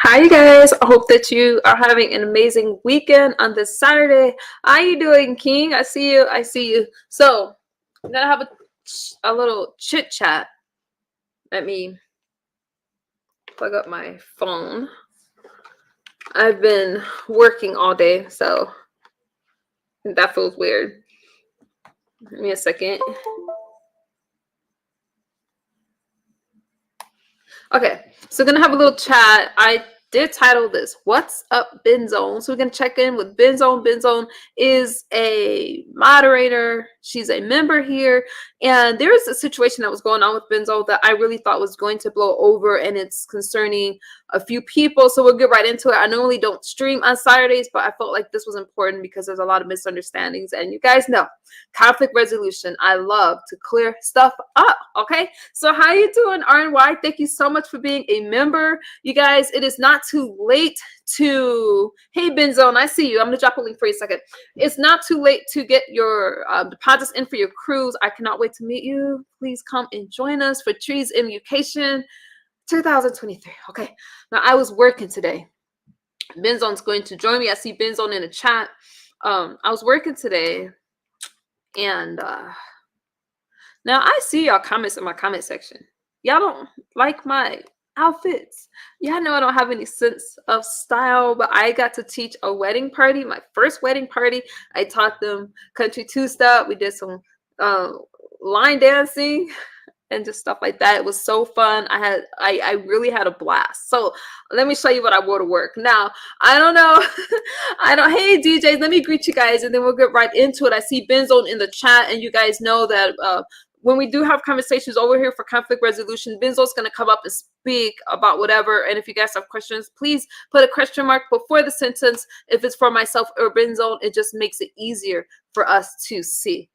Hi, you guys. I hope that you are having an amazing weekend on this Saturday. How you doing, King? I see you. I see you. So, I'm gonna have a little chit chat. Let me plug up my phone. I've been working all day, so that feels weird. Give me a second. Okay, so we're gonna have a little chat. I did title this "What's Up, Benz Zone?" So we're gonna check in with Benz Zone. Benz Zone is a moderator. She's a member here, and there is a situation that was going on with Benz Zone that I really thought was going to blow over, and it's concerning a few people. So we'll get right into it. I normally don't stream on Saturdays, but I felt like this was important because there's a lot of misunderstandings, and you guys know conflict resolution. I love to clear stuff up. Okay, so how you doing, RNY? Thank you so much for being a member. You guys, it is not too late to, hey Benzone, I see you. I'm gonna drop a link for you a second. It's not too late to get your deposits in for your cruise. I cannot wait to meet you. Please come and join us for Trees Education 2023. Okay, now I was working today. Benzone's going to join me. I see Benzone in the chat. I was working today, and now I see y'all comments in my comment section. Y'all don't like my outfits. Y'all know I don't have any sense of style, but I got to teach a wedding party, my first wedding party. I taught them country two-step. We did some line dancing and just stuff like that. It was so fun. I really had a blast. So let me show you what I wore to work. Now, I don't know. Hey DJs, let me greet you guys and then we'll get right into it. I see Benzone in the chat, and you guys know that when we do have conversations over here for conflict resolution, Benzo's going to come up and speak about whatever. And if you guys have questions, please put a question mark before the sentence. If it's for myself or Benzo, it just makes it easier for us to see.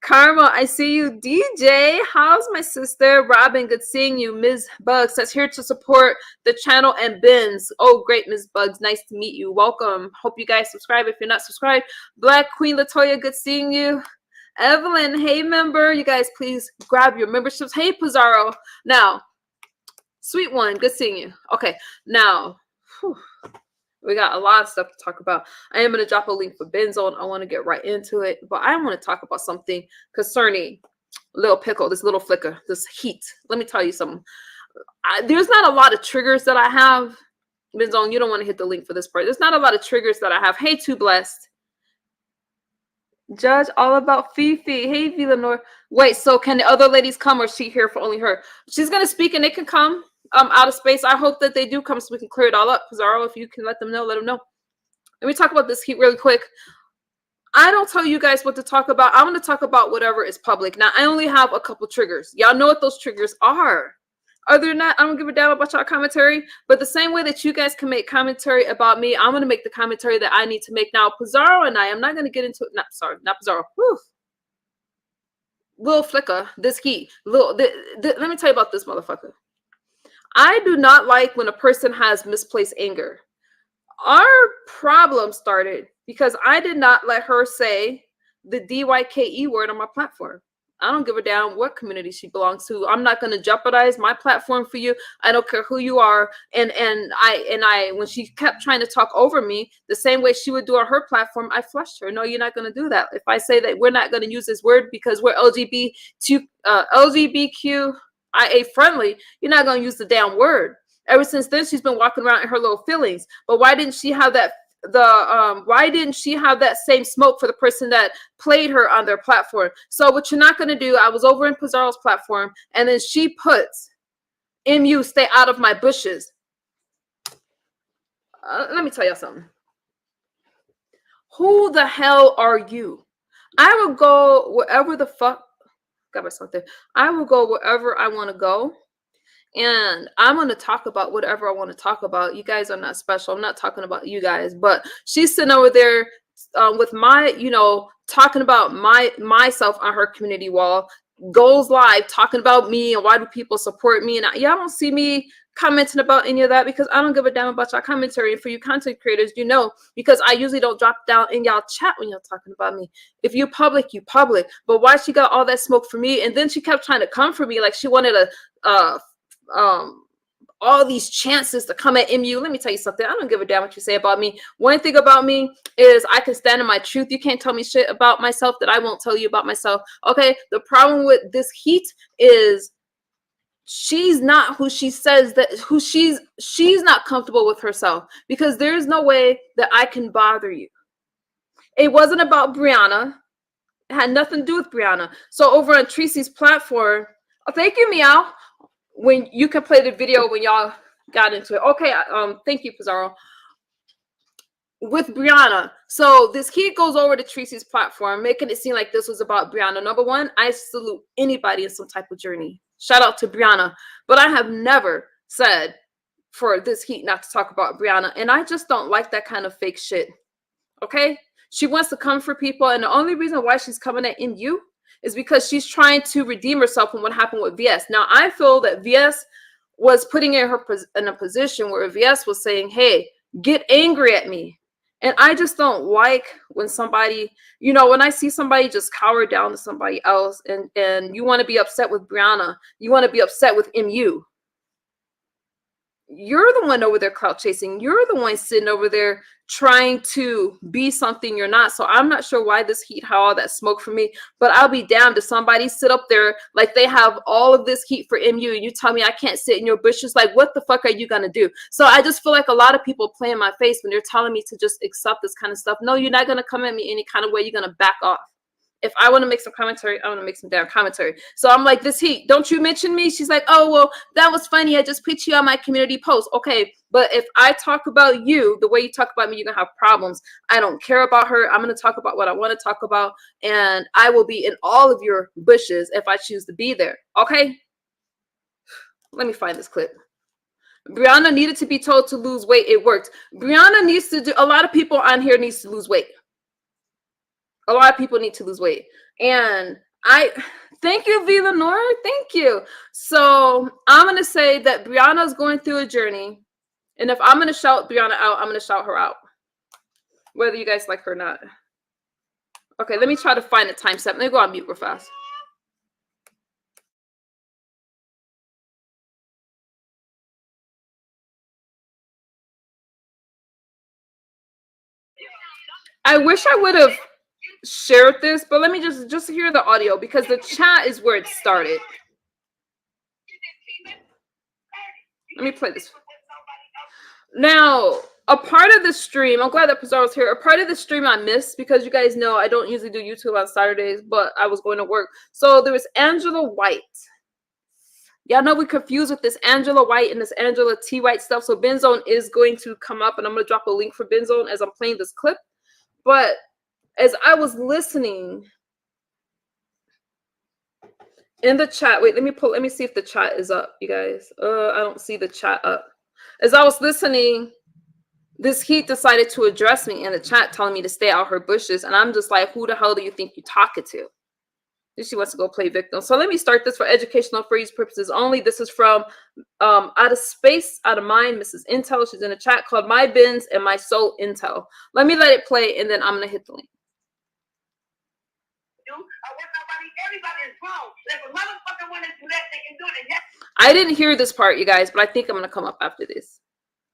Karma, I see you. DJ, how's my sister? Robin, good seeing you. Ms. Bugs says here to support the channel and Benz. Oh, great, Ms. Bugs. Nice to meet you. Welcome. Hope you guys subscribe if you're not subscribed. Black Queen Latoya, good seeing you. Evelyn, hey, member. You guys, please grab your memberships. Hey, Pizarro. Now, sweet one, good seeing you. Okay, now, we got a lot of stuff to talk about. I am going to drop a link for Benzone. I want to get right into it, but I want to talk about something concerning Little Pickle, this little flicker, this heat. Let me tell you something. There's not a lot of triggers that I have. Benzone, you don't want to hit the link for this part. There's not a lot of triggers that I have. Hey, Too Blessed. Judge, all about Fifi. Hey, Villanor. Wait, so can the other ladies come, or is she here for only her? She's going to speak and they can come. Out of space. I hope that they do come so we can clear it all up. Pizarro, if you can let them know, let them know. Let me talk about this heat really quick. I don't tell you guys what to talk about. I'm going to talk about whatever is public. Now, I only have a couple triggers. Y'all know what those triggers are. Other than that, I don't give a damn about y'all commentary. But the same way that you guys can make commentary about me, I'm going to make the commentary that I need to make. Now, Pizarro and I'm not going to get into it. Not Pizarro. Whew. Little flicker, this heat. Let me tell you about this motherfucker. I do not like when a person has misplaced anger. Our problem started because I did not let her say the DYKE word on my platform. I don't give a damn what community she belongs to. I'm not going to jeopardize my platform for you. I don't care who you are. And I when she kept trying to talk over me the same way she would do on her platform, I flushed her. No, you're not going to do that. If I say that we're not going to use this word because we're LGBTQ IA friendly, you're not going to use the damn word. Ever since then, she's been walking around in her little feelings. But why didn't she have that? Why didn't she have that same smoke for the person that played her on their platform? So what you're not going to do, I was over in Pizarro's platform, and then she puts, MU, stay out of my bushes. Let me tell you something. Who the hell are you? I will go wherever the fuck. Got myself there. I will go wherever I want to go. And I'm going to talk about whatever I want to talk about. You guys are not special. I'm not talking about you guys, but she's sitting over there with my, talking about myself on her community wall, goes live talking about me and why do people support me. And y'all don't see me commenting about any of that because I don't give a damn about y'all commentary. And for you content creators, because I usually don't drop down in y'all chat when y'all talking about me. If you public, you public. But why she got all that smoke for me? And then she kept trying to come for me like she wanted a all these chances to come at MU. Let me tell you something. I don't give a damn what you say about me. One thing about me is I can stand in my truth. You can't tell me shit about myself that I won't tell you about myself. Okay. The problem with this heat is she's not who she says that who she's not comfortable with herself, because there's no way that I can bother you. It wasn't about Brianna. It had nothing to do with Brianna. So over on Tracy's platform, thank you, Meow. When you can play the video when y'all got into it. Okay, thank you, Pizarro. With Brianna. So this kid goes over to Tracy's platform, making it seem like this was about Brianna. Number one, I salute anybody in some type of journey. Shout out to Brianna. But I have never said for this heat not to talk about Brianna. And I just don't like that kind of fake shit. Okay? She wants to come for people, and the only reason why she's coming at MU is because she's trying to redeem herself from what happened with VS. Now, I feel that VS was putting her in a position where VS was saying, hey, get angry at me. And I just don't like when somebody, you know, when I see somebody just cower down to somebody else, and you want to be upset with Brianna, you want to be upset with MU. You're the one over there clout chasing. You're the one sitting over there trying to be something you're not. So I'm not sure why this heat had all that smoke for me, but I'll be damned if somebody sit up there like they have all of this heat for MU and you tell me I can't sit in your bushes. Like, what the fuck are you going to do? So I just feel like a lot of people play in my face when they're telling me to just accept this kind of stuff. No, you're not going to come at me any kind of way. You're going to back off. If I want to make some commentary, I want to make some damn commentary. So I'm like, this heat, don't you mention me? She's like, oh, well, that was funny. I just put you on my community post. Okay, but if I talk about you the way you talk about me, you're going to have problems. I don't care about her. I'm going to talk about what I want to talk about, and I will be in all of your bushes if I choose to be there. Okay? Let me find this clip. Brianna needed to be told to lose weight. It worked. Brianna needs to do, a lot of people on here needs to lose weight. A lot of people need to lose weight. And I thank you, Viva Nora. Thank you. So I'm going to say that Brianna is going through a journey. And if I'm going to shout Brianna out, I'm going to shout her out, whether you guys like her or not. Okay, let me try to find a time step. Let me go on mute real fast. I wish I would have shared this, but let me just hear the audio, because the chat is where it started. Let me play this. Now, a part of the stream, I'm glad that Pizarro was here. A part of the stream I missed, because you guys know I don't usually do YouTube on Saturdays, but I was going to work. So there was Angela White. Y'all know we confused with this Angela White and this Angela T. White stuff. So Benz Zone is going to come up, and I'm going to drop a link for Benz Zone as I'm playing this clip. But as I was listening in the chat, wait, let me see if the chat is up, you guys. I don't see the chat up. As I was listening, this heat decided to address me in the chat, telling me to stay out her bushes. And I'm just like, who the hell do you think you're talking to? She wants to go play victim. So let me start this for educational for use purposes only. This is from Out of Space, Out of Mind, Mrs. Intel. She's in a chat called My Benz and My Soul Intel. Let me let it play, and then I'm going to hit the link. I didn't hear this part, you guys, but I think I'm going to come up after this.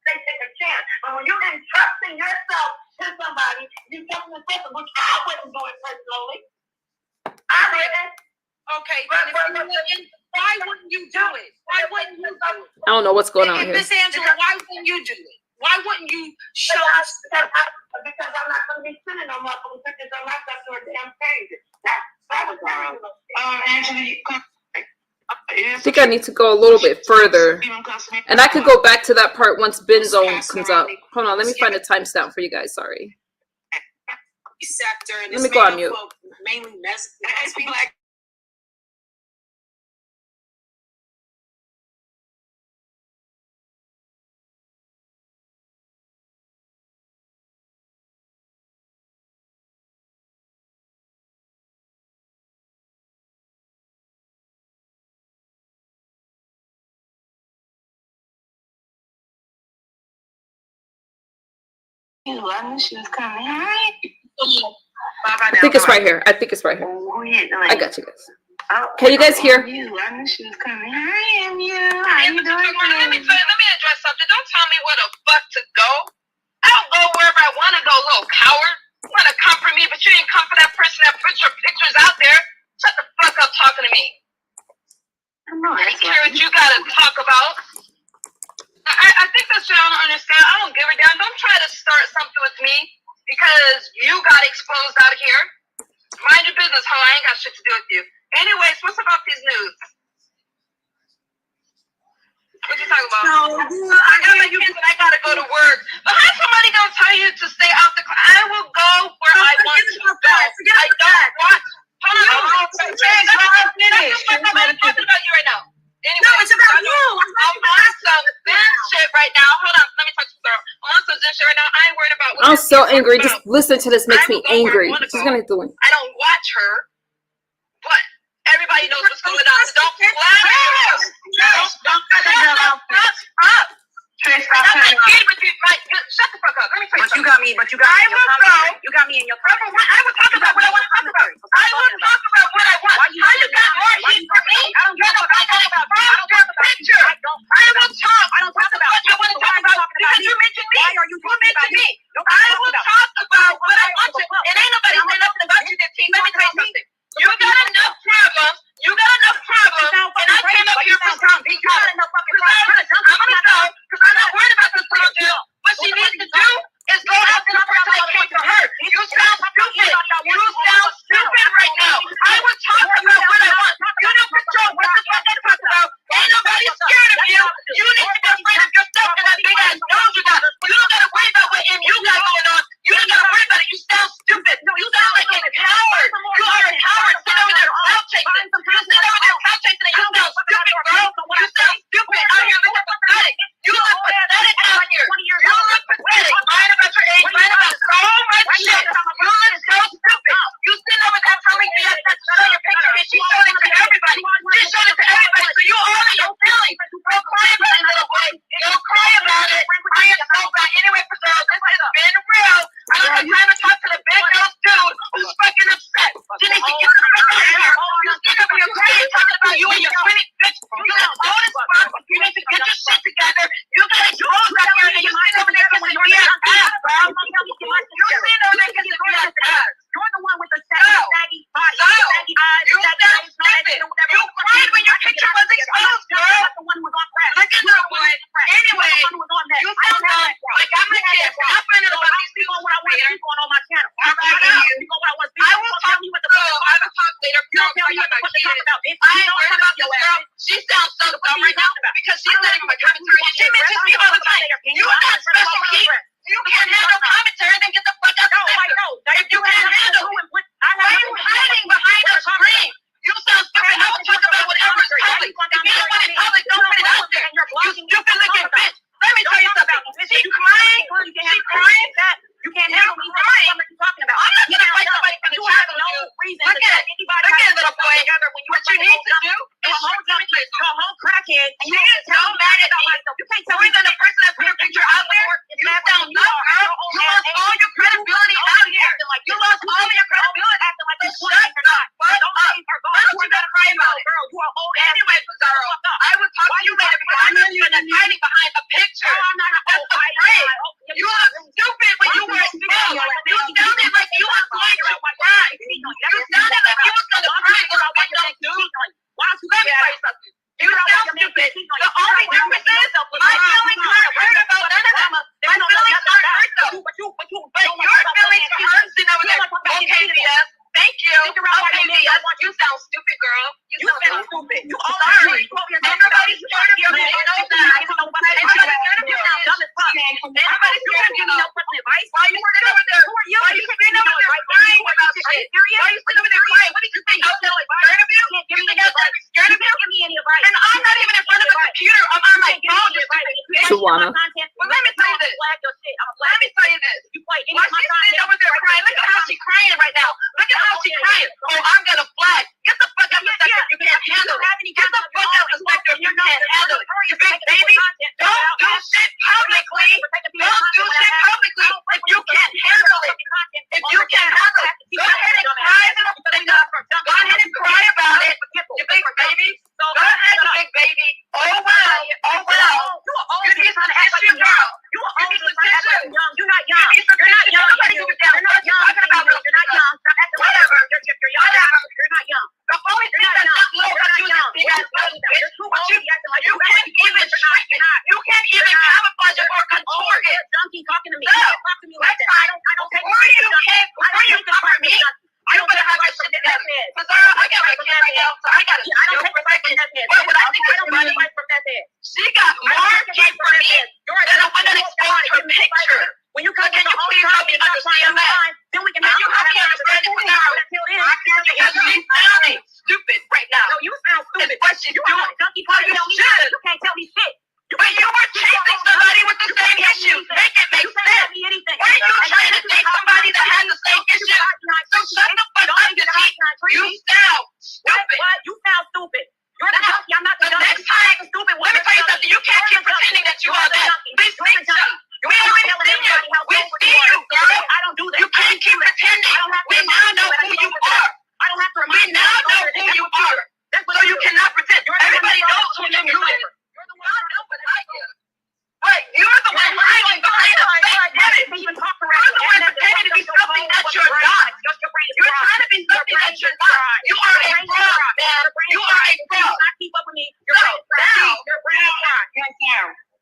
They take a chance. But when you're entrusting yourself to somebody, you take a chance, which I wouldn't do it personally. I didn't. Okay, why wouldn't you do it? Why wouldn't you do it? I don't know what's going on here. Miss Angela, why wouldn't you do it? Why wouldn't you show us? Because I'm not going to be sending no motherfucking pictures of myself to a damn page. That was Angela, I think I need to go a little bit further, and I could go back to that part once Benz Zone comes up. Hold on, let me find a timestamp for you guys. Sorry. Let me go on mute. Mainly like she was coming. I think it's right here. I think it's right here. I got you guys. Can you guys hear? I knew she was coming. Hi, Emu. How you doing? Let me address something. Don't tell me where the fuck to go. I'll go wherever I want to go, little coward. You want to come for me, but you didn't come for that person that put your pictures out there. Shut the fuck up talking to me. I don't care what you got to talk about. I think that's what I don't understand. I don't give a damn. Don't try to start something with me because you got exposed out here. Mind your business, ho. I ain't got shit to do with you. Anyways, what's about these news? What you talking about? I got my kids and I gotta go to work. But how's somebody gonna tell you to stay out the car? I will go where I want to go. I don't want. Hold on. I'm talking about you right now. Anyway, no, it's about you. I'm on some Zen shit right now. Hold on, let me talk to the girl. I'm on some Zen shit right now. I ain't worried about what I'm so angry. Just listen to this makes me angry. She's gonna hit the link. I don't watch her, but everybody knows what's going on. So don't flatter. Don't cut up. Shut the fuck up. Let me tell you something. But you got me in your commentary. You got me in your commentary. I will talk about what I want to talk about. I will talk about what I want. How you got more heat for me? I don't talk about picture. I will talk. I don't talk about what I want to talk about because you mentioned me. Why are you talking about me? I will talk about what I want to. And ain't nobody saying nothing about you, 15. Let me tell you something. You got enough problems. And I came up here for something. You got enough fucking problems. I'm gonna go because I'm not worried about this girl, Jill. What she needs to do is go after the person that came to her. You sound stupid. You sound stupid right now. I will talk about what I want. You don't control what the fuck I talk about. Ain't nobody scared of you. You need to be afraid of yourself and that big ass nose you got. You don't gotta worry about what you got going on. You don't gotta worry about it. You sound stupid. You sound like a coward. You are a coward. Sit over there clout chasing. You sit over there clout chasing and you sound stupid, bro. You sound stupid out here looking pathetic. You look pathetic out here. You look pathetic. Lying about your age, lying about so much shit. You look so stupid. You sit over there telling me that show your picture and she showed it to everybody. She showed it to everybody. So you all in your feelings. Don't cry about it, little boy. Don't cry about it. I am so bad. Anyway, Priscilla, this has been real. I don't have time to talk to the big nose dude who's fucking upset. You need to get the fuck out of here. You sit up in your crazy talking about you and your pretty bitch. You got all this fuck. You need to get your shit together. You got drugs out here and you sit over there kissing me ass, bro. You sit over there kissing me ass. You're the one with the saggy body, saggy eyes. You sound stupid. You cried when your picture was exposed, girl. Look at that one. Anyway, you sound dumb. I got my kids. I'm not finding about these people on my channel. I will talk to you with the girl. I will talk later. Girl, tell me what to talk about. I ain't worried about this girl. She sounds so dumb right now because she's letting my commentary. She mentions me all the time. You got special heat. You can't handle commentary, then get the fuck out of the know. If you can't handle it, why are you hiding behind a screen? You sound stupid. I will talk about whatever is public. If you don't want it public, don't put it out there. You stupid looking bitch. Let me tell you something. She crying. She crying. You can't handle me. What are you talking about? I'm not gonna fight somebody for the chat with you. Look at it, little boy. What you need to do is go home crackhead. And you can't tell mad at me. You can't tell me that the person that put her picture out there, you sound nuts, girl. You lost all your credibility out here. You lost all your credibility acting like you shut the fuck up. Why don't you gotta cry about it? Girl, you are old. Anyway, Pizarro, I will talk to you later because I know you're hiding behind a picture. That's afraid. You look stupid when you were still. You sounded like you was going to cry. You sounded like you was gonna cry when I went down, dude. Why don't you let me tell you something? You sound stupid. The only difference is my feelings aren't hurt about none of them. My feelings aren't hurt though. But your feelings are hurt. Sit over there. Okay, BS. Thank you. Okay, BS. You sound stupid, girl. You sound stupid. You all sorry. Everybody's scared of you. They know that. Everybody's scared of you. Dumb as fuck. Everybody's scared of you. Advice. Why you sitting over there? Who are you? Why you sitting over there crying about shit? Why you sitting over there crying? What did you think? I was scared of you? You think I was scared of you? Give me any advice. And I'm not even in front of a computer. I'm on my phone. Shawana. Well, let me tell you this. Let me tell you this. Why she's sitting over there crying? Look at how she's crying right now. Look at how she's crying. Oh, I'm gonna flag. Get the fuck out the sector. You can't handle it. Get the fuck out the sector. You can't handle it. You big baby. Don't do shit publicly. Don't do shit publicly if you can't handle it. If you can't handle it, go ahead and cry. Go ahead and cry about it. camouflage it or contort it. Junkie talking to me. No, talk to me like that. I don't take before you cover me. You better have your shit together. Because I got my kid right now, so I got to take the fight from that head. What I think is funny, she got more heat from me than a woman exposed her picture. When you come to the whole help me understand that? Then we can help me understand it now. She's sounding stupid right now. No, you sound stupid. What she doing? Junkie party, you can't tell me shit. But you were chasing somebody with the same issue. Make it make sense. Why are you trying to date somebody that has the same issue? So shut the fuck up, you sound stupid. What? You sound stupid. You're the junkie. I'm not the junkie. Next time, stupid. Let me tell you something. You can't keep pretending that you are that. Please speak up. We already see you. We see you, girl. I don't do that. You can't keep pretending. We now know who you are. I don't have to remind you. We now know who you are. So you cannot pretend. Everybody knows who you are. Wait, you're the one hiding behind a fake image. You're the one pretending to be something that you're not. You're trying to be something that you're not. You are a fraud, man. You are a fraud. Keep up with me. You're sound.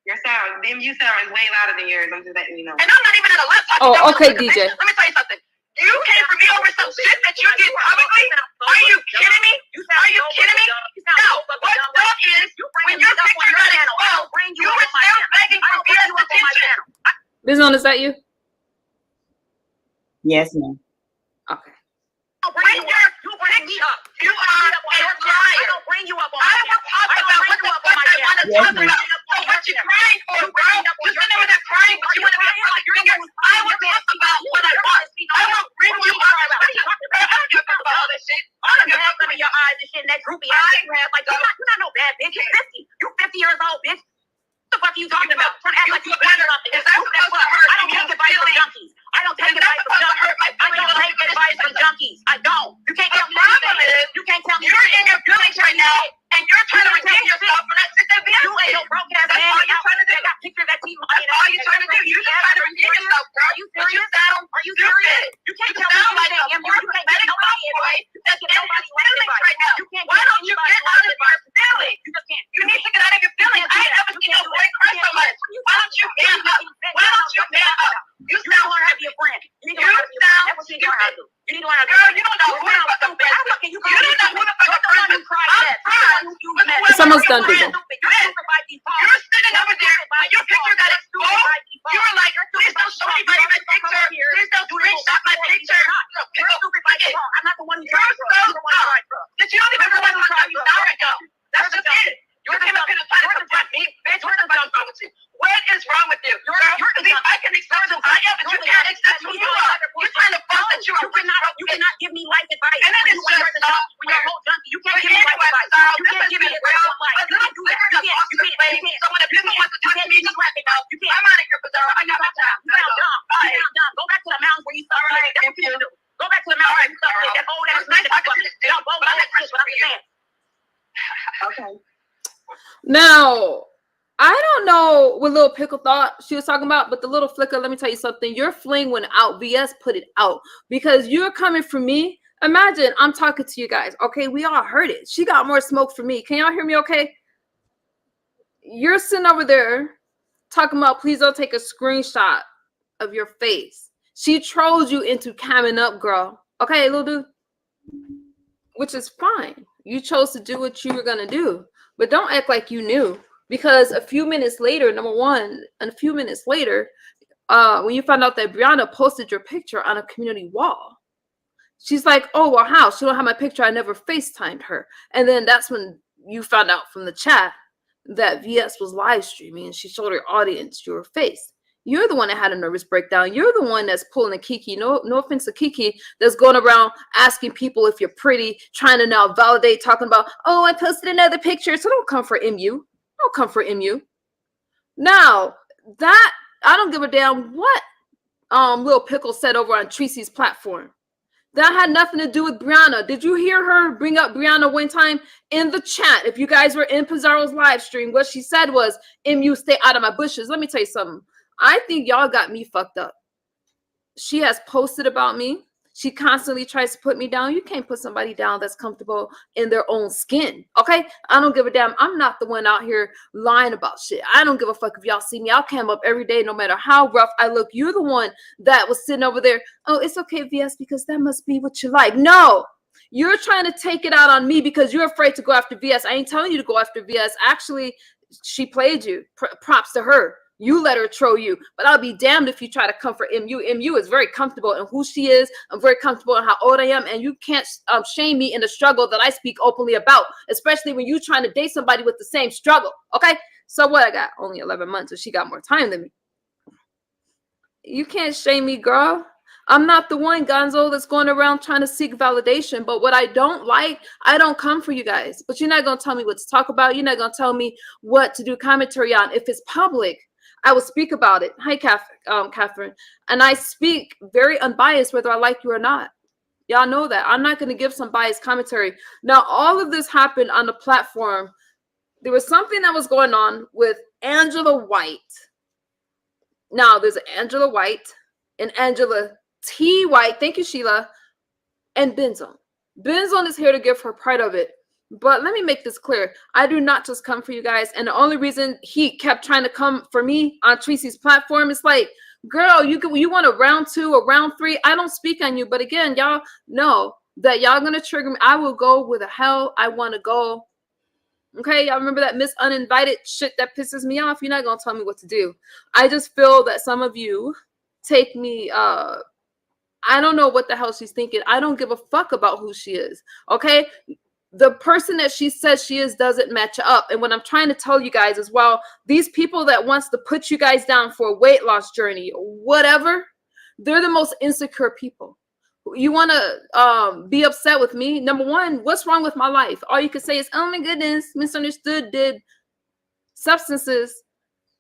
Your sound. You sound is way louder than yours. I'm just letting you know. And I'm not even at a laptop. Oh, okay, DJ. Let me tell you something. You came for me over some shit that you did publicly? Are you kidding me? Are you kidding me? No. What's up is when your picture got exposed, you were still begging for BS attention. Benz Zone, is that you? Yes, ma'am. Okay. Bring your picture. You are a liar. I will talk about what I want to talk about. So what you crying for, girl? You sitting over there crying, but you want to be a public figure. I will talk about what I want. I will bring you up. I don't give a fuck about all this shit. I don't give a fuck about your eyes and shit and that droopy ass you have. Like, you're not no bad bitch. You're 50. You're 50 years old, bitch. What the fuck are you talking about? Trying to act like you're better something. I don't take advice from junkies. I don't take advice from junkies. I don't take advice from junkies. I don't. You can't tell me anything. You can't tell me you're in your feelings right now, and you're trying to redeem yourself for that shit that we do. You ain't no broke ass man. All you're trying to do. Got pictures that team. That's all you're trying to do. You're just trying to redeem yourself, girl. Are you serious? Are you serious? You can't tell me anything. You can't get nobody advice. You can't get nobody feelings right now. Why don't you get out of your feelings? You just can't. You need to get out of your feelings. I ain't never seen your boy cry so much. Why don't you man up? Why don't you man up? You sound learn how to be a friend. You need to learn how to be a friend. That's what you need to learn how to do. You need to learn how to do. Girl, you don't know who the fuck I'm friends. You don't know who the fuck I'm friends with. I'm friends. It's almost done, people. You're sitting over there when your picture got exposed. You were like, please don't show anybody my picture. Please don't screenshot my picture. I'm not the one who tried to. You're the one who tried to. But you don't even realize what time you sound right now. That's just it. You're coming up in a time to confront me. Bitch, what the fuck is wrong with you? What is wrong with you? I can accept who I am, but you can't accept who you are. You're trying to fuck that you are. You cannot give me life advice. And that is just when you're a whole junkie. You can't give me life advice. You can't give me advice on life. You can't do that. You can't. So when a people wants to touch me, just let me know. You can't. I'm out of here, Bizarro. I got my time. You sound dumb. You sound dumb. Go back to the mountains where you suck. That's what you do. Go back to the mountains where you suck. That old ass night that you suck. Y'all both know that's what I'm saying. Okay. Now, I don't know what Little Pickle thought she was talking about, but the little flicker, let me tell you something. Your fling went out. VS put it out because you're coming for me. Imagine I'm talking to you guys. Okay, we all heard it. She got more smoke for me. Can y'all hear me okay? You're sitting over there talking about please don't take a screenshot of your face. She trolled you into camming up, girl. Okay, little dude? Which is fine. You chose to do what you were going to do. But don't act like you knew. Because a few minutes later, number one, and a few minutes later, when you found out that Brianna posted your picture on a community wall, she's like, oh, well, how? She don't have my picture. I never FaceTimed her. And then that's when you found out from the chat that VS was live streaming and she showed her audience your face. You're the one that had a nervous breakdown. You're the one that's pulling a Kiki. No offense to Kiki, that's going around asking people if you're pretty, trying to now validate, talking about, oh, I posted another picture. So don't come for MU. Don't come for MU. Now, that, I don't give a damn what Lil Pickle said over on Tracy's platform. That had nothing to do with Brianna. Did you hear her bring up Brianna one time in the chat? If you guys were in Pizarro's live stream, what she said was, MU, stay out of my bushes. Let me tell you something. I think y'all got me fucked up. She has posted about me. She constantly tries to put me down. You can't put somebody down that's comfortable in their own skin, okay? I don't give a damn. I'm not the one out here lying about shit. I don't give a fuck if y'all see me. I'll cam up every day no matter how rough I look. You're the one that was sitting over there. Oh, it's okay, VS, because that must be what you like. No, you're trying to take it out on me because you're afraid to go after VS. I ain't telling you to go after VS. Actually, she played you. Props to her. You let her troll you, but I'll be damned if you try to comfort MU. MU is very comfortable in who she is. I'm very comfortable in how old I am, and you can't shame me in the struggle that I speak openly about, especially when you're trying to date somebody with the same struggle, okay? So what, I got only 11 months, so she got more time than me. You can't shame me, girl. I'm not the one, Gonzo, that's going around trying to seek validation. But what I don't like, I don't come for you guys. But you're not going to tell me what to talk about. You're not going to tell me what to do commentary on. If it's public, I will speak about it. Hi, Catherine. And I speak very unbiased, whether I like you or not. Y'all know that. I'm not going to give some biased commentary. Now, all of this happened on the platform. There was something that was going on with Angela White. Now, there's Angela White and Angela T. White, thank you, Sheila, and Benz Zone. Benz Zone is here to give her part of it. But let me make this clear. I do not just come for you guys. And the only reason he kept trying to come for me on Tracy's platform is like, girl, you want a round 2 or round 3? I don't speak on you. But again, y'all know that y'all going to trigger me. I will go where the hell I want to go. Okay, y'all remember that Miss Uninvited shit that pisses me off? You're not going to tell me what to do. I just feel that some of you take me, I don't know what the hell she's thinking. I don't give a fuck about who she is, okay? The person that she says she is doesn't match up. And what I'm trying to tell you guys is, well, these people that wants to put you guys down for a weight loss journey or whatever, they're the most insecure people. You want to be upset with me? Number one, what's wrong with my life? All you can say is, oh my goodness, misunderstood, did substances.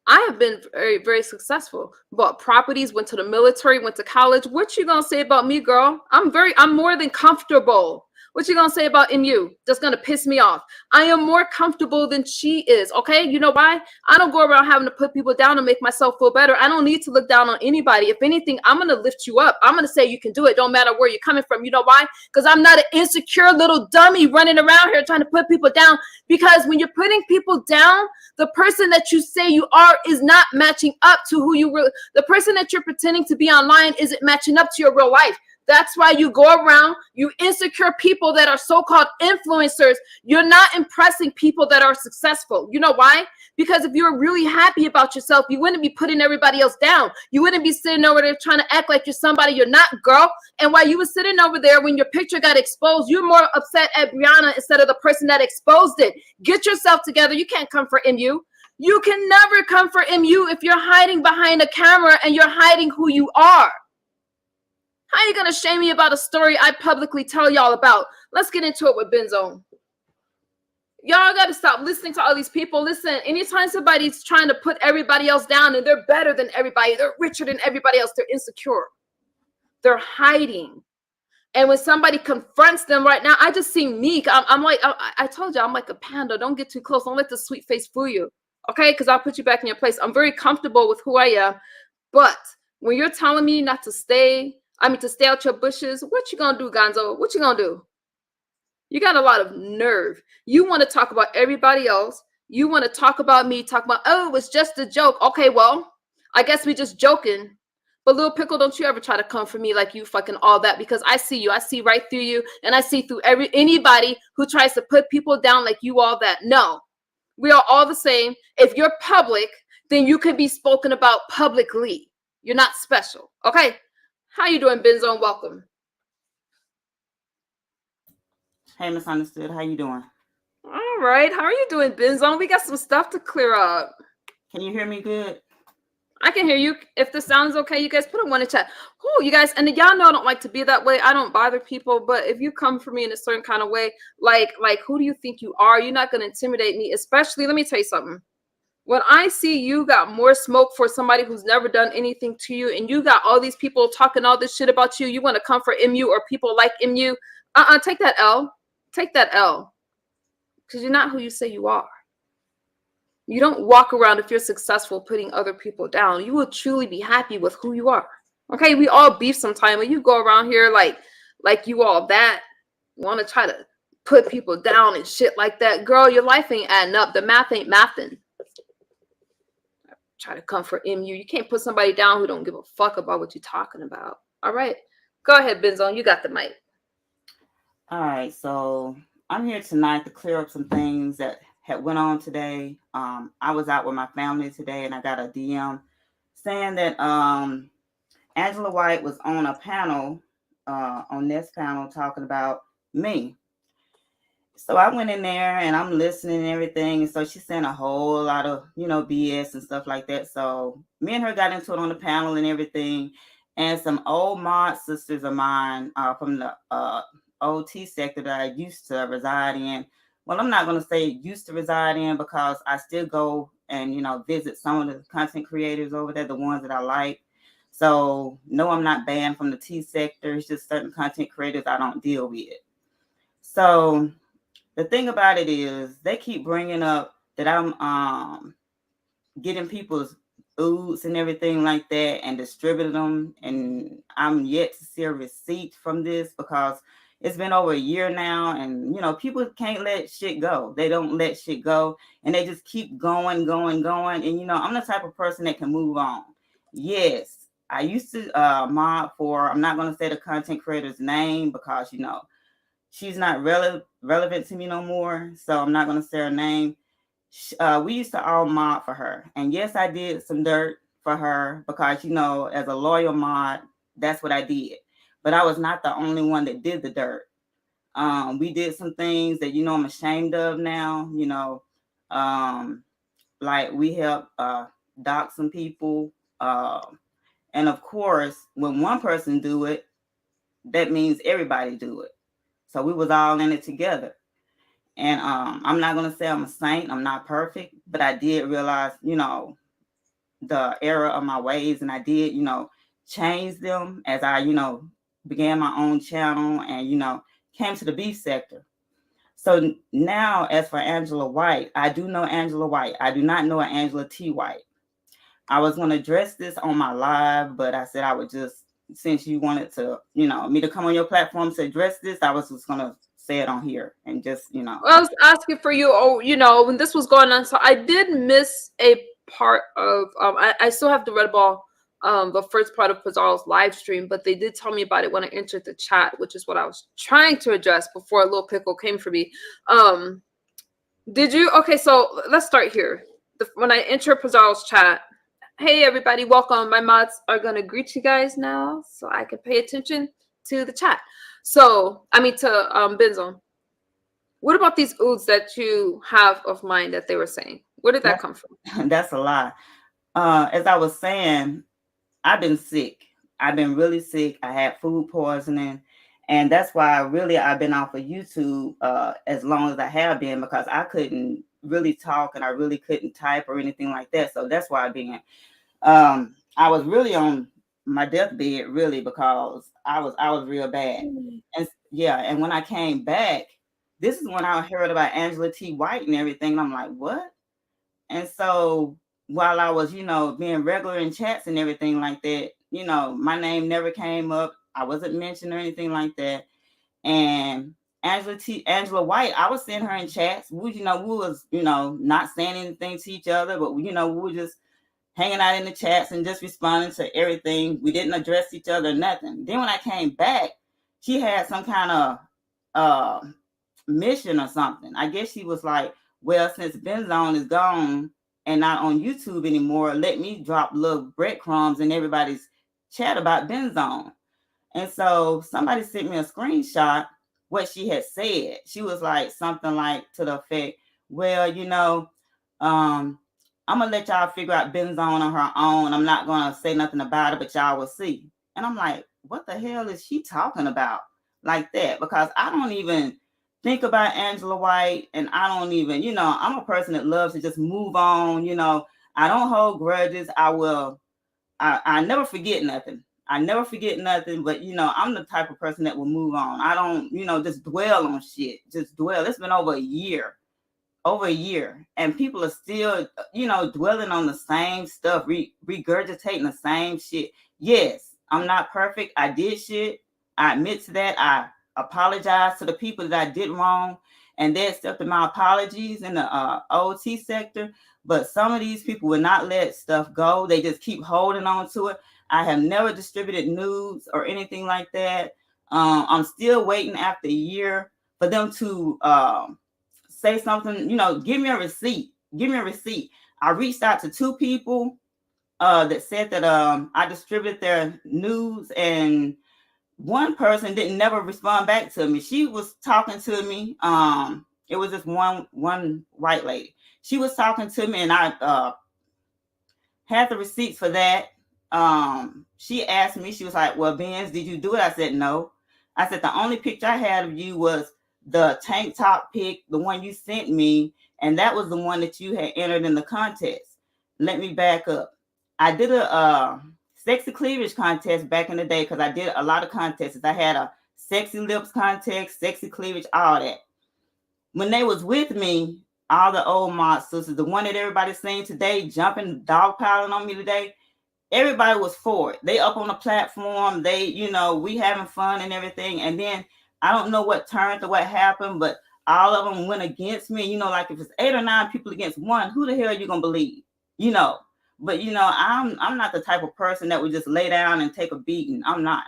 I have been very, very successful. Bought properties, went to the military, went to college. What you gonna say about me, girl? I'm more than comfortable. What you gonna say about MU? That's gonna piss me off. I am more comfortable than she is, okay? You know why? I don't go around having to put people down and make myself feel better. I don't need to look down on anybody. If anything, I'm gonna lift you up. I'm gonna say you can do it. Don't matter where you're coming from. You know why? Because I'm not an insecure little dummy running around here trying to put people down. Because when you're putting people down, the person that you say you are is not matching up to who you really. The person that you're pretending to be online isn't matching up to your real life. That's why you go around, you insecure people that are so-called influencers. You're not impressing people that are successful. You know why? Because if you were really happy about yourself, you wouldn't be putting everybody else down. You wouldn't be sitting over there trying to act like you're somebody you're not, girl. And while you were sitting over there when your picture got exposed, you're more upset at Brianna instead of the person that exposed it. Get yourself together. You can't come for MU. You can never come for MU if you're hiding behind a camera and you're hiding who you are. How are you going to shame me about a story I publicly tell y'all about? Let's get into it with Benz Zone. Y'all got to stop listening to all these people. Listen, anytime somebody's trying to put everybody else down and they're better than everybody, they're richer than everybody else, they're insecure. They're hiding. And when somebody confronts them right now, I just see meek. I'm like, I told you, I'm like a panda. Don't get too close. Don't let the sweet face fool you. Okay? Because I'll put you back in your place. I'm very comfortable with who I am. But when you're telling me not to stay, to stay out your bushes, what you gonna do, Gonzo? What you gonna do? You got a lot of nerve. You want to talk about everybody else. You want to talk about me, talk about, oh, it was just a joke. Okay, well, I guess we just joking. But Lil Pickle, don't you ever try to come for me like you fucking all that, because I see you. I see right through you, and I see through anybody who tries to put people down like you all that. No, we are all the same. If you're public, then you can be spoken about publicly. You're not special, okay? How you doing, Benz Zone? Welcome. Hey, Misunderstood. How you doing? All right. How are you doing, Benz Zone? We got some stuff to clear up. Can you hear me good? I can hear you. If the sound is okay, you guys put a 1 in chat. Oh, you guys, and y'all know I don't like to be that way. I don't bother people, but if you come for me in a certain kind of way, like who do you think you are? You're not going to intimidate me, especially, let me tell you something. When I see you got more smoke for somebody who's never done anything to you, and you got all these people talking all this shit about you, you want to come for MU or people like MU, take that L. Take that L. Because you're not who you say you are. You don't walk around, if you're successful, putting other people down. You will truly be happy with who you are. Okay, we all beef sometime, but you go around here like you all that want to try to put people down and shit like that. Girl, your life ain't adding up. The math ain't mathing. Try to comfort MU. You can't put somebody down who don't give a fuck about what you're talking about. All right. Go ahead, Benz Zone. You got the mic. All right, so I'm here tonight to clear up some things that had went on today. I was out with my family today, and I got a DM saying that Angela White was on a panel, on this panel, talking about me. So I went in there and I'm listening and everything. And so she's saying a whole lot of, BS and stuff like that. So me and her got into it on the panel and everything. And some old mod sisters of mine from the OT sector that I used to reside in. Well, I'm not going to say used to reside in because I still go and, visit some of the content creators over there, the ones that I like. So no, I'm not banned from the T sector. It's just certain content creators I don't deal with. So the thing about it is they keep bringing up that I'm getting people's foods and everything like that and distributing them. And I'm yet to see a receipt from this because it's been over a year now. And, people can't let shit go. They don't let shit go. And they just keep going. And, I'm the type of person that can move on. Yes, I used to mod for, I'm not going to say the content creator's name because, she's not relevant to me no more. So I'm not going to say her name. We used to all mod for her. And yes, I did some dirt for her because, as a loyal mod, that's what I did. But I was not the only one that did the dirt. We did some things that, I'm ashamed of now, like we helped dock some people. And of course, when one person do it, that means everybody do it. So we was all in it together. And I'm not going to say I'm a saint. I'm not perfect, but I did realize, the error of my ways. And I did, change them as I, began my own channel and, came to the beef sector. So now as for Angela White, I do know Angela White. I do not know Angela T. White. I was going to address this on my live, but I said I would just, since you wanted to, me to come on your platform to address this, I was just going to say it on here and just, I was asking for you, when this was going on. So I did miss a part of, I still have the Red Ball, the first part of Pizarro's live stream, but they did tell me about it when I entered the chat, which is what I was trying to address before a little pickle came for me. Did you? Okay, so let's start here. When I enter Pizarro's chat, hey everybody, welcome. My mods are gonna greet you guys now, so I can pay attention to the chat. So I mean to Benz Zone. What about these oods that you have of mine that they were saying? Where did that come from? That's a lie. As I was saying, I've been sick. I've been really sick. I had food poisoning. And that's why I've been off of YouTube as long as I have been, because I couldn't really talk and I really couldn't type or anything like that. So that's why I've been. I was really on my deathbed, really, because I was real bad. And yeah, and when I came back, this is when I heard about Angela T. White and everything. And I'm like, what? And so while I was, being regular in chats and everything like that, my name never came up. I wasn't mentioned or anything like that. And Angela White, I was seeing her in chats. We was, not saying anything to each other, but we were just hanging out in the chats and just responding to everything. We didn't address each other, nothing. Then when I came back, she had some kind of mission or something. I guess she was like, well, since Benz Zone is gone and not on YouTube anymore, let me drop little breadcrumbs in everybody's chat about Benz Zone. And so somebody sent me a screenshot what she had said. She was like something like to the effect, well, I'm gonna let y'all figure out Benz Zone on her own. I'm not gonna say nothing about it, but y'all will see. And I'm like, what the hell is she talking about like that? Because I don't even think about Angela White, and I don't even, I'm a person that loves to just move on. I don't hold grudges. I never forget nothing. I never forget nothing, but I'm the type of person that will move on. I don't, just dwell on shit. Just dwell. It's been over a year, and people are still, dwelling on the same stuff, regurgitating the same shit. Yes, I'm not perfect. I did shit. I admit to that. I apologize to the people that I did wrong, and they accepted my apologies in the OT sector. But some of these people will not let stuff go. They just keep holding on to it. I have never distributed nudes or anything like that. I'm still waiting after a year for them to say something, give me a receipt. Give me a receipt. I reached out to 2 people that said that I distributed their news, and one person didn't never respond back to me. She was talking to me. It was just one white lady. She was talking to me, and I had the receipts for that. She asked me, she was like, well, Benz, did you do it? I said, no. I said, the only picture I had of you was the tank top pic, the one you sent me, and that was the one that you had entered in the contest. Let me back up. I did a sexy cleavage contest back in the day because I did a lot of contests. I had a sexy lips contest, sexy cleavage, all that. When they was with me, all the old mod sisters, the one that everybody's seeing today, jumping, dogpiling on me today, everybody was for it. They up on the platform. They, we having fun and everything. And then I don't know what turned to what happened, but all of them went against me. Like if it's 8 or 9 people against one, who the hell are you gonna believe? But I'm not the type of person that would just lay down and take a beating. I'm not.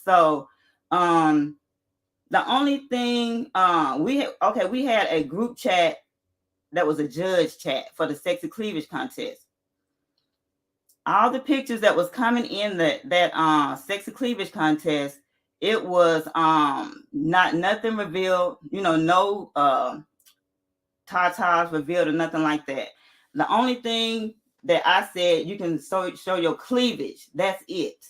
So the only thing we had a group chat that was a judge chat for the sexy cleavage contest. All the pictures that was coming in that sexy cleavage contest, it was nothing revealed, no tatas revealed or nothing like that. The only thing that I said, you can show your cleavage. That's it.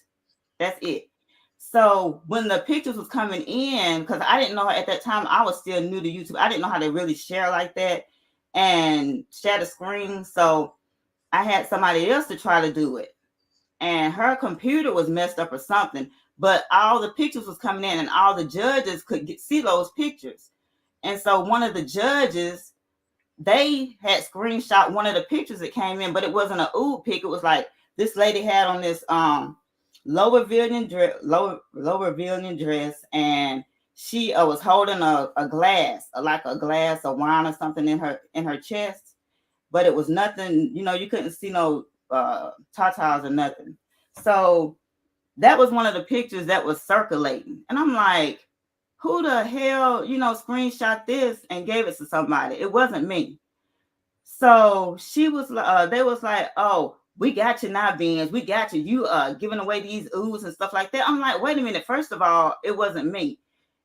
So when the pictures was coming in, because I didn't know at that time, I was still new to YouTube. I didn't know how to really share like that and share the screen. So I had somebody else to try to do it. And her computer was messed up or something. But all the pictures was coming in and all the judges could see those pictures. And so one of the judges, they had screenshot one of the pictures that came in, but it wasn't an old pic. It was like this lady had on this lower revealing dress, and she was holding a glass, like a glass of wine or something in her chest, but it was nothing. You couldn't see no tatas or nothing. So that was one of the pictures that was circulating, and I'm like, who the hell, screenshot this and gave it to somebody? It wasn't me. So they was like, oh, we got you now, Benz. We got you. You giving away these oohs and stuff like that. I'm like, wait a minute. First of all, it wasn't me.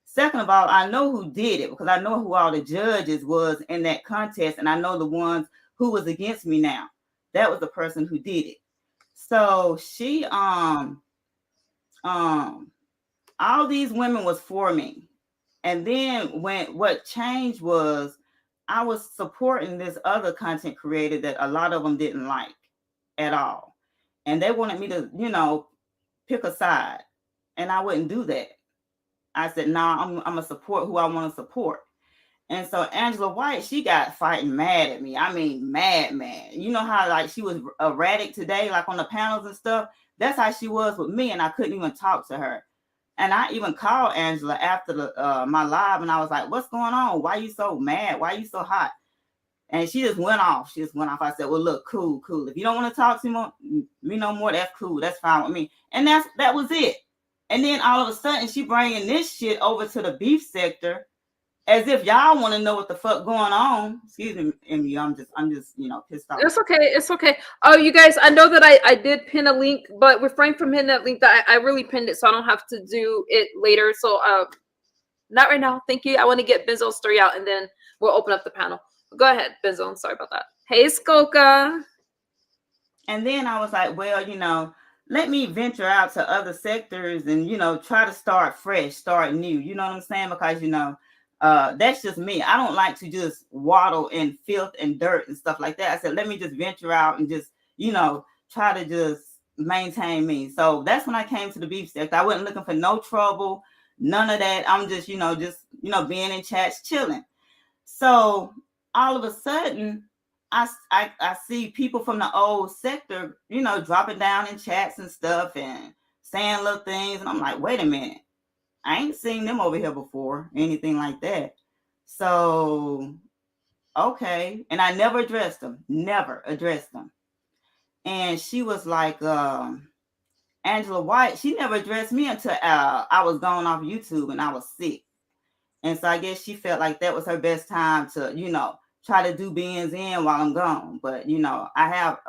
Second of all, I know who did it because I know who all the judges was in that contest, and I know the ones who was against me now. That was the person who did it. So she all these women was for me. And then what changed was I was supporting this other content creator that a lot of them didn't like at all. And they wanted me to, pick a side. And I wouldn't do that. I said, nah, I'm going to support who I want to support. And so Angela White, she got fighting mad at me. I mean, mad. You know how like she was erratic today, like on the panels and stuff? That's how she was with me, and I couldn't even talk to her. And I even called Angela after my live, and I was like, what's going on? Why are you so mad? Why are you so hot? And she just went off. I said, well, look, cool. If you don't want to talk to me no more, that's cool. That's fine with me. And that was it. And then all of a sudden, she bringing this shit over to the beef sector as if y'all want to know what the fuck going on. Excuse me, Emmy. I'm just pissed off. It's okay. Oh, you guys, I know that I did pin a link, but refrain from hitting that link. That I really pinned it, so I don't have to do it later. So not right now. Thank you. I want to get Benzo's story out, and then we'll open up the panel. Go ahead, Benzo. Sorry about that. Hey, Skoka. And then I was like, well, let me venture out to other sectors and, try to start fresh, start new. You know what I'm saying? Because, that's just me. I don't like to just waddle in filth and dirt and stuff like that. I said, let me just venture out and just, try to just maintain me. So that's when I came to the beef sector. I wasn't looking for no trouble, none of that. I'm just, being in chats, chilling. So all of a sudden, I see people from the old sector, you know, dropping down in chats and stuff and saying little things, and I'm like, wait a minute, I ain't seen them over here before, anything like that. So okay, and I never addressed them, and she was like, Angela White, she never addressed me until I was gone off YouTube and I was sick. And so I guess she felt like that was her best time to, you know, try to do Benz in while I'm gone. But, you know, I have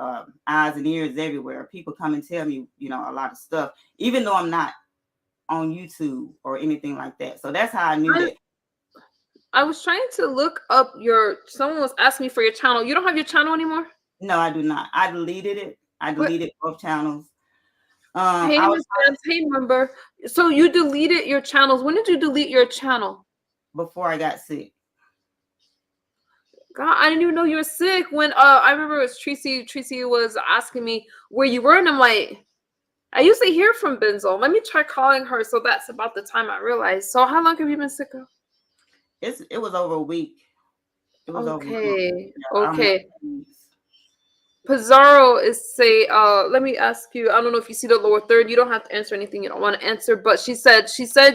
eyes and ears everywhere. People come and tell me, you know, a lot of stuff, even though I'm not on YouTube or anything like that. So that's how I knew that. I was trying to look up someone was asking me for your channel. You don't have your channel anymore? No, I do not. I deleted it. I deleted both channels. Hey, hey, member. So you deleted your channels. When did you delete your channel? Before I got sick. God, I didn't even know you were sick. When I remember it was Tracy. Tracy was asking me where you were, and I'm like, I usually hear from Benz Zone. Let me try calling her. So that's about the time I realized. So how long have you been sick of? It was over a week. It was okay. over a week. Yeah, okay. Pizarro is let me ask you, I don't know if you see the lower third. You don't have to answer anything you don't want to answer, but she said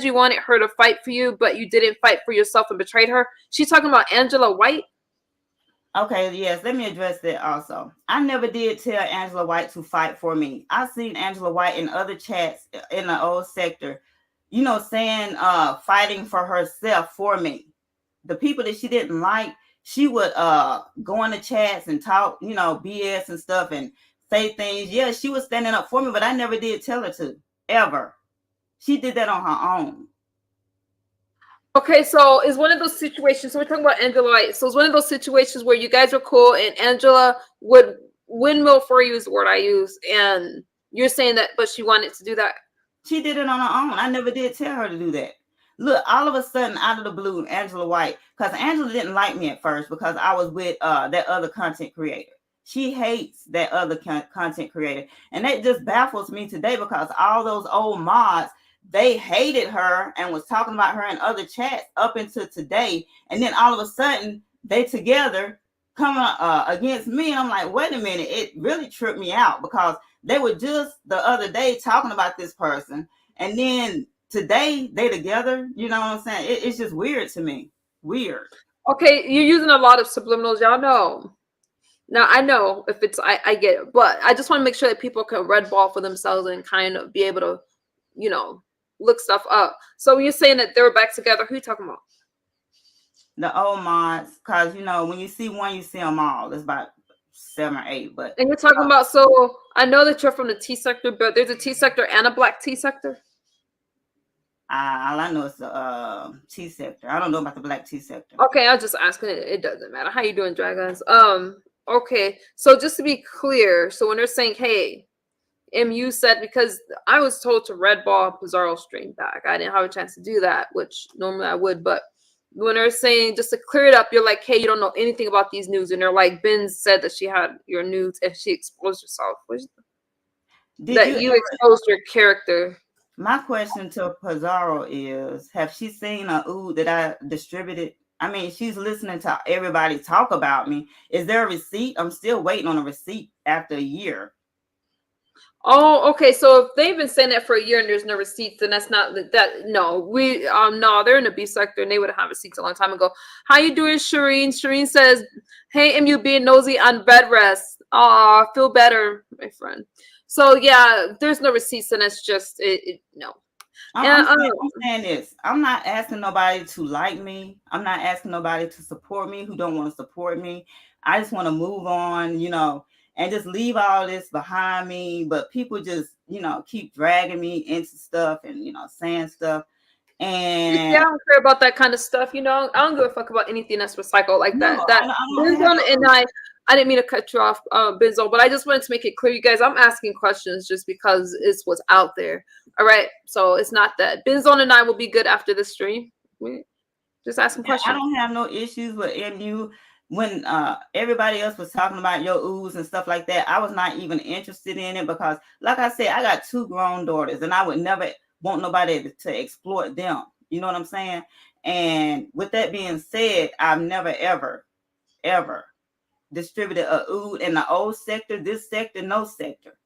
you wanted her to fight for you, but you didn't fight for yourself and betrayed her. She's talking about Angela White. Okay, yes, let me address that also. I never did tell Angela White to fight for me. I've seen Angela White in other chats in the old sector, you know, saying fighting for herself for me. The people that she didn't like, she would go in the chats and talk, you know, BS and stuff and say things. Yeah, she was standing up for me, but I never did tell her to, ever. She did that on her own. Okay, so it's one of those situations. So we're talking about Angela White. So it's one of those situations where you guys are cool and Angela would windmill for you is the word I use. And you're saying that, but she wanted to do that. She did it on her own. I never did tell her to do that. Look, all of a sudden, out of the blue, Angela White, because Angela didn't like me at first because I was with that other content creator. She hates that other content creator. And that just baffles me today because all those old mods, they hated her and was talking about her in other chats up until today. And then all of a sudden, they together come against me. And I'm like, wait a minute. It really tripped me out because they were just the other day talking about this person. And then today they together, you know what I'm saying? It's just weird to me. Weird. Okay, you're using a lot of subliminals, y'all know. Now I know if it's I get it, but I just want to make sure that people can red ball for themselves and kind of be able to, you know, look stuff up. So you're saying that they were back together. Who are you talking about? The old mods, because you know when you see one, you see them all. It's about 7 or 8. But and you're talking about. So I know that you're from the T sector, but there's a T sector and a black T sector. All I know is the T sector. I don't know about the black T sector. Okay, I'll just ask it. It doesn't matter. How you doing, Dragons? Okay. So just to be clear, so when they're saying, hey, MU said, because I was told to red ball Pizarro stream back. I didn't have a chance to do that, which normally I would, but when they're saying, just to clear it up, you're like, hey, you don't know anything about these news. And they're like, Ben said that she had your news and she exposed herself. You exposed your character. My question to Pizarro is, have she seen a ood that I distributed? I mean, she's listening to everybody talk about me. Is there a receipt? I'm still waiting on a receipt after a year. Oh, okay. So if they've been saying that for a year and there's no receipts, then that's not that. No, no, they're in the B sector and they would have receipts a long time ago. How you doing, Shireen? Shireen says, "Hey, MU being nosy on bed rest. I feel better, my friend." So yeah, there's no receipts, and it's just no. I'm saying this. I'm not asking nobody to like me. I'm not asking nobody to support me who don't want to support me. I just want to move on, you know, and just leave all this behind me. But people just, you know, keep dragging me into stuff and, you know, saying stuff. And yeah, I don't care about that kind of stuff. You know, I don't give a fuck about anything that's recycled like that. I didn't mean to cut you off, Benz Zone, but I just wanted to make it clear, you guys, I'm asking questions just because it's what's out there. All right. So it's not that Benz Zone and I will be good after the stream. Just asking questions. I don't have no issues with MU. When everybody else was talking about your oohs and stuff like that, I was not even interested in it because, like I said, I got 2 grown daughters and I would never want nobody to exploit them. You know what I'm saying? And with that being said, I've never, ever distributed a ood in the old sector, this sector, no sector.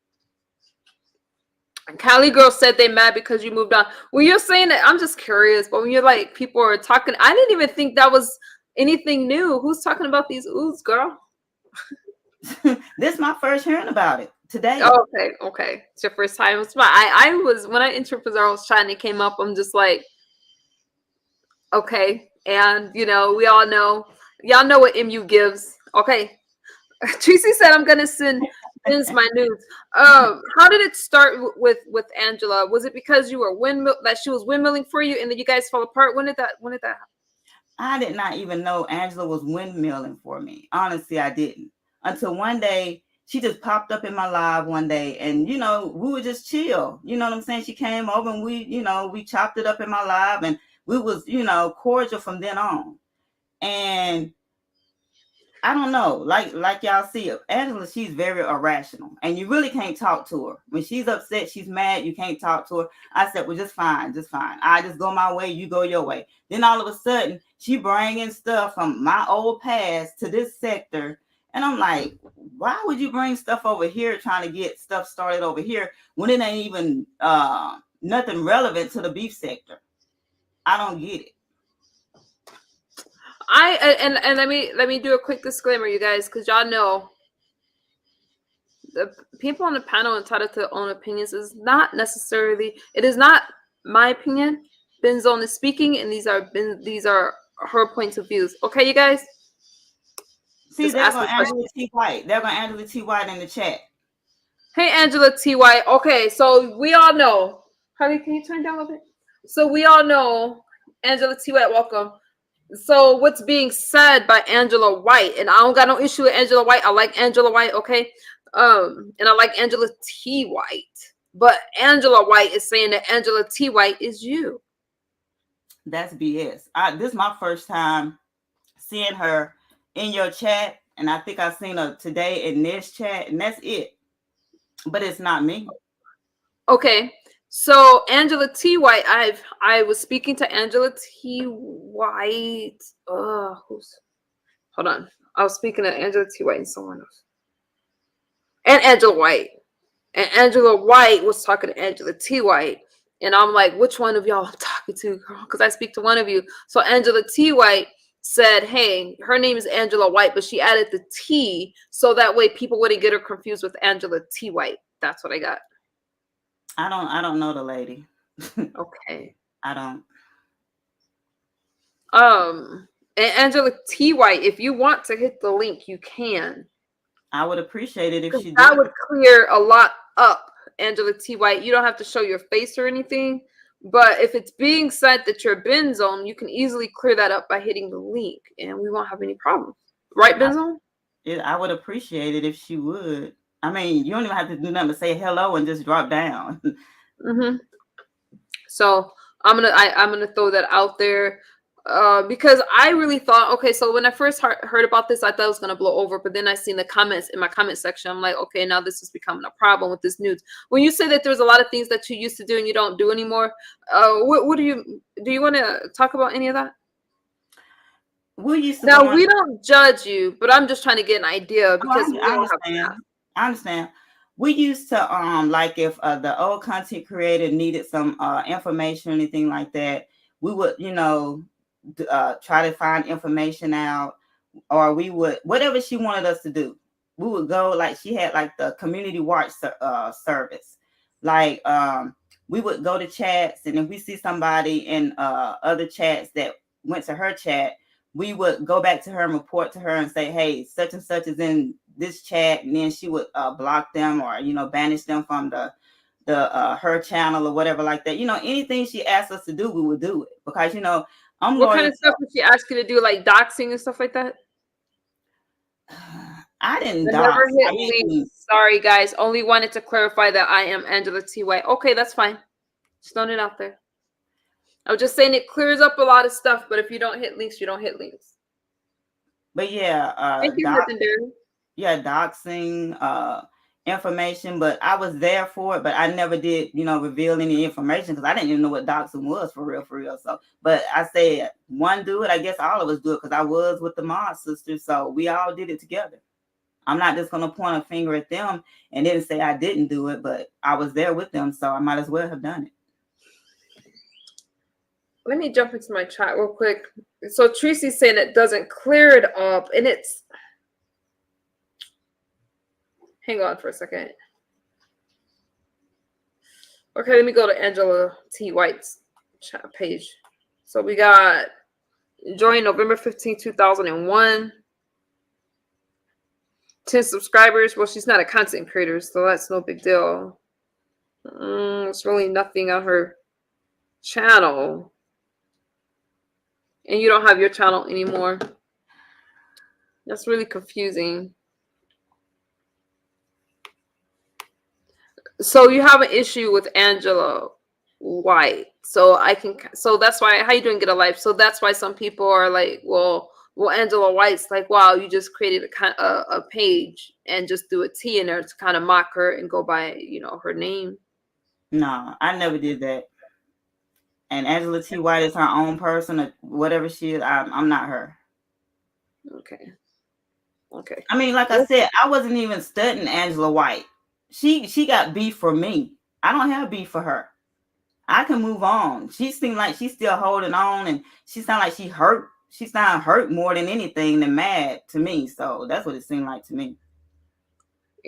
Cali girl said they mad because you moved on. When you're saying that, I'm just curious. But when you're like, people are talking, I didn't even think that was anything new. Who's talking about these oohs, girl? This is my first hearing about it today. Oh, okay. It's your first time. It's I was when I entered Pizarro's chat and it came up. I'm just like, okay. And we all know, y'all know what MU gives. Okay. Tracy said I'm gonna send my nudes. How did it start with Angela? Was it because you were she was windmilling for you and then you guys fell apart? When did that happen? I did not even know Angela was windmilling for me. Honestly, I didn't. Until one day she just popped up in my live one day and we would just chill. You know what I'm saying? She came over and we chopped it up in my live and we was, cordial from then on. And I don't know, like y'all see, Angela, she's very irrational and you really can't talk to her. When she's upset, she's mad, you can't talk to her. I said, well, just fine. I just go my way, you go your way. Then all of a sudden, she bringing stuff from my old past to this sector. And I'm like, why would you bring stuff over here trying to get stuff started over here when it ain't even nothing relevant to the beef sector? I don't get it. And let me do a quick disclaimer, you guys, because y'all know the people on the panel entitled to their own opinions is not my opinion. Benz Zone is speaking, and these are her points of views. Okay, you guys. See, they're going Angela T. White. They're going Angela T. White in the chat. Hey, Angela T. White. Okay, so we all know. Honey, can you turn down a little bit? So we all know Angela T. White. Welcome. So what's being said by Angela White, and I don't got no issue with Angela White. I like Angela White, okay? And I like Angela T. White. But Angela White is saying that Angela T. White is you. That's BS. This is my first time seeing her in your chat, and I think I've seen her today in this chat, and that's it. But it's not me. Okay. So Angela T. White, I was speaking to Angela T. White. Hold on. I was speaking to Angela T. White and someone else. And Angela White. And Angela White was talking to Angela T. White. And I'm like, which one of y'all I'm talking to, girl? Because I speak to one of you. So Angela T. White said, hey, her name is Angela White, but she added the T so that way people wouldn't get her confused with Angela T. White. That's what I got. I don't know the lady. Okay. I don't. And Angela T. White, if you want to hit the link, you can. I would appreciate it if she did. That would clear a lot up, Angela T. White. You don't have to show your face or anything. But if it's being said that you're Benz Zone, you can easily clear that up by hitting the link, and we won't have any problems. Right, Benz Zone? I would appreciate it if she would. I mean, you don't even have to do nothing but say hello and just drop down. Mm-hmm. So I'm gonna throw that out there because I really thought, okay, so when I first heard about this, I thought it was gonna blow over, but then I seen the comments in my comment section. I'm like, okay, now this is becoming a problem with this news. When you say that there's a lot of things that you used to do and you don't do anymore, what do you want to talk about any of that? We don't judge you, but I'm just trying to get an idea because I understand. We used to like if the old content creator needed some information or anything like that, we would try to find information out, or we would whatever she wanted us to do. We would go, like she had like the community watch service, like we would go to chats, and if we see somebody in other chats that went to her chat, we would go back to her and report to her and say, hey, such and such is in this chat, and then she would block them or banish them from the her channel or whatever like that. Anything she asked us to do, we would do it because what kind of stuff would she ask you to do, like doxing and stuff like that? I didn't dox. Sorry guys, only wanted to clarify that I am Angela T. White. Okay, that's fine. Just throwing it out there. I was just saying it clears up a lot of stuff, but if you don't hit links, you don't hit links. But yeah, thank you, legendary. Yeah, doxing information, but I was there for it, but I never did, reveal any information because I didn't even know what doxing was for real. So, but I said one do it, I guess all of us do it because I was with the Mod sisters, so we all did it together. I'm not just going to point a finger at them and then say I didn't do it, but I was there with them, so I might as well have done it. Let me jump into my chat real quick. So Tracy's saying it doesn't clear it up, and it's. Hang on for a second. Okay, let me go to Angela T. White's chat page. So we got joined November 15, 2001. 10 subscribers. Well, she's not a content creator, so that's no big deal. It's really nothing on her channel. And you don't have your channel anymore. That's really confusing. So you have an issue with Angela White. So that's why, how you doing, Get a Life? So that's why some people are like, well, Angela White's like, wow, you just created a page and just do a T in there to kind of mock her and go by, her name. No, I never did that. And Angela T. White is her own person, or whatever she is. I'm not her. Okay. I mean, like I said, I wasn't even studying Angela White. She got beef for me. I don't have beef for her. I can move on. She seemed like she's still holding on, and she sounded like she hurt. She sounded hurt more than anything than mad to me. So that's what it seemed like to me.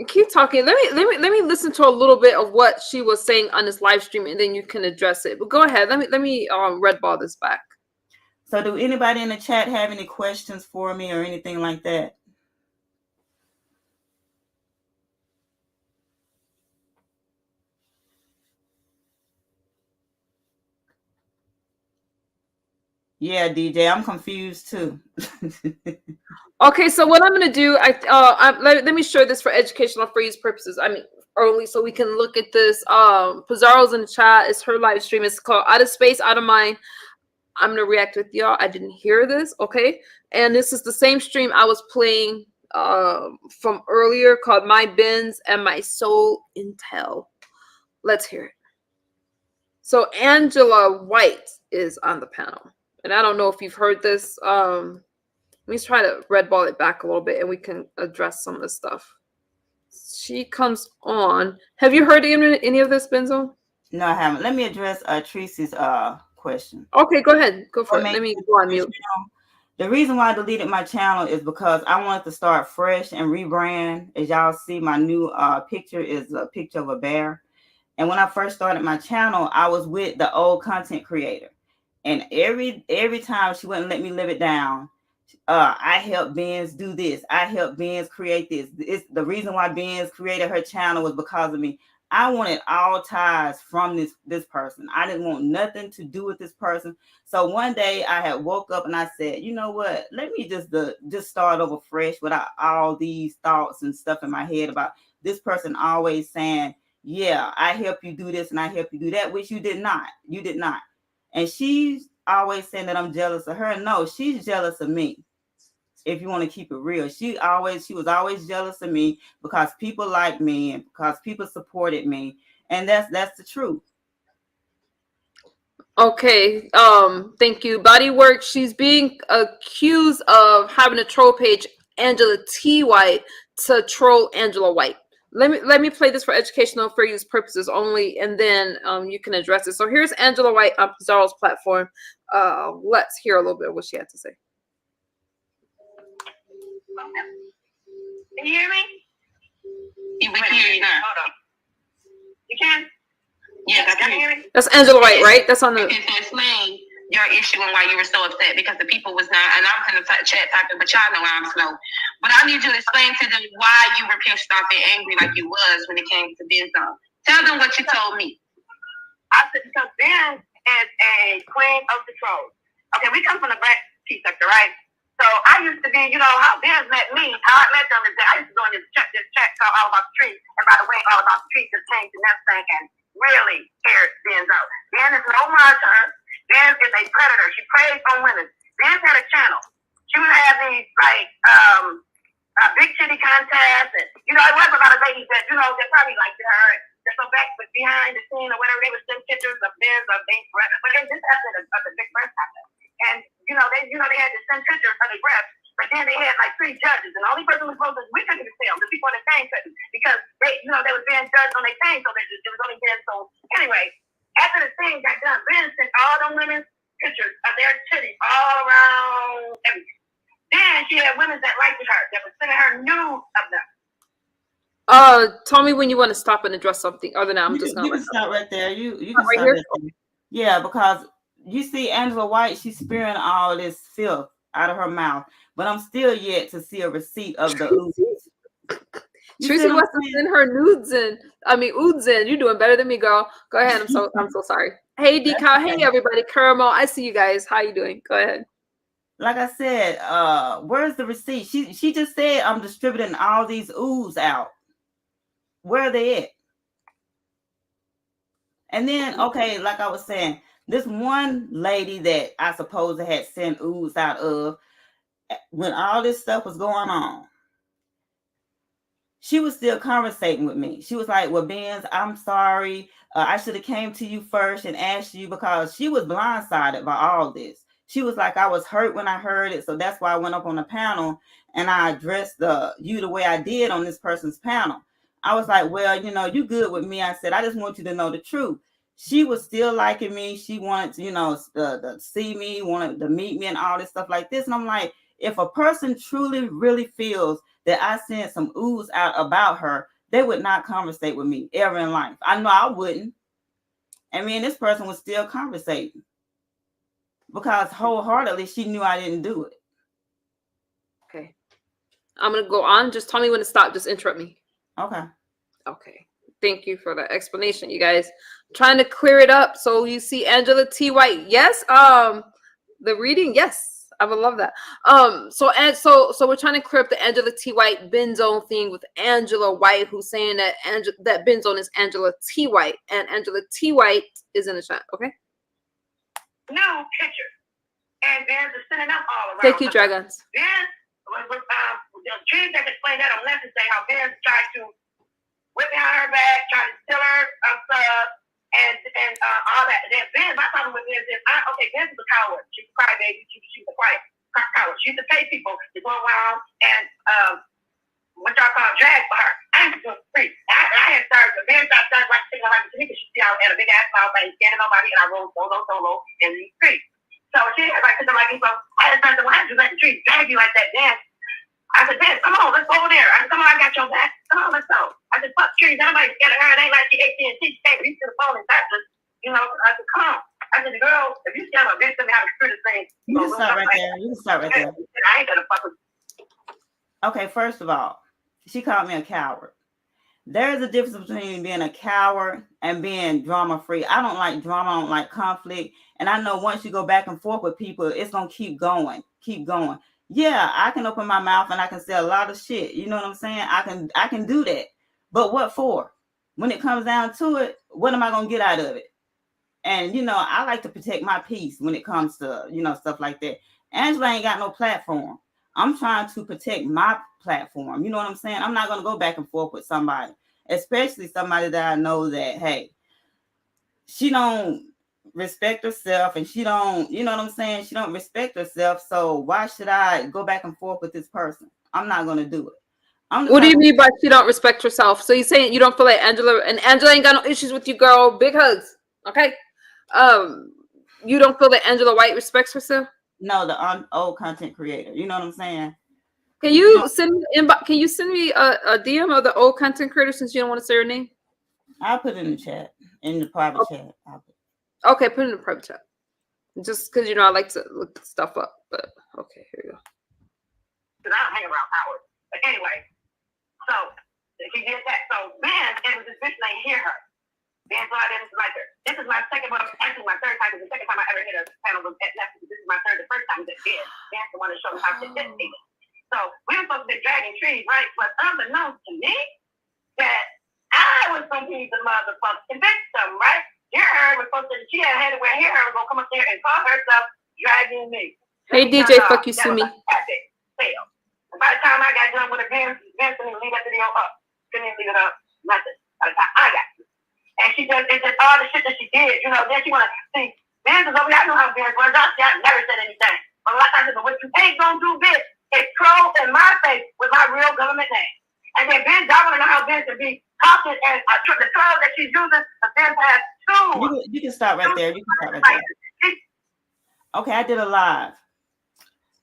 Keep talking. Let me listen to a little bit of what she was saying on this live stream, and then you can address it. But go ahead. Let me red ball this back. So do anybody in the chat have any questions for me or anything like that? Yeah, DJ, I'm confused too. Okay, so what I'm gonna do, let me share this for educational for use purposes. I mean, early, so we can look at this. Pizarro's in the chat. It's her live stream. It's called Out of Space, Out of Mind. I'm gonna react with y'all. I didn't hear this, okay? And this is the same stream I was playing from earlier, called My Benz and My Soul Intel. Let's hear it. So Angela White is on the panel, and I don't know if you've heard this. Let me try to red ball it back a little bit, and we can address some of this stuff. She comes on. Have you heard any of this, Benz Zone? No, I haven't. Let me address Tracy's question. Okay, go ahead. Go for it. Let me go on mute. The reason why I deleted my channel is because I wanted to start fresh and rebrand. As y'all see, my new picture is a picture of a bear. And when I first started my channel, I was with the old content creator. And every time she wouldn't let me live it down, I helped Benz do this. I helped Benz create this. It's the reason why Benz created her channel was because of me. I wanted all ties from this person. I didn't want nothing to do with this person. So one day I had woke up and I said, you know what? Let me just start over fresh without all these thoughts and stuff in my head about this person always saying, yeah, I help you do this and I help you do that, which you did not. You did not. And she's always saying that I'm jealous of her. No, she's jealous of me. If you want to keep it real, she was always jealous of me because people like me and because people supported me, and that's the truth. Okay, thank you. Bodywork. She's being accused of having a troll page, Angela T. White, to troll Angela White. Let me play this for educational fair use purposes only, and then you can address it. So here's Angela White on Pizarro's platform. Let's hear a little bit of what she had to say. Can you hear me? We can hear you now. Hold on. You can? Yes, I can hear you. That's Angela White, right? That's on the. You can explain your issue and why you were so upset because the people was not, and I was in the chat typing, but y'all know I'm slow. But I need you to explain to them why you were pissed off and angry like you was when it came to Benz Zone. Tell them what you told me. I said, because Benz is a queen of the trolls. Okay, we come from the black T sector, right? So I used to be, how Benz met me, how I met them is that I used to go in this chat called All About the Street. And by the way, All About the Street just changed the next thing and really aired Benz out. Benz is no more to her. Benz is a predator. She preys on women. Benz had a channel. She would have these, big titty contests. And, it was a lot of ladies that, that probably liked her. And they're so back, but behind the scene or whatever, they would send pictures of Benz of big breasts. But they just had the big breast out there. And, they had to send pictures of their breasts But then they had like 3 judges, and the only person who was supposed to, we couldn't even tell, the people on the thing couldn't, because they, you know, they were being judged on their thing, so it was only Ben. So anyway, after the thing got done, Ben sent all them women's pictures of their titties all around everything. Then she had women that liked her, that was sending her nudes of them. Tell me when you want to stop and address something. Other than I'm just gonna. You can stop right there. You can right stop here? right there. Yeah, because you see Angela White, she's spewing all this filth out of her mouth, but I'm still yet to see a receipt of the ooze. Tracy wants to send her nudes in. I mean, oods in. You're doing better than me, girl. Go ahead. I'm so sorry. Hey, Decal. Hey, everybody. Caramel. I see you guys. How you doing? Go ahead. Like I said, where's the receipt? She just said I'm distributing all these ooze out. Where are they at? And then, okay, like I was saying, this one lady that I suppose had sent ooze out of, when all this stuff was going on, she was still conversating with me. She was like, well, Benz, I'm sorry. I should have came to you first and asked you, because she was blindsided by all this. She was like, I was hurt when I heard it. So that's why I went up on the panel and I addressed you the way I did on this person's panel. I was like, well, you know, you good with me. I said, I just want you to know the truth. She was still liking me. She wanted to, you know, to see me, wanted to meet me and all this stuff like this. And I'm like, if a person truly, really feels that I sent some ooze out about her, they would not conversate with me ever in life. I know I wouldn't. I mean, this person was still conversating because wholeheartedly she knew I didn't do it. Okay. I'm going to go on. Just tell me when to stop. Just interrupt me. Okay. Okay. Thank you for the explanation, you guys. I'm trying to clear it up. So you see Angela T. White. Yes. The reading. Yes. I would love that. So we're trying to clear up the Angela T. White Benz Zone thing with Angela White, who's saying that that Benz Zone is Angela T. White, and Angela T. White is in the chat. Okay. New picture, and Benz is sending them all around. Thank you, Dragons. Benz, Trees that explain that on Lesson say how Benz tried to whip behind her back, trying to steal her stuff, and all that. And then Benz, my problem with Benz is, Benz is a coward. She's a crybaby. She's a quiet coward. She used to pay people to go around and what y'all call drag for her. I ain't doing free. I had started, but Benz started like singing like to me because she see I had a big ass mouth and standing on my feet and I rolled solo and he's free. So she had like something like me, so I had started, why did you let the tree drag you like that, Benz? I said, Benz, come on, let's go over there. I said, come on, I got your back. Come on, let's go. I said, fuck trees. Nobody's scared of her. It ain't like she AT&T. She can't reach to the phone and touch us. You know, I said, come on. I said, girl, if you stand up, Benz, tell me how to screw this thing. You can stop right there. You can stop right there. I ain't gonna fuck with you. Okay, first of all, she called me a coward. There's a difference between being a coward and being drama-free. I don't like drama. I don't like conflict. And I know once you go back and forth with people, it's going to keep going. Yeah, I can open my mouth and I can say a lot of shit. You know what I'm saying? I can do that. But what for? When it comes down to it, what am I going to get out of it? And, you know, I like to protect my peace when it comes to, you know, stuff like that. Angela ain't got no platform. I'm trying to protect my platform. You know what I'm saying? I'm not going to go back and forth with somebody, especially somebody that I know that, hey, she don't respect herself and she don't, you know what I'm saying? She don't respect herself. So why should I go back and forth with this person? I'm not going to do it. What do you mean by she don't respect herself? So you saying you don't feel like Angela ain't got no issues with you, girl? Big hugs. Okay. You don't feel that Angela White respects herself? No, the old content creator. You know what I'm saying? Can you send me a DM of the old content creator since you don't want to say her name? I'll put it in the chat, in the private chat. Okay, put it in the private chat. Just because you know I like to look stuff up, but okay, here you go. Because I don't hang around Howard. But anyway, so she did that. So Ben, it was this bitch named Hear Her. Ben thought I didn't like her. This is my second, well, actually my third time. Because the second time I ever hit a panel was at Netflix. This is my third. The first time was at Ben. Ben's the one that showed me how to hit people. So we were supposed to be dragging trees, right? But unbeknownst to me, that I was going to be the motherfucking victim, right? Hear Her was supposed to, she had to wear Hear Her was going to come up there and call herself dragging me. Hey, DJ, fuck you, sue me. Epic fail. And by the time I got done with it, Ben didn't leave that video up. Didn't leave it up. Nothing. By the time I got to. And she does, it's just all the shit that she did. You know, then she want to see, Ben is over here. I know how Ben was. I never said anything. But like I said, what you ain't going to do, bitch, is troll in my face with my real government name. And then Benz, I want to know how Benz can be talking and the troll that she's using, but Benz has two. You can stop right there. You can stop right there. Okay, I did a live.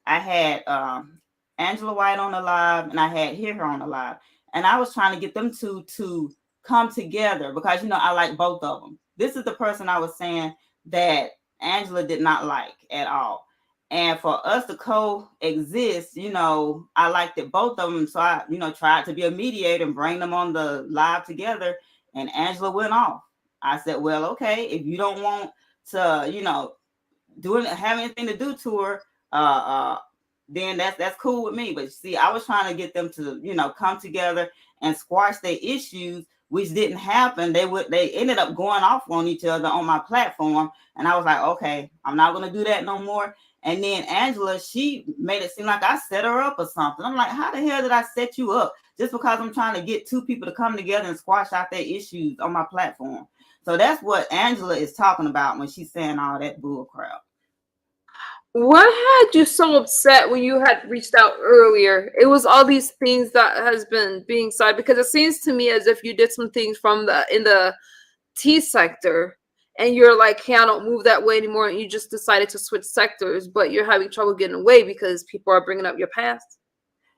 I had Angela White on the live, and I had Hear Her on the live. And I was trying to get them two to come together because, you know, I like both of them. This is the person I was saying that Angela did not like at all. And for us to coexist, you know, I liked it, both of them. So I, you know, tried to be a mediator and bring them on the live together. And Angela went off. I said, well, okay, if you don't want to, you know, have anything to do to her, then that's cool with me. But see, I was trying to get them to, you know, come together and squash their issues, which didn't happen. They ended up going off on each other on my platform. And I was like, okay, I'm not going to do that no more. And then Angela, she made it seem like I set her up or something. I'm like, how the hell did I set you up? Just because I'm trying to get two people to come together and squash out their issues on my platform. So that's what Angela is talking about when she's saying all that bull crap. What had you so upset when you had reached out earlier? It was all these things that has been being said, because it seems to me as if you did some things in the T sector and you're like, hey, I don't move that way anymore, and you just decided to switch sectors, but you're having trouble getting away because people are bringing up your past.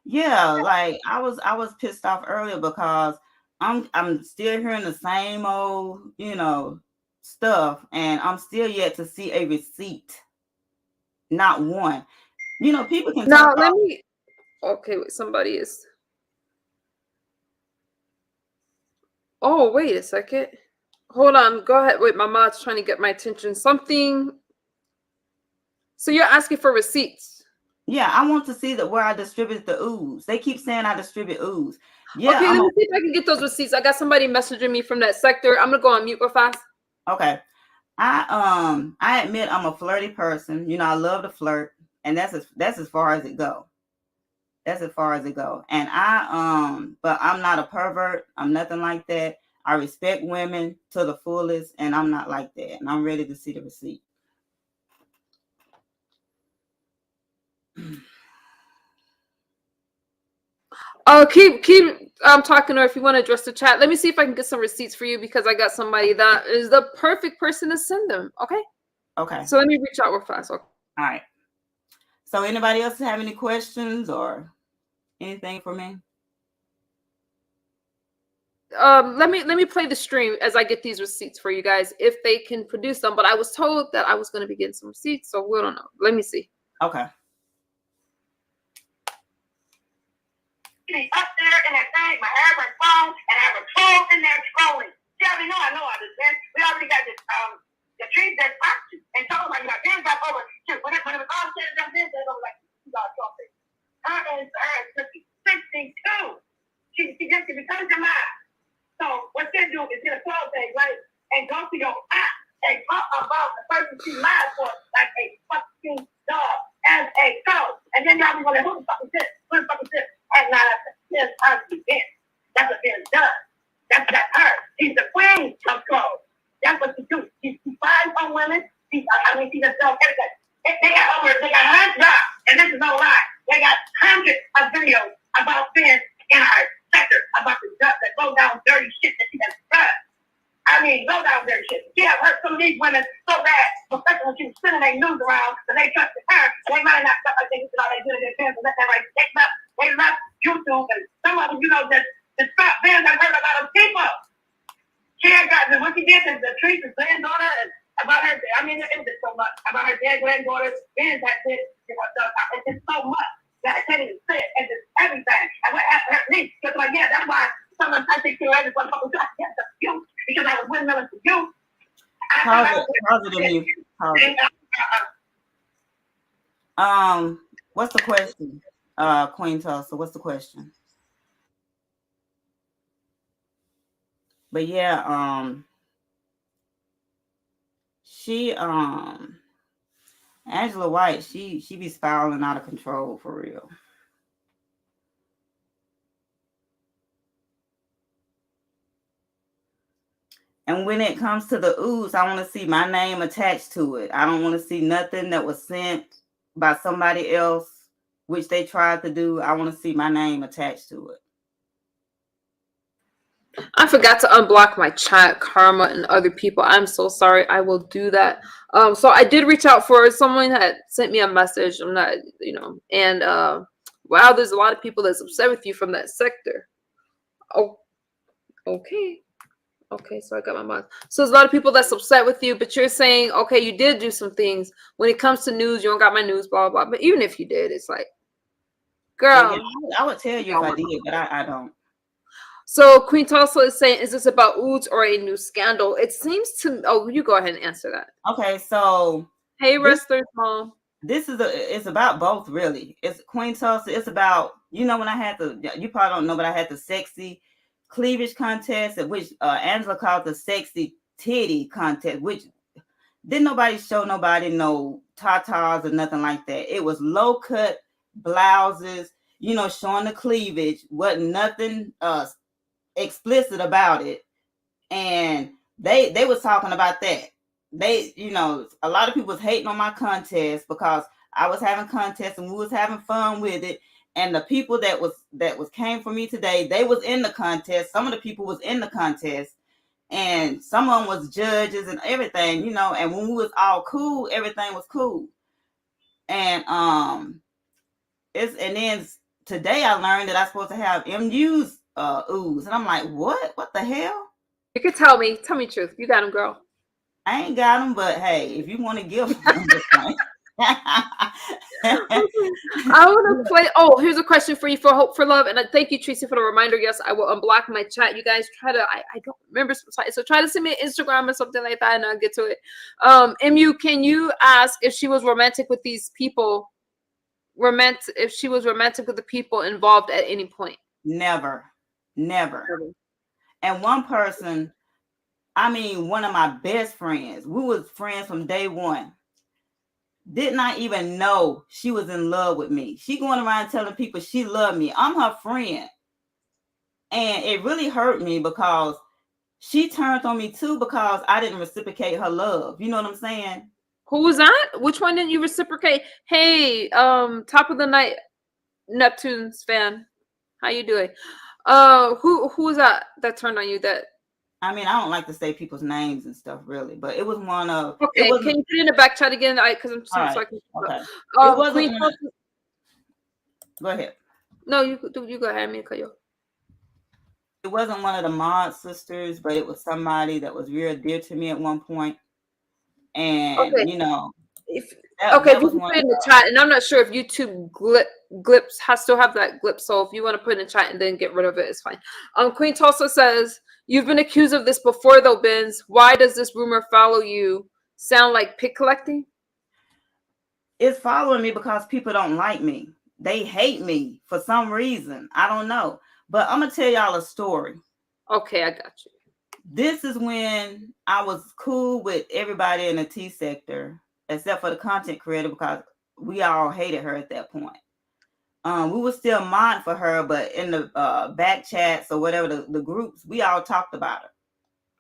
Yeah, like I was pissed off earlier because I'm still hearing the same old, you know, stuff, and I'm still yet to see a receipt. Not one. You know, people can now talk. Okay, wait, somebody is. Oh, wait a second. Hold on. Go ahead. Wait, my mom's trying to get my attention. Something. So you're asking for receipts? Yeah, I want to see that where I distribute the ooze. They keep saying I distribute ooze. Yeah. Okay, let me see if I can get those receipts. I got somebody messaging me from that sector. I'm gonna go on mute real fast. Okay. I admit I'm a flirty person. You know, I love to flirt, and that's as far as it go. That's as far as it go. And but I'm not a pervert. I'm nothing like that. I respect women to the fullest, and I'm not like that. And I'm ready to see the receipt. Keep talking, or if you want to address the chat, let me see if I can get some receipts for you, because I got somebody that is the perfect person to send them. Okay. Okay. So let me reach out real fast. Okay. All right. So anybody else have any questions or anything for me? Let me play the stream as I get these receipts for you guys, if they can produce them. But I was told that I was going to be getting some receipts, so we don't know. Let me see. Okay. Up there in that thing, my hair went phone, and I have a troll in there trolling. See, I already know I understand. We already got this the trees that popped you and told me, like, Ben's got over. When it was all said and done, Ben's over like $2 something. Her is 62. She just becomes your mind. So what they do is get a call thing, right? And go to your app and talk about the person she lied for like a fucking dog as a troll. And then y'all be going, who the fuck is this? Who the fuck is this? And now that's honestly Ben. That's what Ben does. That's her. She's the queen of trolls. That's what she do. She finds on women. She just does everything. They got hundreds, and this is no lie. They got hundreds of videos about Ben in our sector, about the low down dirty shit that she has done. I mean, low down dirty shit. She has hurt some of these women so bad, especially when she was spinning their news around, that they trusted her. And they might not stuff like they all they did in their pants and let that right take up. They left YouTube, and some of them, you know, just stop Ben that hurt a lot of people. She had gotten what she did to the Teresa's granddaughter and about her. I mean, it's just so much about her dead granddaughter. Ben that did. It's just so much that I can't even say it. And just everything. And what happened to me? Because like, yeah, that's why sometimes I think to everyone, you because I was windmilling for you. Positive. What's the question? Queen Tulsa, what's the question? But yeah, she Angela White, she be spiraling out of control for real. And when it comes to the ooze, I want to see my name attached to it. I don't want to see nothing that was sent by somebody else which they tried to do. I want to see my name attached to it. I forgot to unblock my chat, Karma, and other people. I'm so sorry. I will do that. So I did reach out for someone that sent me a message. I'm not, and wow, there's a lot of people that's upset with you from that sector. Oh, okay. Okay, so I got my mind. So there's a lot of people that's upset with you, but you're saying, okay, you did do some things. When it comes to news, you don't got my news, blah, blah, blah. But even if you did, it's like, girl. Yeah, I would tell you if I did, but I don't. So Queen Tulsa is saying, is this about Oods or a new scandal? It seems to, oh, you go ahead and answer that. Okay, so. Hey, wrestlers, mom. It's about both, really. It's Queen Tulsa. It's about, when I had you probably don't know, but I had the sexy cleavage contest, at which Angela called the sexy titty contest, which didn't nobody show nobody no tatas or nothing like that. It was low cut blouses, showing the cleavage, wasn't nothing explicit about it. And they was talking about that. They, a lot of people was hating on my contest because I was having contests and we was having fun with it. And the people that was came for me today, they was in the contest. Some of the people was in the contest, and some of them was judges and everything, and when we was all cool, everything was cool. And then today I learned that I'm supposed to have MU's ooze. And I'm like, what the hell? You can tell me the truth. You got them, girl. I ain't got them, but hey, if you want to give them, I want to play. Oh, here's a question for you for Hope for Love, and I thank you, Tracy, for the reminder. Yes, I will unblock my chat. You guys try to. I don't remember, so try to send me an Instagram or something like that, and I'll get to it. Mu, can you ask if she was romantic with these people? If she was romantic with the people involved at any point? Never. And one person, one of my best friends, we was friends from day one, did not even know she was in love with me. She going around telling people she loved me. I'm her friend. And it really hurt me because she turned on me too because I didn't reciprocate her love. You know what I'm saying? Who was that? Which one didn't you reciprocate? Hey, top of the night Neptune's fan. How you doing? Who was that turned on you? That I don't like to say people's names and stuff, really, but it was one of. Okay, can you put it in the back chat again? Because I'm sorry, right. so I can. Okay. It wasn't. Go ahead. No, you go ahead. I mean, cut you. It wasn't one of the Mod sisters, but it was somebody that was real dear to me at one point. And okay. If you can put it in the chat, and I'm not sure if YouTube glips still have that glip, so if you want to put it in the chat and then get rid of it, it's fine. Queen Tulsa says, you've been accused of this before though, Benz. Why does this rumor follow you? Sound like pick collecting? It's following me because people don't like me. They hate me for some reason. I don't know. But I'm going to tell y'all a story. Okay, I got you. This is when I was cool with everybody in the T sector, except for the content creator, because we all hated her at that point. We were still modding for her, but in the back chats or whatever, the groups, we all talked about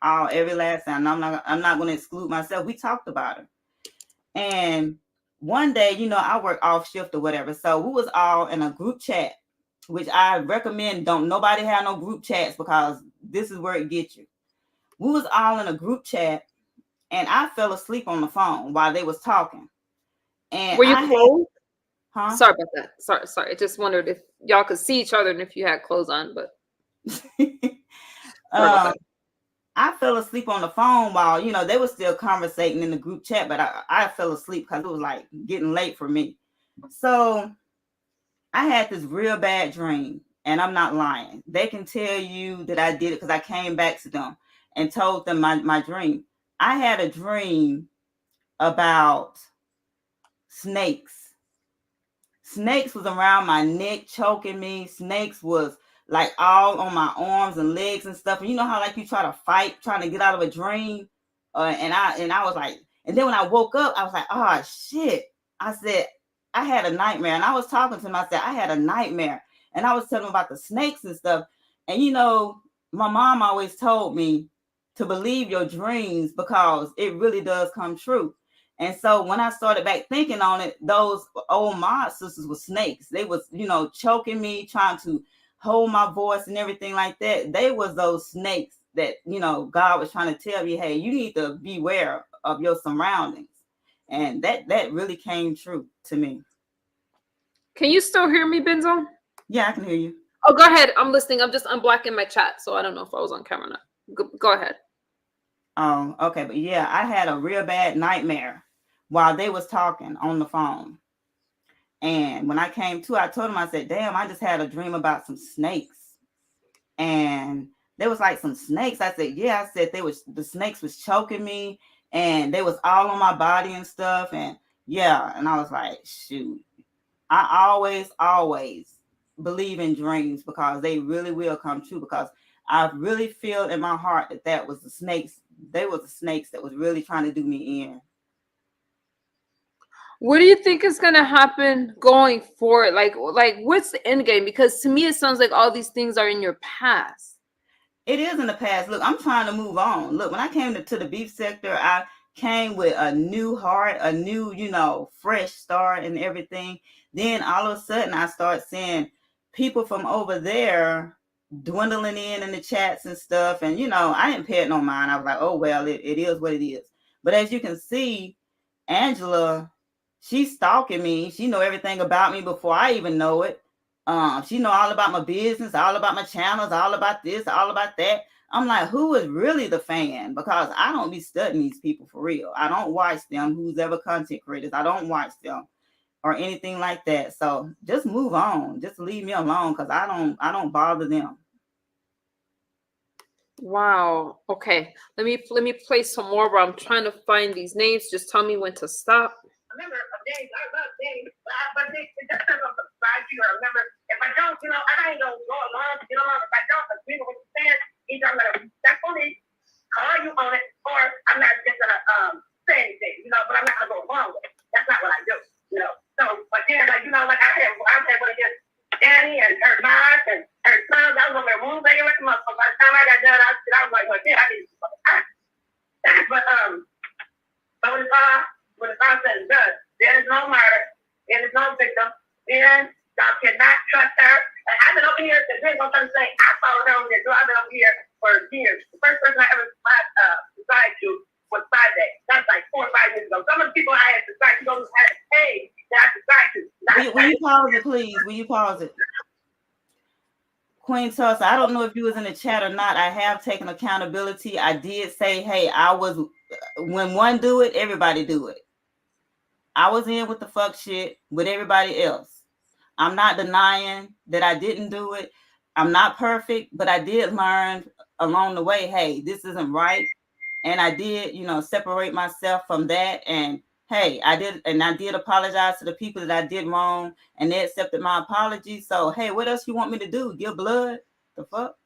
her. Every last time. I'm not going to exclude myself. We talked about her. And one day, I work off shift or whatever. So we was all in a group chat, which I recommend don't nobody have no group chats because this is where it gets you. We was all in a group chat and I fell asleep on the phone while they was talking. And were you cold? Huh? Sorry about that. Sorry. I just wondered if y'all could see each other and if you had clothes on, but I fell asleep on the phone while, they were still conversating in the group chat, but I fell asleep because it was like getting late for me. So I had this real bad dream, and I'm not lying. They can tell you that I did it because I came back to them and told them my dream. I had a dream about snakes. Snakes was around my neck, choking me. Snakes was like all on my arms and legs and stuff. And you know how like you try to fight, trying to get out of a dream. And I was like, and then when I woke up, I was like, oh shit. I said, I had a nightmare. And I was talking to him. I said, I had a nightmare. And I was telling him about the snakes and stuff. And my mom always told me to believe your dreams because it really does come true. And so when I started back thinking on it, those old mod sisters were snakes. They was, choking me, trying to hold my voice and everything like that. They was those snakes that, God was trying to tell me, hey, you need to beware of your surroundings. And that really came true to me. Can you still hear me, Benz Zone? Yeah, I can hear you. Oh, go ahead. I'm listening. I'm just unblocking my chat, so I don't know if I was on camera or not. Go ahead. Okay, but yeah, I had a real bad nightmare while they was talking on the phone. And when I came to, I told them, I said, damn, I just had a dream about some snakes. And there was like some snakes. I said, yeah, I said the snakes was choking me and they was all on my body and stuff. And yeah, and I was like, shoot, I always believe in dreams because they really will come true, because I really feel in my heart that was the snakes. They were the snakes that was really trying to do me in. What do you think is going to happen going forward? Like what's the end game? Because to me, it sounds like all these things are in your past. It is in the past. Look, I'm trying to move on. Look, when I came to the beef sector, I came with a new heart, a new, fresh start and everything. Then all of a sudden I start seeing people from over there dwindling in the chats and stuff. And, I didn't pay it no mind. I was like, oh, well, it is what it is. But as you can see, Angela, she's stalking me. She know everything about me before I even know it. She know all about my business, all about my channels, all about this, all about that. I'm like, who is really the fan? Because I don't be studying these people for real. I don't watch them. Who's ever content creators, I don't watch them or anything like that. So just move on. Just leave me alone, because I don't bother them. Wow. Okay. Let me play some more, but I'm trying to find these names. Just tell me when to stop. Remember, James, I love James, but it depends on the side you are. Remember, if I don't, I ain't gonna go along to get along. If I don't agree with what you're saying, either I'm gonna respectfully call you on it, or I'm not just gonna say anything, but I'm not gonna go along with it. That's not what I do, So, but then, like I had one against Danny and her moms and her sons. I was on their moves anyway. By the time I got done, I was like, well, yeah, I need to but when it's all said and done, there is no murder, there is no victim, then y'all cannot trust her. And I've been over here, they ain't gonna try to say, I followed her over there. I've been over here for years. The first person I ever subscribed to was 5 days. That's like 4 or 5 years ago. Some of the people I had subscribed to had paid that I subscribed to. Will you pause it, please? Will you pause it? Queen Tulsa, I don't know if you was in the chat or not. I have taken accountability. I did say, hey, when one do it, everybody do it. I was in with the fuck shit with everybody else. I'm not denying that I didn't do it. I'm not perfect, but I did learn along the way, hey, this isn't right. And I did, separate myself from that. And hey, I did apologize to the people that I did wrong, and they accepted my apology. So, hey, what else you want me to do? Give blood? The fuck?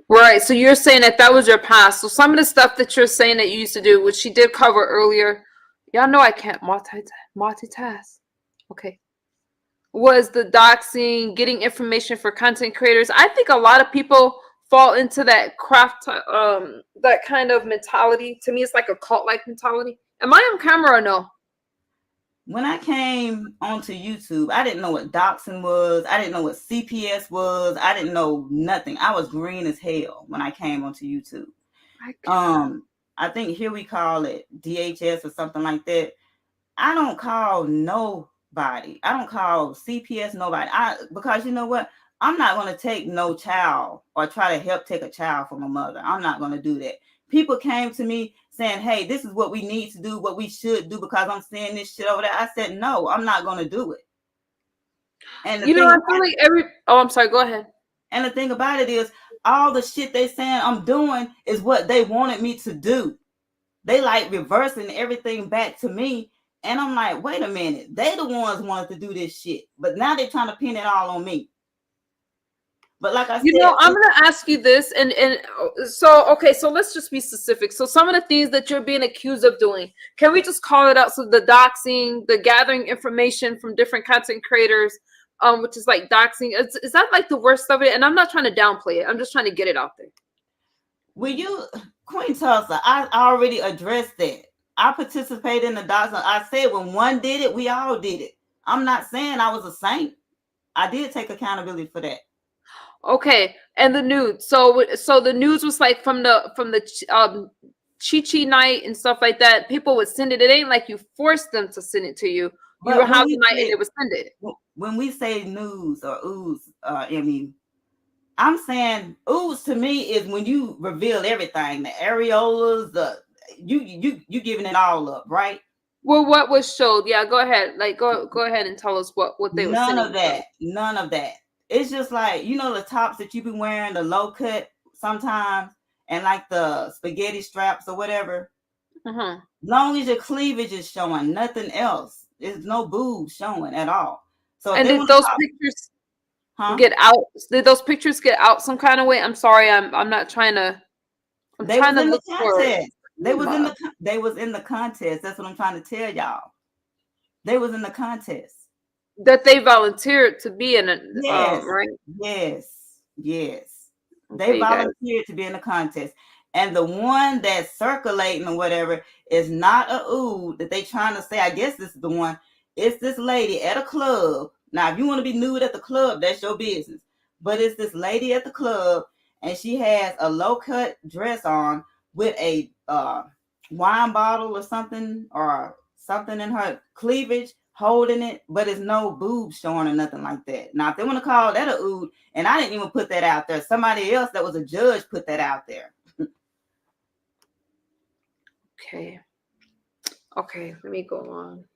Right. So you're saying that was your past. So some of the stuff that you're saying that you used to do, which she did cover earlier, y'all know I can't multitask. Okay. Was the doxing, getting information for content creators. I think a lot of people fall into that craft, that kind of mentality. To me, it's like a cult-like mentality. Am I on camera or no? When I came onto YouTube, I didn't know what doxing was. I didn't know what CPS was. I didn't know nothing. I was green as hell when I came onto YouTube. I think here we call it DHS or something like that. I don't call nobody. I don't call CPS nobody. Because you know what? I'm not going to take no child or try to help take a child from a mother. I'm not going to do that. People came to me saying, hey, this is what we need to do, what we should do, because I'm seeing this shit over there. I said, no, I'm not going to do it. And I feel like I'm sorry, go ahead. And the thing about it is, all the shit they saying I'm doing is what they wanted me to do. They like reversing everything back to me. And I'm like, wait a minute. They the ones wanted to do this shit. But now they're trying to pin it all on me. But like I said, I'm going to ask you this. And so, okay, so let's just be specific. So some of the things that you're being accused of doing, can we just call it out? So the doxing, the gathering information from different content creators, which is like doxing. Is that like the worst of it? And I'm not trying to downplay it. I'm just trying to get it out there. Queen Tulsa, I already addressed that. I participated in the docs. I said when one did it, we all did it. I'm not saying I was a saint. I did take accountability for that. Okay, and the nudes. So the news was like from the Chi night and stuff like that. People would send it. It ain't like you forced them to send it to you. You But would have the night and they would send it. When we say news or ooze, Emmy, I'm saying ooze to me is when you reveal everything, the areolas, the you giving it all up, right? Well, what was showed? Yeah, go ahead. Like go ahead and tell us what they were None sending. of that. None of that. It's just like, you know, the tops that you be wearing, the low cut sometimes, and like the spaghetti straps or whatever. Long as your cleavage is showing, nothing else. There's no boobs showing at all. So and did those pictures get out? Did those pictures get out some kind of way? I'm sorry, I'm not trying to. They was in the contest. They was in the contest. That's what I'm trying to tell y'all. They was in the contest. That they volunteered to be in it, right? Yes. Okay, they volunteered to be in the contest. And the one that's circulating or whatever is not a ooh that they trying to say, I guess this is the one. It's this lady at a club. Now, if you want to be nude at the club, that's your business. But it's this lady at the club, and she has a low-cut dress on with a wine bottle or something in her cleavage, holding it, but it's no boobs showing or nothing like that. Now, if they want to call that a ooh, and I didn't even put that out there, somebody else that was a judge put that out there. Okay, let me go on.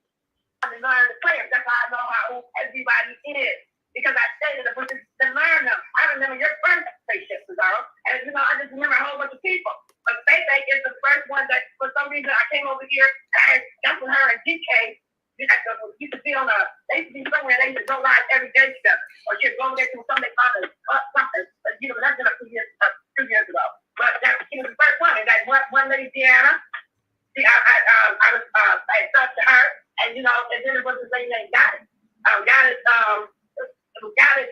I learn the players. That's how I know how old everybody is. Because I studied the books to learn them. I remember your first spaceship, Cesaro. And, you know, I just remember a whole bunch of people. But Faye is the first one that, for some reason, I came over here and I got with her and GK. Used to be on they used to be somewhere, they used to go live every day together. Or she'd go there to something, they found something. But, you know, that's been a few years ago. But she was the first one. And that one lady, Deanna, I talked to her. And, you know, and then there was this lady named Goddess. Goddess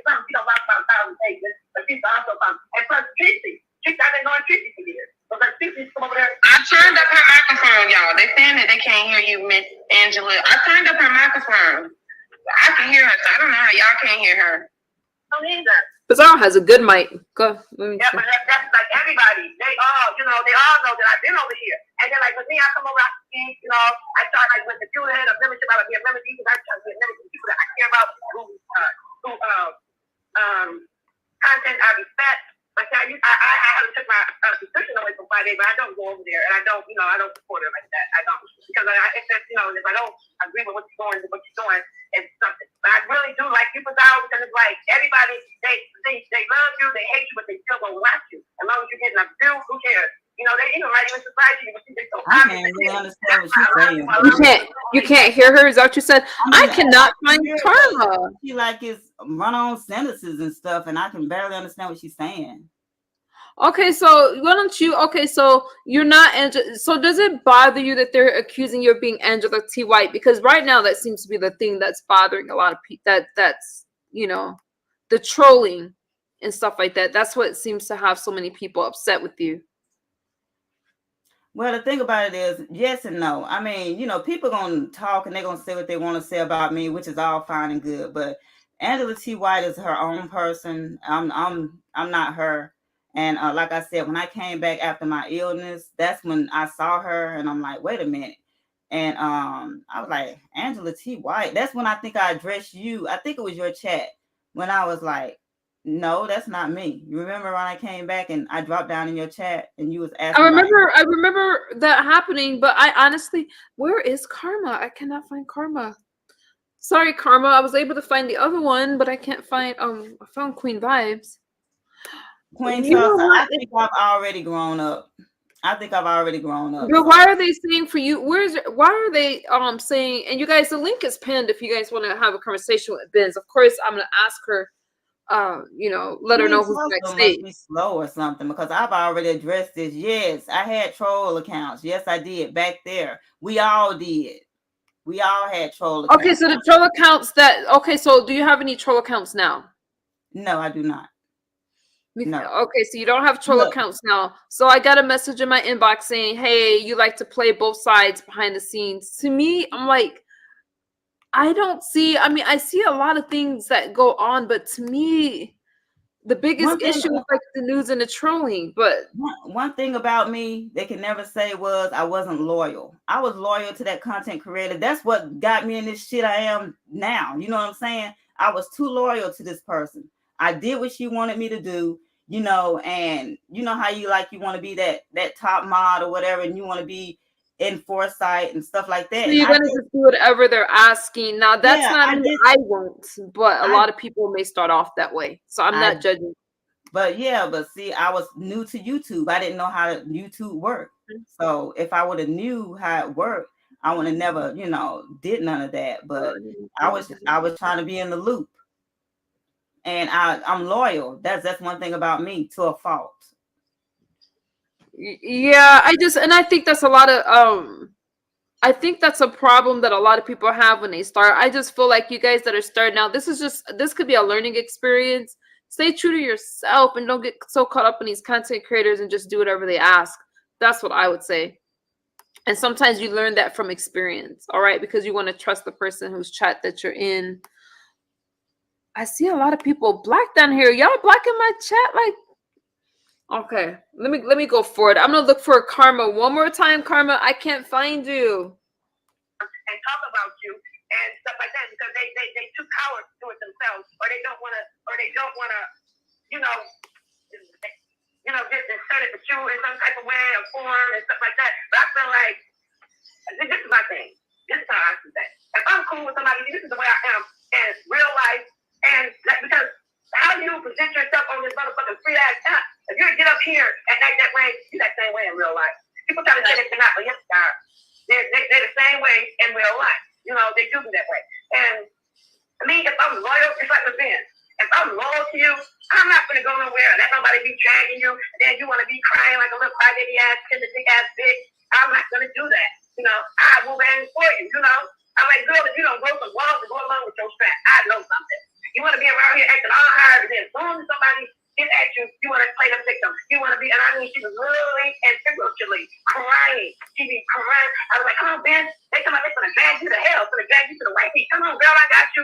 something. She don't like about 1,000 pages, but she's also from. And plus Tracy. I've been knowing Tracy for years. So like Tracy's come over there. I turned up her microphone, y'all. They saying that they can't hear you, Miss Angela. I turned up her microphone. I can hear her, so I don't know how y'all can't hear her. No, neither. Bizarre has a good mic. Go. Yeah, but that's like everybody. They all know that I've been over here. And then like with me, I come over, I speak, you know, I start like with the few head of membership, I would be a member because I try to be a member to people that I care about, who content I respect. But I haven't took my subscription away from Friday, but I don't go over there, and I don't support her like that. I don't, because if I don't agree with what you're doing, it's something. But I really do like you, Bizarre, because it's like everybody, they love you, they hate you, but they still gonna watch you. As long as you're getting a view, who cares? You know, they even might even surprise you, but you just so obvious. I can't understand what she's saying. You can't hear her? Is that what you said? I cannot find Karma. She like is run-on sentences and stuff, and I can barely understand what she's saying. Okay, so why don't you? Okay, so you're not Angela. So does it bother you that they're accusing you of being Angela T. White? Because right now that seems to be the thing that's bothering a lot of people. That's the trolling and stuff like that. That's what seems to have so many people upset with you. Well, the thing about it is, yes and no. I mean, people gonna talk and they're gonna say what they want to say about me, which is all fine and good. But Angela T. White is her own person. I'm not her. And like I said, when I came back after my illness, that's when I saw her, and I'm like, wait a minute. And I was like, Angela T. White. That's when I think I addressed you. I think it was your chat when I was like, no, that's not me. You remember when I came back and I dropped down in your chat and you was asking? I remember that happening, but I honestly, where is Karma? I cannot find Karma. Sorry, Karma. I was able to find the other one, but I can't find. I found Queen Vibes. Queen Tulsa, I think I've already grown up. But why are they saying for you? Why are they saying? And you guys, the link is pinned if you guys want to have a conversation with Benz. Of course, I'm gonna ask her. Let her know who's next. Must be slow or something, because I've already addressed this. Yes, I had troll accounts. Yes, I did back there. We all did. We all had troll accounts. Okay, so the troll accounts so do you have any troll accounts now? No, I do not. No. Okay, so you don't have troll Look. accounts now. So I got a message in my inbox saying, "Hey, you like to play both sides behind the scenes." To me, I'm like, I don't see. I mean, I see a lot of things that go on, but to me, the biggest One thing, issue is like the news and the trolling. But one thing about me they can never say was I wasn't loyal. I was loyal to that content creator. That's what got me in this shit I am now. You know what I'm saying? I was too loyal to this person. I did what she wanted me to do, you know, and you know how you want to be that top mod or whatever, and you want to be in foresight and stuff like that. so And you're gonna just do whatever they're asking. Now that's yeah, not I me. did. I won't, but a I lot of people may start off that way. So I'm not judging. But see, I was new to YouTube. I didn't know how YouTube worked. So if I would have knew how it worked, I would have never, you know, did none of that. But I was trying to be in the loop. And I'm loyal. That's one thing about me to a fault. Yeah, I think that's a lot of I think that's a problem that a lot of people have when they start. I just feel like you guys that are starting out, this could be a learning experience. Stay true to yourself and don't get so caught up in these content creators and just do whatever they ask. That's what I would say. And sometimes you learn that from experience, all right? Because you want to trust the person whose chat that you're in. I see a lot of people black down here. Y'all black in my chat, like. Okay, let me go for it. I'm gonna look for Karma one more time. Karma, I can't find you. And talk about you and stuff like that because they too coward to do it themselves, or they don't want to, you know, get inserted with you in some type of way or form and stuff like that. But I feel like this is my thing. This is how I see that. If I'm cool with somebody, this is the way I am in real life, and like, because how you present yourself on this motherfucking free ass app. If you get up here and act that way, you that same way in real life. People try to say they're not, but yes, they are. They're the same way in real life. You know, they do that way. And I mean, if I'm loyal, it's like a Benz. If I'm loyal to you, I'm not going to go nowhere and let nobody be dragging you. And then you want to be crying like a little crybaby ass kid, the big ass bitch. I'm not going to do that. You know, I will bang for you. You know, I'm like, girl, if you don't go some walls to go along with your strap, I know something. You want to be around here acting all hard, and then as soon as somebody gets at you, you want to play the victim. You want to be, and I mean, she was really and figuratively crying. She be crying. I was like, come on, Ben. They come out, they're going to drag you to hell, going to drag you to the white meat. Come on, girl, I got you.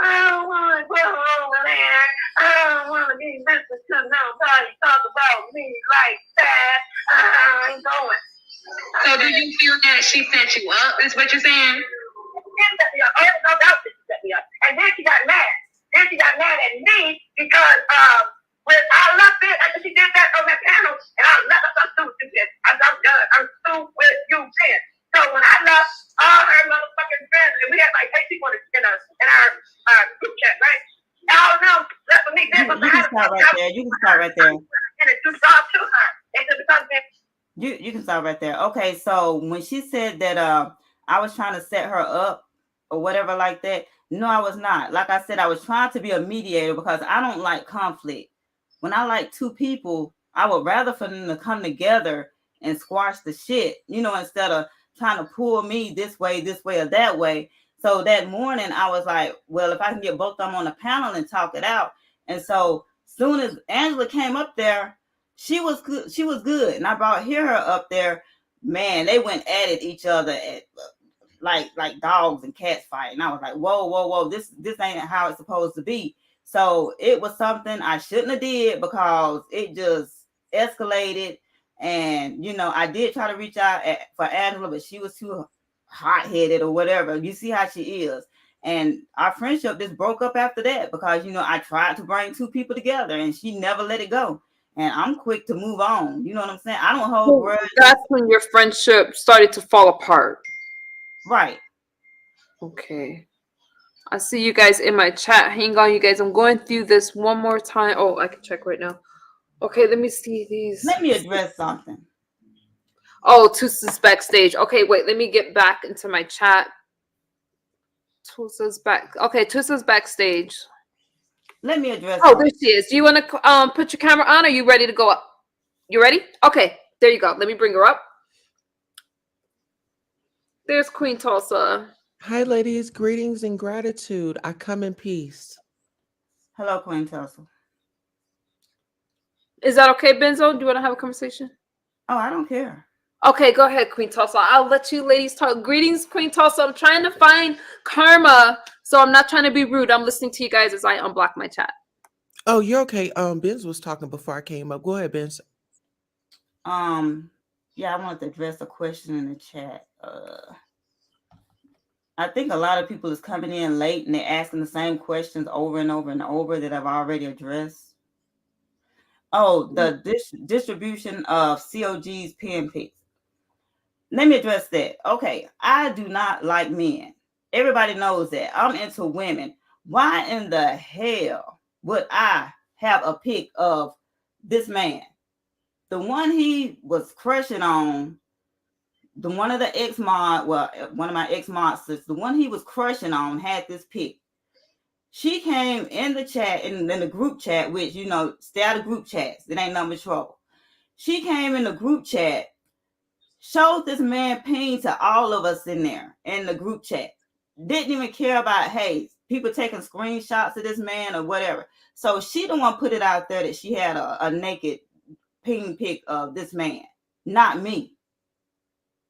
I don't want to go over there. I don't want to be listening to nobody talk about me like that. I ain't going. So do you feel that she set you up, is what you're saying? She set me up. Oh, no doubt she set me up. And then she got mad. Then she got mad at me because when I left it after she did that on that panel, and I left, I'm through with you, bitch. I'm done. I'm through with you, bitch. So when I left, all her motherfucking friends, and we had like 8 people in our group chat, right? Y'all know that's what me did. You can start right there. You can start right there. And it's just all to her. They said because you can start right there. Okay, so when she said that I was trying to set her up or whatever like that, no, I was not. Like I said, I was trying to be a mediator because I don't like conflict. When I like two people, I would rather for them to come together and squash the shit, you know, instead of trying to pull me this way, or that way. So that morning I was like, well, if I can get both of them on the panel and talk it out. And so soon as Angela came up there, she was good. She was good. And I brought her up there. Man, they went at it each other at like dogs and cats fighting. I was like, whoa, this ain't how it's supposed to be. So it was something I shouldn't have did because it just escalated. And you know, I did try to reach out for Angela, but she was too hot-headed or whatever. You see how she is. And our friendship just broke up after that because, you know, I tried to bring two people together and she never let it go. And I'm quick to move on. You know what I'm saying? I don't hold grudges. That's when your friendship started to fall apart. Right. Okay. I see you guys in my chat. Hang on, you guys. I'm going through this one more time. Oh, I can check right now. Okay, let me see these. Let me address something. Oh, Tusa's backstage. Okay, wait. Let me get back into my chat. Tusa's back. Okay, Tusa's backstage. Let me address. Oh, there she is. Do you want to put your camera on? Or are you ready to go up? You ready? Okay, there you go. Let me bring her up. There's Queen Tulsa. Hi, ladies. Greetings and gratitude. I come in peace. Hello, Queen Tulsa. Is that okay, Benzo? Do you want to have a conversation? Oh, I don't care. Okay, go ahead, Queen Tulsa. I'll let you ladies talk. Greetings, Queen Tulsa. I'm trying to find karma, so I'm not trying to be rude. I'm listening to you guys as I unblock my chat. Oh, you're okay. Benz was talking before I came up. Go ahead, Benz. Yeah, I wanted to address a question in the chat. I think a lot of people is coming in late and they're asking the same questions over and over and over that I've already addressed. Oh, the distribution of COG's pen picks. Let me address that. Okay, I do not like men. Everybody knows that. I'm into women. Why in the hell would I have a pic of this man? The one he was crushing on, the one of the ex-mod, well, one of my ex-monsters, the one he was crushing on had this pic. She came in the chat, in the group chat, which, you know, stay out of group chats. It ain't nothing but trouble. She came in the group chat, showed this man ping to all of us in there in the group chat. Didn't even care about, hey, people taking screenshots of this man or whatever. So she the one put it out there that she had a naked ping pic of this man, not me.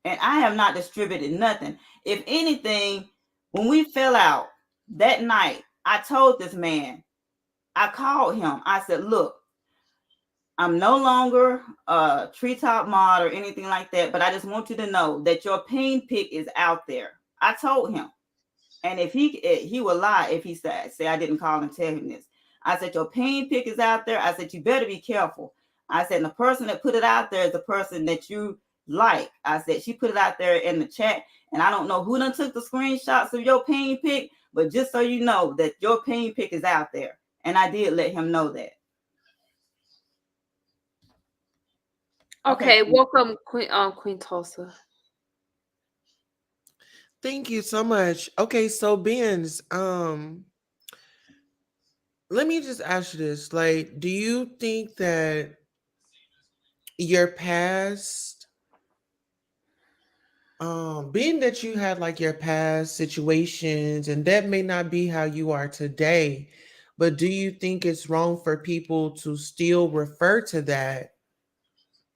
And I have not distributed nothing. If anything, when we fell out that night, I told this man, I called him. I said, look, I'm no longer a treetop mod or anything like that, but I just want you to know that your ping pic is out there. I told him. And if he will lie if he say I didn't call and tell him this. I said, your ping pic is out there. I said, you better be careful. I said, the person that put it out there is the person that you like. I said, she put it out there in the chat, and I don't know who done took the screenshots of your ping pic, but just so you know that your ping pic is out there. And I did let him know that. Okay, welcome, Queen Tulsa. Thank you so much. Okay, so Benz, let me just ask you this. Like, do you think that your past, being that you had like your past situations and that may not be how you are today, but do you think it's wrong for people to still refer to that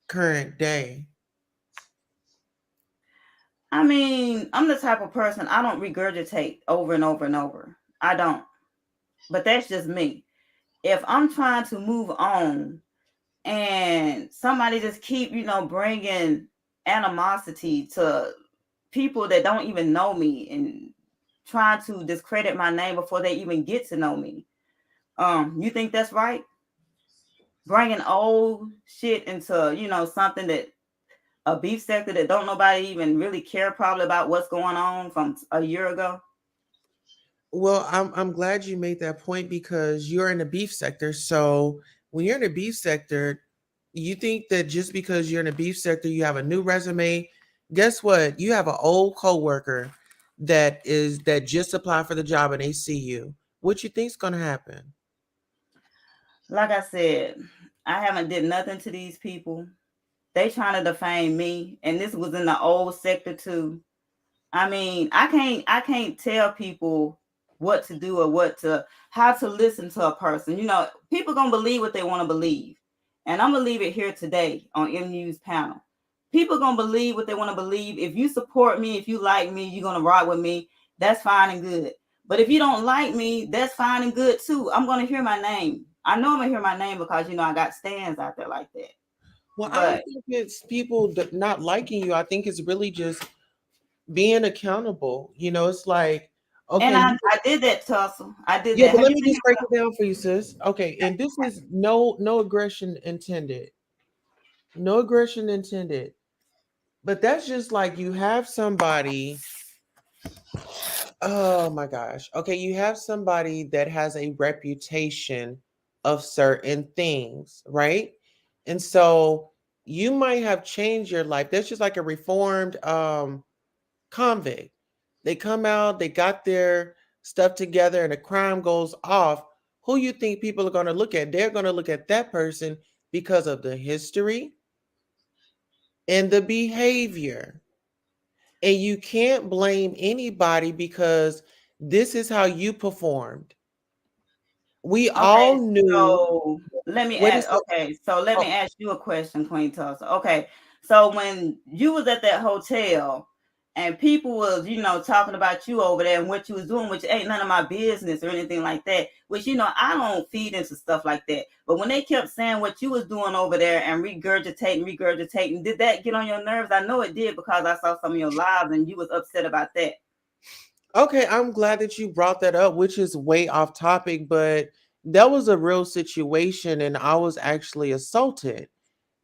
current day? I mean, I'm the type of person, I don't regurgitate over and over and over. I don't. But that's just me. If I'm trying to move on and somebody just keep, bringing animosity to people that don't even know me and trying to discredit my name before they even get to know me, you think that's right? Bringing old shit into, something that a beef sector that don't nobody even really care probably about what's going on from a year ago. Well, I'm glad you made that point because you're in the beef sector. So when you're in the beef sector, you think that just because you're in the beef sector, you have a new resume. Guess what? You have an old coworker that just applied for the job and they see you. What you think's gonna happen? Like I said, I haven't did nothing to these people. They trying to defame me, and this was in the old sector too. I mean, I can't tell people what to do or how to listen to a person. People gonna believe what they want to believe, and I'm gonna leave it here today on MU's panel. People gonna believe what they want to believe. If you support me, if you like me, you're gonna rock with me. That's fine and good. But if you don't like me, that's fine and good too. I'm gonna hear my name. I know I'm gonna hear my name because I got stands out there like that. Well, I don't think it's people not liking you. I think it's really just being accountable. It's like, okay. And I did that, Tussle. I did Yeah, that. but let me just break it down for you, sis. Okay, and this is no aggression intended. No aggression intended. But that's just like you have somebody. Oh my gosh. Okay, you have somebody that has a reputation of certain things, right? And so you might have changed your life. That's just like a reformed convict. They come out, they got their stuff together, and the crime goes off. Who you think people are going to look at? They're going to look at that person because of the history and the behavior. And you can't blame anybody because this is how you performed. We all knew let me What ask. is the? Okay, so let Oh, me ask you a question, Queen Tulsa. Okay, so when you was at that hotel and people was, talking about you over there and what you was doing, which ain't none of my business or anything like that, which, I don't feed into stuff like that. But when they kept saying what you was doing over there and regurgitating, did that get on your nerves? I know it did because I saw some of your lives and you was upset about that. okay, I'm glad that you brought that up, which is way off topic, but that was a real situation, and I was actually assaulted.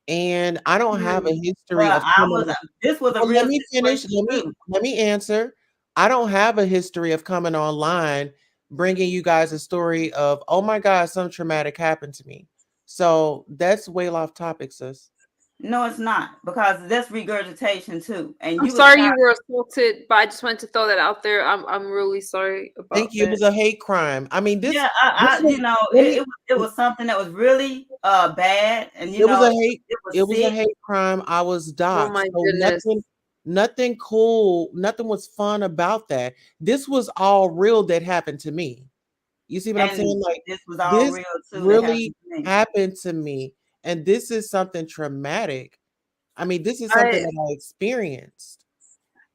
And I don't have a history Well, of coming. this was a Well, real let me finish. situation Let me too. let me answer. I don't have a history of coming online bringing you guys a story of, oh my God, some traumatic happened to me. So that's way off topic, sis. No, it's not, because that's regurgitation too. And I'm you was sorry trying. you were assaulted, but I just wanted to throw that out there. I'm really sorry Thank about you. It that. was a hate crime. I mean, Yeah, this was let me it was something that was really bad, and it was a hate it was it was a sick. hate crime. I was Oh doxxed. my So goodness. nothing cool, nothing was fun about that. This was all real that happened to me. You see what I'm And saying? Like, this was all this real too that happened really to me. happened to me, and this is something traumatic. I mean, this is something I that I experienced.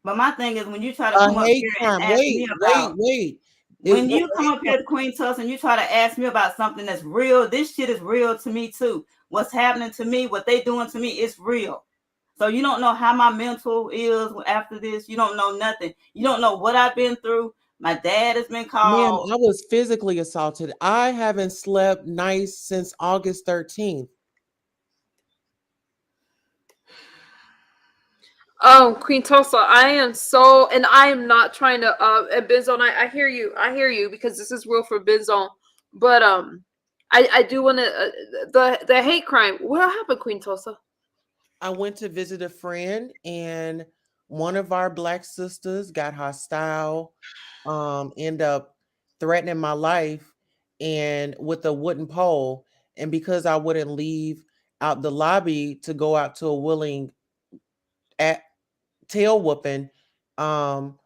But my thing is, when you try to A come up hate here crime. and ask me about, Wait. It when was you a come hate up crime. here to Queen Tulsa and you try to ask me about something that's real, this shit is real to me too. What's happening to me, what they doing to me, it's real. So you don't know how my mental is after this. You don't know nothing. You don't know what I've been through. My dad has been Ma'am, called. I was physically assaulted. I haven't slept nice since August 13th. Queen Tulsa, I am so, and I am not trying to and Benzone, I hear you because this is real for Benzone. But I do want to the hate crime. What happened, Queen Tulsa? I went to visit a friend, and one of our black sisters got hostile, end up threatening my life and with a wooden pole. And because I wouldn't leave out the lobby to go out to a willing at tail whooping, um,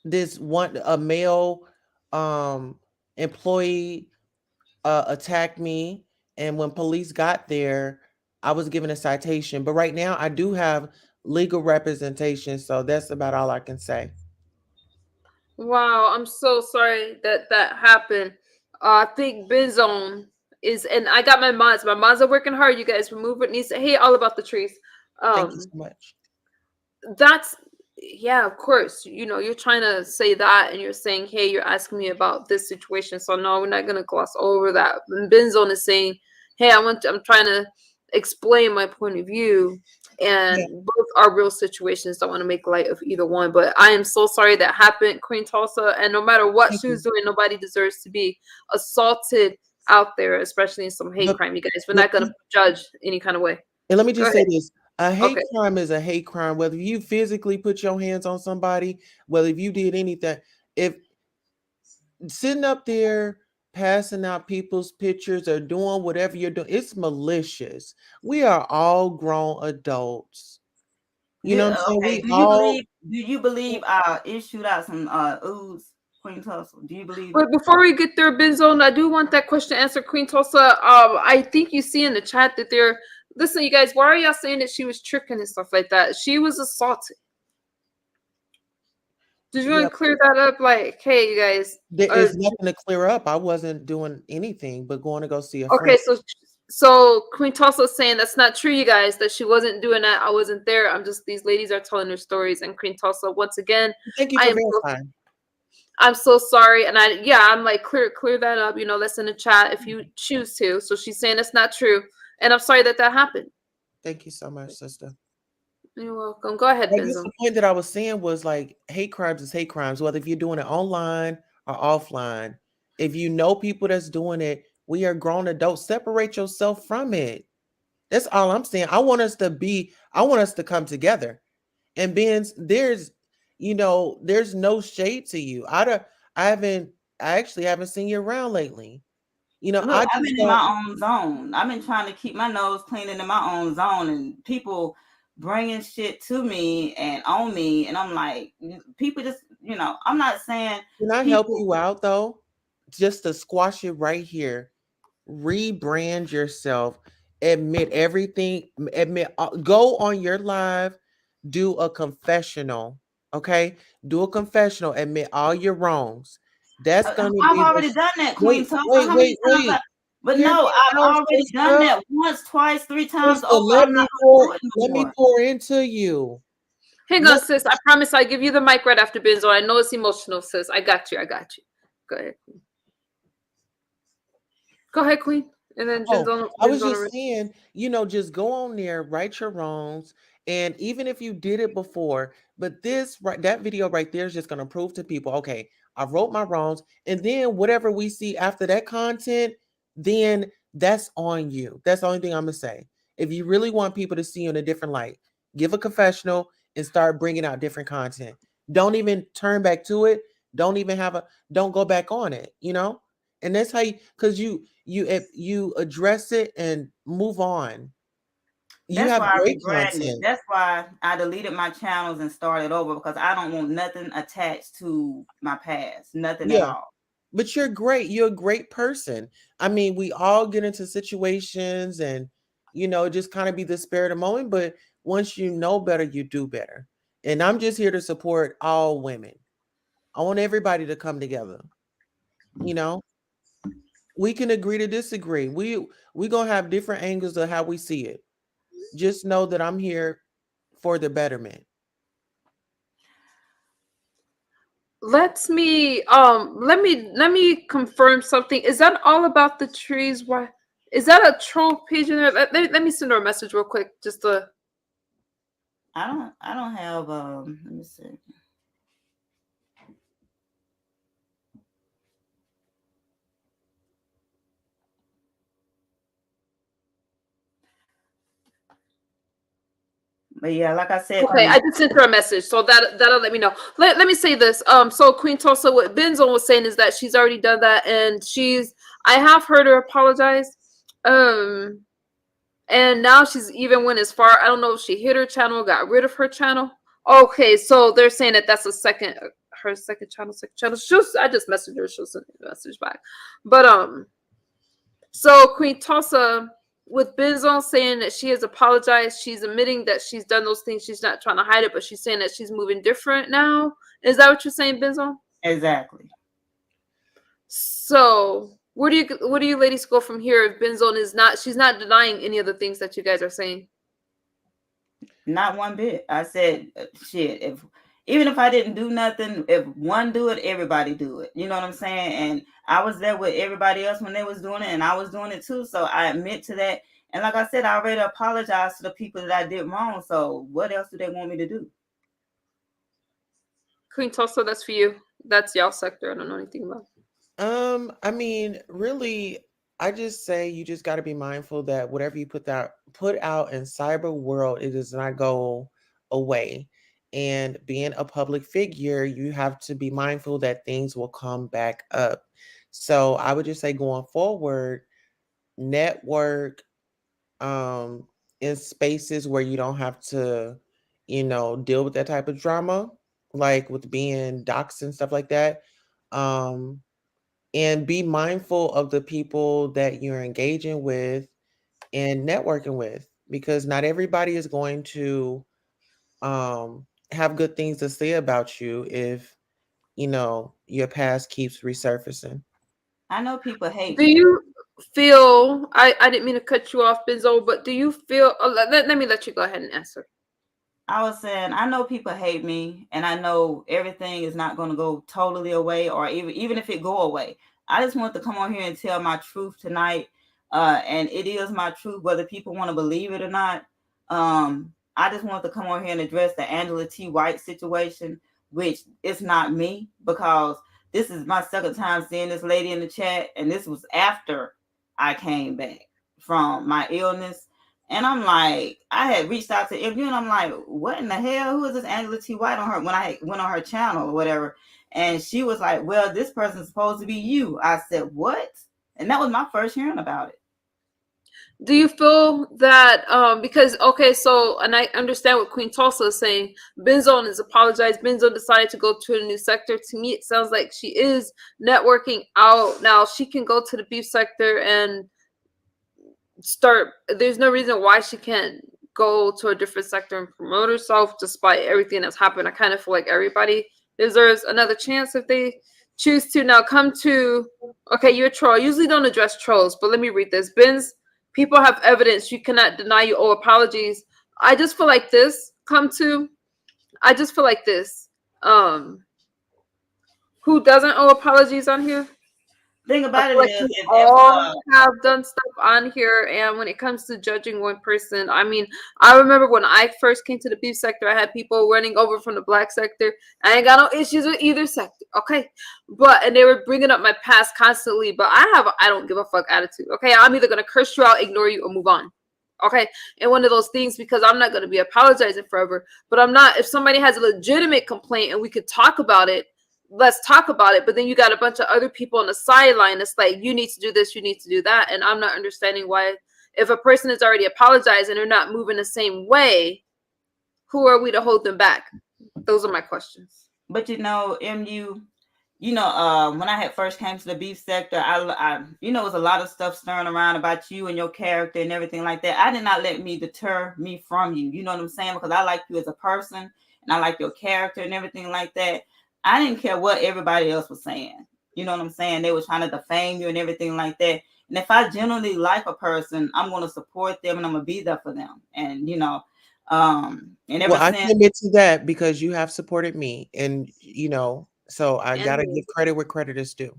this one a male employee attacked me, and when police got there, I was given a citation. But right now, I do have legal representation, so that's about all I can say. Wow, I'm so sorry that that happened. I think Benzone is, and I got my mods. My mods are working hard. You guys remove what needs to. Hey, all about the trees. Thank you Um, so much. that's yeah, of course. You know, you're trying to say that, and you're saying, hey, you're asking me about this situation. So no, we're not gonna gloss over that. And Benzone is saying, hey, I'm trying to explain my point of view, Yeah, and both are real situations. Don't want to make light of either one, but I am so sorry that happened, Queen Tulsa. And no matter what thank she you. was doing, nobody deserves to be assaulted out there, especially in some hate But crime. You guys, we're let not gonna me judge any kind of way. and let me Go just ahead. say this: a Okay. hate crime is a hate crime. Whether you physically put your hands on somebody, whether if you did anything, if sitting up there passing out people's pictures or doing whatever you're doing, it's malicious. We are all grown adults. You know what I'm saying? Okay, We all do you believe I issued out some ooze, Queen Tulsa? Do you believe it? But before we get there, Benzone, I do want that question answered, Queen Tulsa. I think you see in the chat that they're listen, you guys. Why are y'all saying that she was tricking and stuff like that? She was assaulted. Did you yeah, want to clear that up? Like, hey, you guys. there Or is nothing to clear up. I wasn't doing anything but going to go see a friend. okay, so Queen Tulsa is saying that's not true, you guys. That she wasn't doing that. I wasn't there. I'm just these ladies are telling their stories. And Queen Tulsa, once again, Thank you I for am so verifying. I'm so sorry, and I'm like clear that up. You know, that's in the chat if you choose to. So she's saying it's not true, and I'm sorry that that happened. Thank you so much, sister. You're welcome. Go ahead, I guess Benzo. the point that I was saying was like hate crimes is hate crimes, whether if you're doing it online or offline. If you know people that's doing it, we are grown adults. Separate yourself from it. That's all I'm saying. I want us to come together. And Ben's, there's no shade to you. I haven't, I actually haven't seen you around lately. Look, I I've just been in don't. my own zone. I've been trying to keep my nose clean in my own zone, and people bringing shit to me and on me, and I'm like, people just, I'm not saying Can I help people. you out though? Just to squash it right here. rebrand yourself, admit everything, go on your live, do a confessional, okay? Do a confessional, admit all your wrongs. That's gonna I've be the already done that, Queen wait, Tulsa. wait, How many wait, times wait. but Hear no, me I've out, already done sister. that once, twice, 3 times Sister, over. I'm not gonna do it no let me more. pour into you. Hang on, Let sis. I promise I give you the mic right after Benzo. I know it's emotional, sis. I got you. I got you. Go ahead. Go ahead, Queen. And then Oh, Benzo. I was Benzo. just saying, just go on there, right your wrongs, and even if you did it before, but that video right there is just gonna prove to people, okay, I wrote my wrongs, and then whatever we see after that content, then that's on you. That's the only thing I'm gonna say. If you really want people to see you in a different light, give a confessional and start bringing out different content. Don't even turn back to it. Don't go back on it. And that's how because you address it and move on. You That's have why I great rebranded. content. That's why I deleted my channels and started over, because I don't want nothing attached to my past. Nothing at Yeah, all. but you're great. You're a great person. I mean, we all get into situations and just kind of be the spirit of the moment, but once you know better, you do better. And I'm just here to support all women. I want everybody to come together. You know, we can agree to disagree. We gonna have different angles of how we see it. Just know that I'm here for the betterment. Let me confirm something. Is that all about the trees? Why is that a troll page in there? Let me send her a message real quick. Just to I don't have let me see. But yeah, like I said, okay, I just sent her a message, so that'll let me know. Let me say this. So Queen Tulsa, what Benzo was saying is that she's already done that, and I have heard her apologize. And now she's even went as far. I don't know if she hit her channel, got rid of her channel. Okay, so they're saying that that's her second channel, I just messaged her. She'll send me a message back. But so Queen Tulsa, with Benzo saying that she has apologized, she's admitting that she's done those things. She's not trying to hide it, but she's saying that she's moving different now. Is that what you're saying, Benzo? Exactly. So where do you ladies go from here if Benzo she's not denying any of the things that you guys are saying? Not one bit. I said, shit, even if I didn't do nothing, if one do it, everybody do it. You know what I'm saying? And I was there with everybody else when they was doing it, and I was doing it too. So I admit to that. And like I said, I already apologized to the people that I did wrong. So what else do they want me to do? Queen Tulsa, that's for you. That's y'all sector. I don't know anything about. I mean, really, I just say you just got to be mindful that whatever you put out in cyber world, it does not go away. And being a public figure, you have to be mindful that things will come back up. So I would just say going forward, network in spaces where you don't have to, deal with that type of drama, like with being doxxed and stuff like that. And be mindful of the people that you're engaging with and networking with, because not everybody is going to have good things to say about you if your past keeps resurfacing. I know people hate Do me. you feel? I didn't mean to cut you off, Benzo, but do you feel? Let me let you go ahead and answer. I was saying, I know people hate me, and I know everything is not going to go totally away, or even if it go away. I just want to come on here and tell my truth tonight, and it is my truth, whether people want to believe it or not. I just want to come on here and address the Angela T. White situation, which is not me, because this is my second time seeing this lady in the chat, and this was after I came back from my illness. And I'm like, I had reached out to interview, and I'm like, what in the hell? Who is this Angela T. White on her when I went on her channel or whatever? And she was like, well, this person's supposed to be you. I said, what? And that was my first hearing about it. Do you feel that because so and I understand what Queen Tulsa is saying, Benzo is apologized. Benzo decided to go to a new sector. To me, it sounds like she is networking out. Now she can go to the beef sector and there's no reason why she can't go to a different sector and promote herself despite everything that's happened. I kind of feel like everybody deserves another chance if they choose to. Now come to, okay, you're a troll. I usually don't address trolls, but let me read this. Benz, people have evidence. You cannot deny you owe apologies. I just feel like this. I just feel like this. Who doesn't owe apologies on here? Thing about it Like is, we all have done stuff on here, and when it comes to judging one person, I mean, I remember when I first came to the beef sector, I had people running over from the black sector. I ain't got no issues with either sector, okay? And they were bringing up my past constantly, but I don't give a fuck attitude, okay? I'm either gonna curse you out, ignore you, or move on, okay? And one of those things, because I'm not gonna be apologizing forever, but I'm not. If somebody has a legitimate complaint and we could talk about it, let's talk about it. But then you got a bunch of other people on the sideline. It's like, you need to do this, you need to do that. And I'm not understanding why, if a person is already apologized and they're not moving the same way, who are we to hold them back? Those are my questions. But MU, when I had first came to the beef sector, I it was a lot of stuff stirring around about you and your character and everything like that. I did not let me deter me from you. You know what I'm saying? Because I like you as a person and I like your character and everything like that. I didn't care what everybody else was saying. You know what I'm saying? They were trying to defame you and everything like that. And if I genuinely like a person, I'm going to support them and I'm going to be there for them. And, I can admit to that because you have supported me. And, so I got to give credit where credit is due.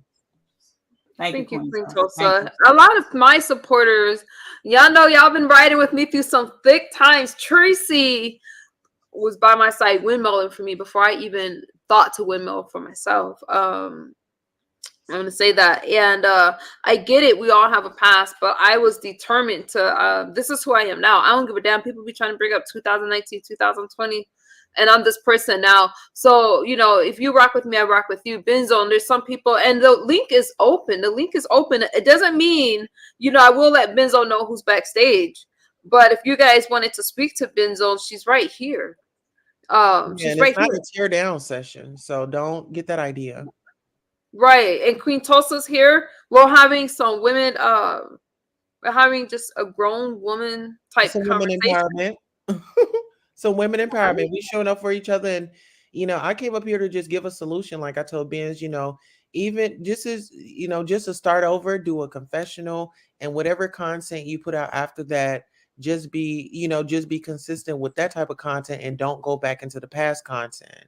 Thank you, Queen Tulsa. A lot of my supporters, y'all know y'all been riding with me through some thick times. Tracy was by my side windmilling for me before I even thought to windmill for myself. I'm gonna say that. And I get it, we all have a past, but I was determined to this is who I am now. I don't give a damn. People be trying to bring up 2019, 2020, and I'm this person now. So if you rock with me, I rock with you. Benz Zone, there's some people, and the link is open. It doesn't mean I will let Benz Zone know who's backstage, but if you guys wanted to speak to Benz Zone, she's right here. She's right here. It's not a tear down session, so don't get that idea. Right, and Queen Tulsa's here. We're having some women. We're having just a grown woman type conversation. Women empowerment. So women empowerment. We showing up for each other, and I came up here to just give a solution. Like I told Benz, even just as just to start over, do a confessional, and whatever content you put out after that, just be consistent with that type of content and don't go back into the past content.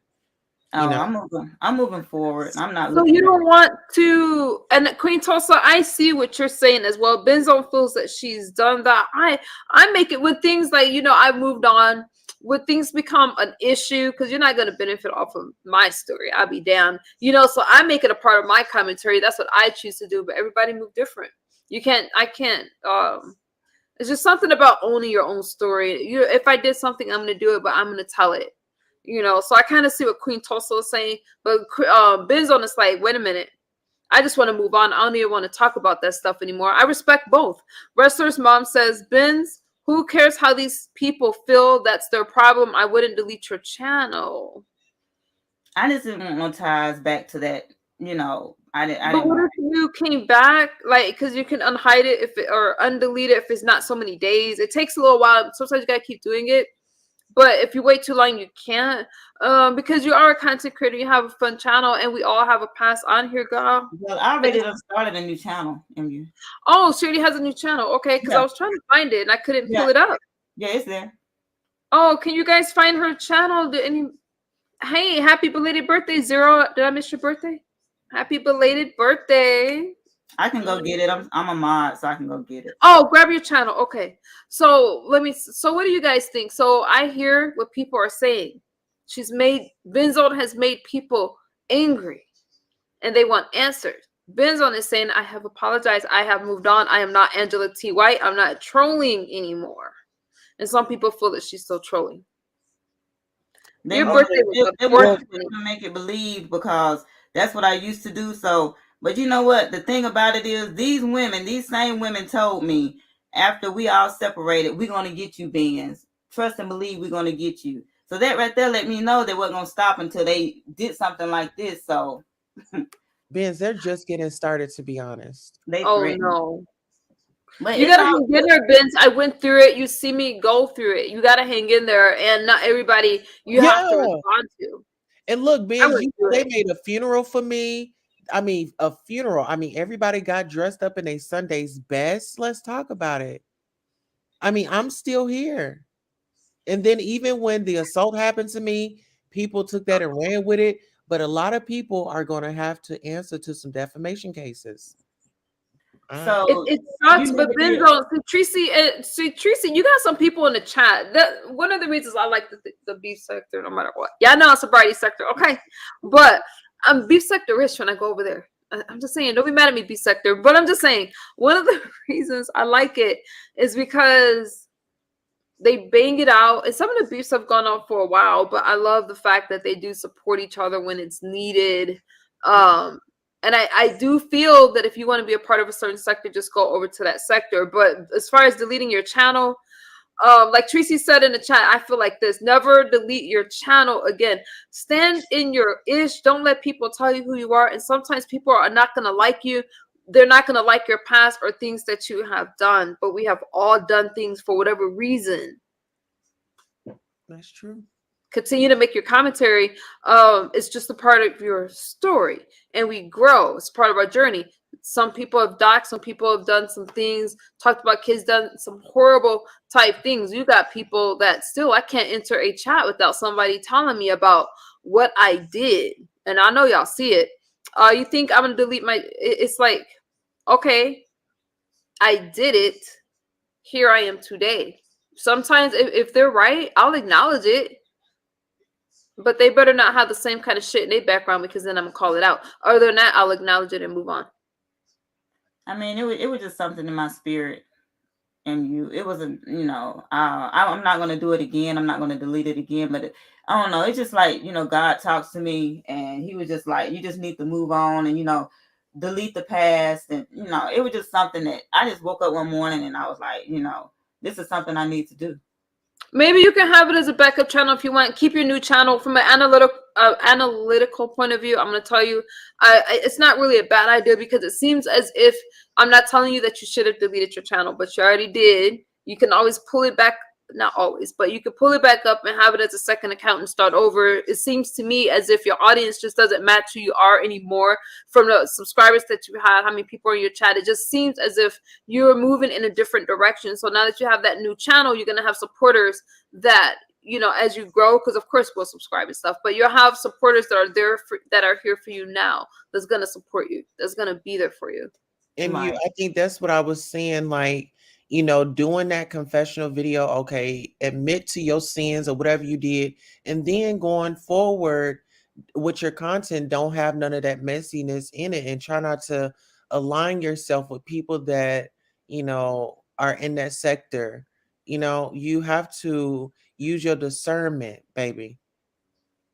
I'm moving forward. I'm not. So you don't want to, and Queen Tulsa, I see what you're saying as well. Benz Zone feels that she's done that. I make it with things like I've moved on. When things become an issue, because you're not going to benefit off of my story, I'll be damned. So I make it a part of my commentary. That's what I choose to do. But everybody move different. I can't. It's just something about owning your own story. If I did something, I'm going to do it, but I'm going to tell it. So I kind of see what Queen Tulsa was saying, but Benz on is like, wait a minute, I just want to move on. I don't even want to talk about that stuff anymore. I respect both. Wrestler's mom says, Benz, who cares how these people feel? That's their problem. I wouldn't delete your channel. I just didn't want no ties back to that. But what if you came back, because you can unhide it or undelete it if it's not so many days. It takes a little while. Sometimes you gotta keep doing it. But if you wait too long, you can't. Because you are a content creator, you have a fun channel, and we all have a past on here, girl. Well, I already started a new channel, MU. Oh, she already has a new channel. Okay, because I was trying to find it and I couldn't pull it up. Yeah, it's there. Oh, can you guys find her channel? Hey, happy belated birthday, Zero. Did I miss your birthday? Happy belated birthday. I can go get it. I'm a mod, so I can go get it. Oh, grab your channel. Okay. So what do you guys think? So I hear what people are saying. Benz Zone has made people angry and they want answers. Benz Zone is saying, I have apologized. I have moved on. I am not Angela T. White. I'm not trolling anymore. And some people feel that she's still trolling. Your birthday was to make it believe, because that's what I used to do. So, but you know what? The thing about it is, these same women told me after we all separated, we're going to get you, Benz. Trust and believe we're going to get you. So that right there let me know they weren't going to stop until they did something like this. So, Benz, they're just getting started, to be honest. No. But You it's gotta all hang in there, Vince. I went through it. You see me go through it. You gotta hang in there, and not everybody you have to Yeah. respond to. And look, I Benz, went through they it. made a funeral for me. I mean, a funeral. I mean, everybody got dressed up in a Sunday's best. Let's talk about it. I mean, I'm still here. And then even when the assault happened to me, people took that and ran with it. But a lot of people are going to have to answer to some defamation cases. Uh, It, so it you sucks, but never then did. though, see Tracy, you got some people in the chat. That one of the reasons I like the beef sector, no matter what. Yeah, I know it's a sobriety sector, okay, but I'm beef sector rich when I go over there. I'm just saying, don't be mad at me, beef sector. But I'm just saying, one of the reasons I like it is because they bang it out, and some of the beefs have gone on for a while. But I love the fact that they do support each other when it's needed. Um, and I do feel that if you want to be a part of a certain sector, just go over to that sector. But as far as deleting your channel, like Tracy said in the chat, I feel like this: never delete your channel again. Stand in your ish. Don't let people tell you who you are. And sometimes people are not gonna like you. They're not gonna like your past or things that you have done. But we have all done things for whatever reason. that's true. Continue to make your commentary. It's just a part of your story, and we grow. It's part of our journey. Some people have docked, some people have done some things, talked about kids done some horrible type things. You got people that still, I can't enter a chat without somebody telling me about what I did, and I know y'all see it. You think I'm gonna delete my, it's like, okay, I did it, here I am today. Sometimes if they're right, I'll acknowledge it, but they better not have the same kind of shit in their background, because then I'm gonna call it out. Other than that, I'll acknowledge it and move on. I mean, it was just something in my spirit, and it wasn't. I'm not gonna do it again. I'm not gonna delete it again. But I don't know. It's just like God talks to me, and He was just like, you just need to move on, and delete the past, and it was just something that I just woke up one morning and I was like, this is something I need to do. Maybe you can have it as a backup channel if you want. Keep your new channel from an analytical point of view. I'm going to tell you, it's not really a bad idea, because it seems as if I'm not telling you that you should have deleted your channel, but you already did. You can always pull it back. Not always, but you can pull it back up and have it as a second account and start over. It seems to me as if your audience just doesn't match who you are anymore from the subscribers that you had, how many people are in your chat. It just seems as if you're moving in a different direction. So now that you have that new channel, you're going to have supporters that, as you grow, because of course we'll subscribe and stuff, but you'll have supporters that are there that are here for you now, that's going to support you, that's going to be there for you. And Right. I think that's what I was saying, like, doing that confessional video, okay, admit to your sins or whatever you did, and then going forward with your content, don't have none of that messiness in it, and try not to align yourself with people that, are in that sector. You have to use your discernment, baby.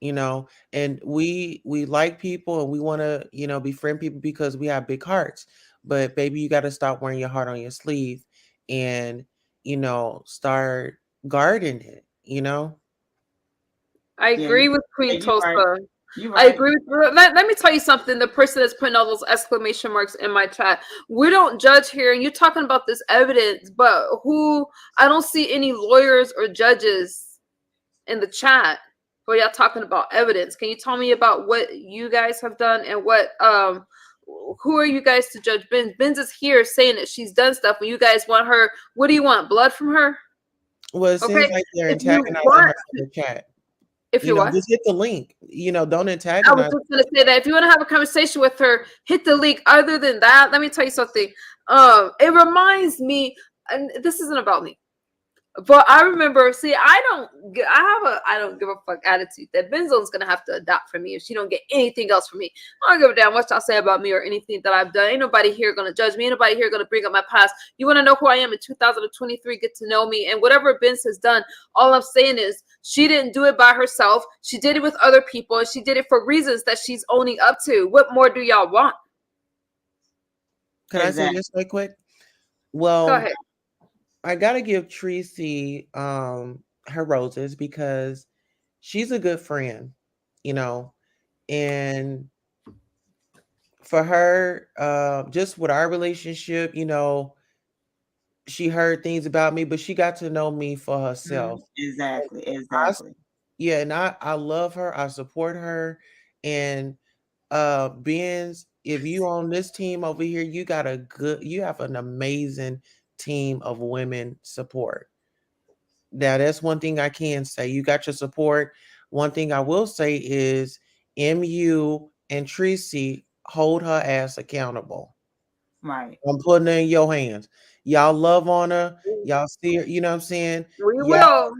And we like people, and we want to befriend people because we have big hearts. But baby, you got to stop wearing your heart on your sleeve, and start guarding it. I Yeah, agree with Queen you're right. Tosa. You're I right. agree with, let me tell you something. The person that's putting all those exclamation marks in my chat, we don't judge here. And you're talking about this evidence, but I don't see any lawyers or judges in the chat where y'all talking about evidence. Can you tell me about what you guys have done, and who are you guys to judge Benz? Benz is here saying that she's done stuff, and you guys want her. What do you want? Blood from her? Well, it seems Okay. like they're If you antagonizing her want, in the chat. if you what? Just hit the link. Don't I was antagonize. just gonna say that if you want to have a conversation with her, hit the link. Other than that, let me tell you something. It reminds me, and this isn't about me, but I remember. See, I don't give a fuck attitude that Benz Zone's gonna have to adopt from me if she don't get anything else from me. I don't give a damn what y'all say about me or anything that I've done. Ain't nobody here gonna judge me. Ain't nobody here gonna bring up my past. You want to know who I am in 2023? Get to know me, and whatever Benz has done, all I'm saying is she didn't do it by herself. She did it with other people, and she did it for reasons that she's owning up to. What more do y'all want? Can I say Exactly. this right quick? Go Well, ahead. I gotta give Tracy her roses because she's a good friend, and for her, just with our relationship, she heard things about me, but she got to know me for herself. Exactly, I exactly. Yeah, and I love her. I support her. And Benz, if you on this team over here, you have an amazing team of women support. Now that's one thing I can say. You got your support. One thing I will say is MU and Tracy hold her ass accountable. Right. I'm putting it in your hands. Y'all love on her. Y'all see her, you know what I'm saying? We Y'all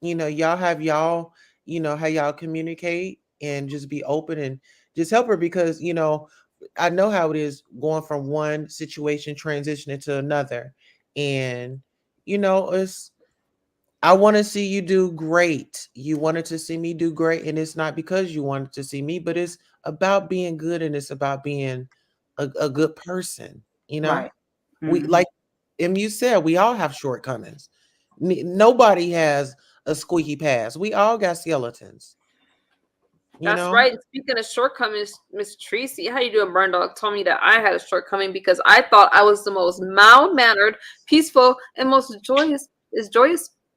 will. y'all have y'all, how y'all communicate and just be open and just help her because, I know how it is going from one situation transitioning to another. And, it's I want to see you do great. You wanted to see me do great. And it's not because you wanted to see me, but it's about being good and it's about being a good person, Right. We Hmm. like you said, we all have shortcomings. Nobody has a squeaky past. We all got skeletons, you That's know? right. And speaking of shortcomings, Miss Tracy, how you doing? Burn Dog told me that I had a shortcoming because I thought I was the most mild mannered, peaceful, and most joyous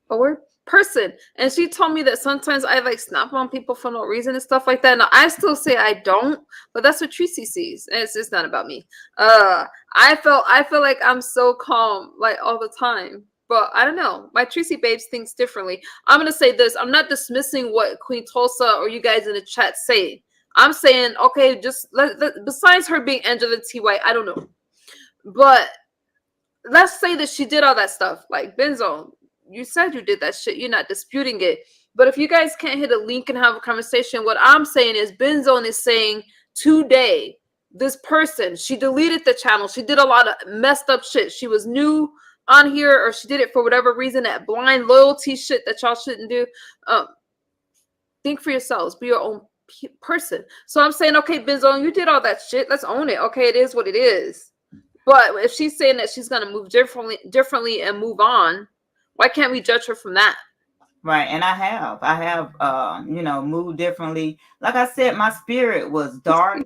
a word person. And she told me that sometimes I like snap on people for no reason and stuff like that. Now I still say I don't, but that's what Tracy sees. And it's not about me. I feel like I'm so calm like all the time. But I don't know. My Tracy babes thinks differently. I'm gonna say this. I'm not dismissing what Queen Tulsa or you guys in the chat say. I'm saying, okay, just besides her being Angela T. White, I don't know. But let's say that she did all that stuff. Like Benz Zone, you said you did that shit. You're not disputing it. But if you guys can't hit a link and have a conversation, what I'm saying is Benz Zone is saying today, this person, she deleted the channel. She did a lot of messed up shit. She was new on here, or she did it for whatever reason, that blind loyalty shit that y'all shouldn't do. Um, think for yourselves. Be your own person. So I'm saying, okay, Benzo, you did all that shit. Let's own it. Okay, it is what it is. But if she's saying that she's gonna move differently and move on, why can't we judge her from that? Right. And I have moved differently. Like I said, my spirit was dark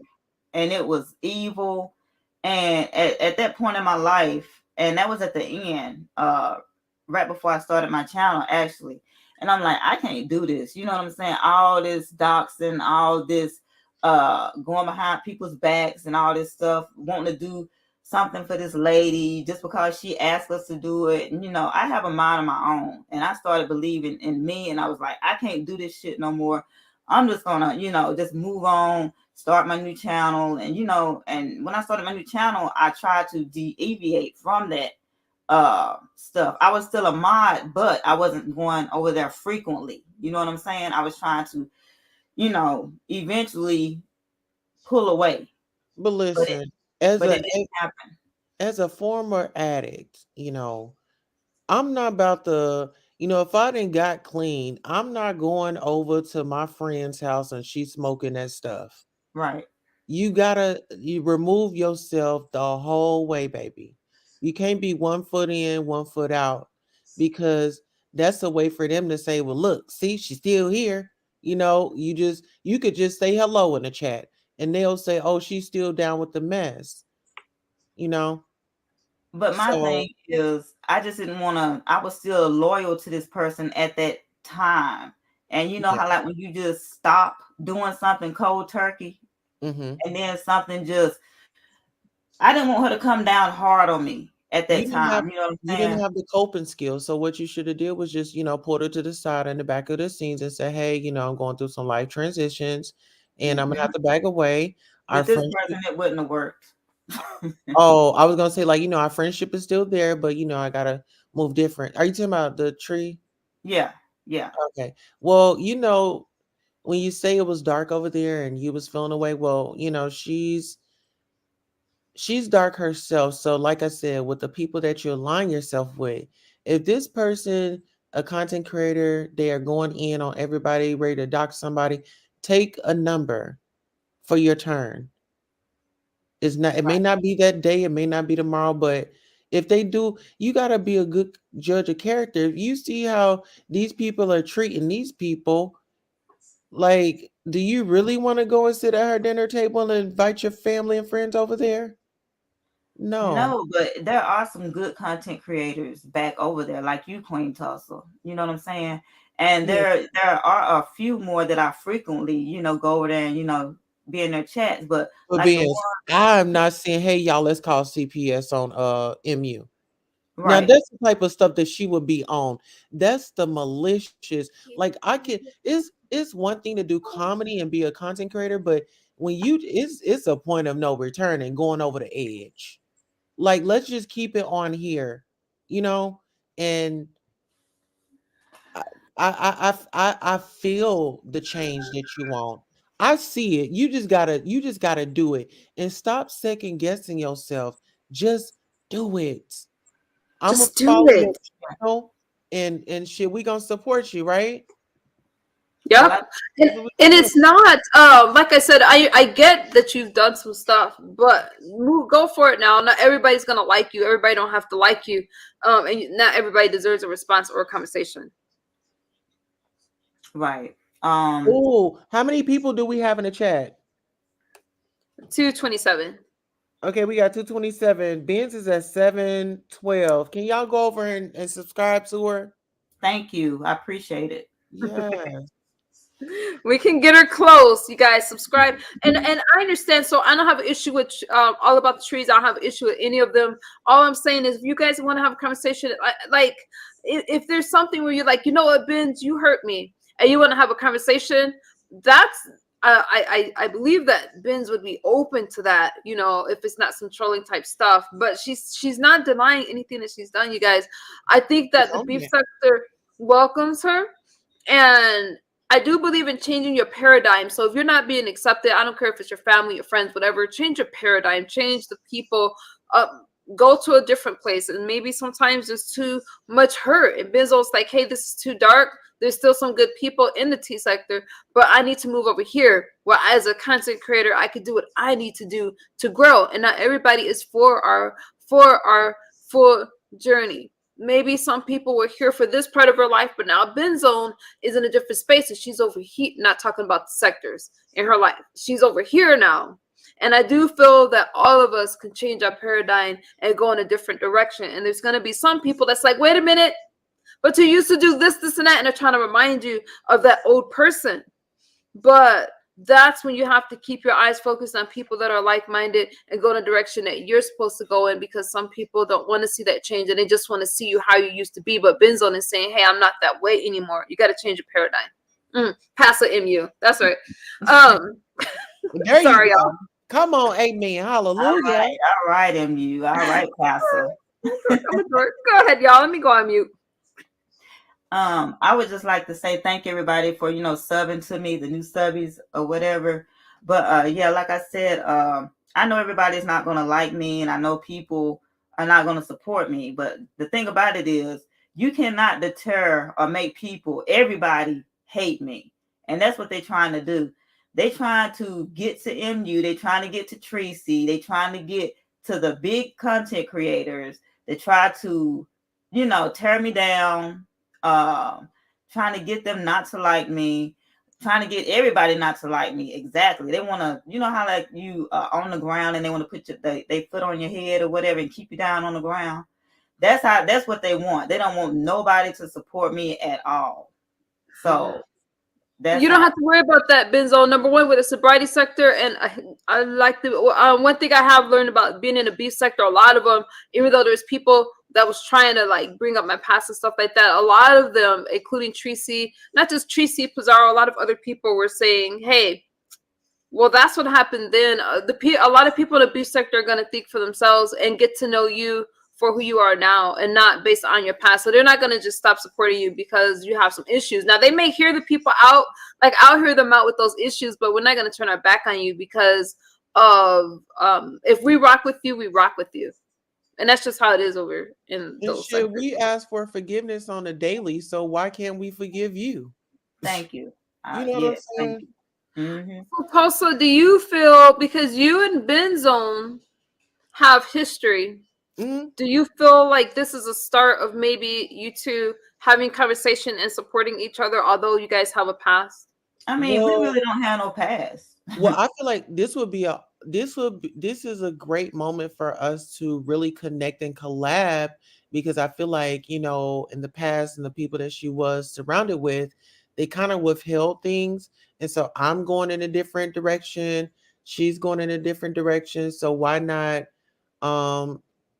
and it was evil. And at that point in my life, and that was at the end, right before I started my channel, actually. And I'm like, I can't do this. You know what I'm saying? All this doxing, all this going behind people's backs and all this stuff, wanting to do something for this lady just because she asked us to do it. And, I have a mind of my own. And I started believing in me. And I was like, I can't do this shit no more. I'm just gonna, just move on, start my new channel. And, and when I started my new channel, I tried to deviate from that stuff. I was still a mod, but I wasn't going over there frequently. You know what I'm saying? I was trying to, eventually pull away. But But it listen, as but a it didn't happen. as a former addict, I'm not about to, if I didn't got clean, I'm not going over to my friend's house and she's smoking that stuff. Right. You remove yourself the whole way, baby. You can't be 1 foot in, 1 foot out, because that's a way for them to say, well, look, see, she's still here. You could just say hello in the chat and they'll say, oh, she's still down with the mess, you know? But my So thing is, I just didn't want to. I was still loyal to this person at that time, and you know yeah. how like when you just stop doing something cold turkey, Hmm. and then something just. I didn't want her to come down hard on me at You that didn't have time. You know what I'm you didn't saying? have the coping skills. So what you should have did was just, pull her to the side in the back of the scenes and say, hey, I'm going through some life transitions and I'm gonna have Hmm. to back away. Our With this friendship. person, it wouldn't have worked. Oh, I was gonna say, like, our friendship is still there, but I gotta move different. Are you talking about the tree? Yeah, yeah. Okay. Well, when you say it was dark over there and you was feeling away, well, she's dark herself. So, like I said, with the people that you align yourself with, if this person, a content creator, they are going in on everybody, ready to dox somebody, take a number for your turn. It's not. It may not be that day. It may not be tomorrow. But if they do, you gotta be a good judge of character. If you see how these people are treating these people, like, do you really want to go and sit at her dinner table and invite your family and friends over there? No. No, but there are some good content creators back over there, like you, Queen Tussle. You know what I'm saying? And Yeah. there are a few more that I frequently, go over there and be in their chats. But But like the being, one, I'm not saying, hey y'all, let's call CPS on MU. Now right? that's the type of stuff that she would be on. That's the malicious. Like I can, it's one thing to do comedy and be a content creator, but when you, it's a point of no return and going over the edge. Like let's just keep it on here, you know. And I I feel the change that you want. I see it. You just gotta do it and stop second guessing yourself. Just do it. I'm gonna Just do follow your it. channel and shit. We gonna support you, right? Well, Yep. And, that's what and we do. it's not like I said, I get that you've done some stuff, but go for it now. Not everybody's gonna like you. Everybody don't have to like you. Not everybody deserves a response or a conversation. Right. Oh, how many people do we have in the chat? 227. Okay, we got 227. Benz is at 712. Can y'all go over and subscribe to her? Thank you. I appreciate it. Yes. We can get her close. You guys subscribe, and I understand. So I don't have an issue with all about the trees. I don't have an issue with any of them. All I'm saying is, if you guys want to have a conversation, like if there's something where you're like, you know what, Benz, you hurt me, and you want to have a conversation, that's I believe that Benz would be open to that. You know, if it's not some trolling type stuff, but she's not denying anything that she's done. You guys, I think that the beef sector welcomes her. And I do believe in changing your paradigm. So if you're not being accepted, I don't care if it's your family, your friends, whatever, change your paradigm, change the people, go to a different place. And maybe sometimes there's too much hurt. And Benzo's like, hey, this is too dark. There's still some good people in the T sector, but I need to move over here. Well, as a content creator, I could do what I need to do to grow. And not everybody is for our full journey. Maybe some people were here for this part of her life, but now Benz Zone is in a different space and she's over here, not talking about the sectors in her life. She's over here now. And I do feel that all of us can change our paradigm and go in a different direction. And there's going to be some people that's like, wait a minute, but you used to do this, this, and that. And they're trying to remind you of that old person. But that's when you have to keep your eyes focused on people that are like-minded and go in a direction that you're supposed to go in, because some people don't want to see that change and they just want to see you how you used to be. But Benz Zone is saying, hey, I'm not that way anymore. You got to change your paradigm. Pass a MU. That's right. There sorry, you go. y'all. Come on, amen. Hallelujah. All right, MU. All right, Pastor. Go ahead, y'all. Let me go on mute. I would just like to say thank everybody for subbing to me, the new subbies or whatever. But yeah, like I said, I know everybody's not gonna like me, and I know people are not gonna support me. But the thing about it is, you cannot deter or make everybody hate me, and that's what they're trying to do. They trying to get to MU. They trying to get to Tracy. They trying to get to the big content creators. They try to, tear me down. Trying to get them not to like me, trying to get everybody not to like me. Exactly. They want to, how like you on the ground and they want to put they foot on your head or whatever and keep you down on the ground. That's what they want. They don't want nobody to support me at all. So you don't have to worry about that, Benz Zone. Number one, with the sobriety sector, and I like the one thing I have learned about being in the beef sector. A lot of them, even though there's people that was trying to like bring up my past and stuff like that, a lot of them, including Tracy, not just Tracy Pizarro, a lot of other people were saying, "Hey, well, that's what happened then." A lot of people in the beef sector are going to think for themselves and get to know you for who you are now and not based on your past. So they're not going to just stop supporting you because you have some issues. Now, they may hear the people out, like I'll hear them out with those issues, but we're not going to turn our back on you because of if we rock with you, we rock with you. And that's just how it is over in those sectors. We ask for forgiveness on a daily, so why can't we forgive you? Thank you. You know what I'm saying? Mm-hmm. So, Tulsa, do you feel, because you and Benz Zone have history, do you feel like this is a start of maybe you two having conversation and supporting each other, although you guys have a past? I mean, we really don't have no past. Well, I feel like this would be this is a great moment for us to really connect and collab, because I feel like, you know, in the past and the people that she was surrounded with, they kind of withheld things. And so I'm going in a different direction. She's going in a different direction. So why not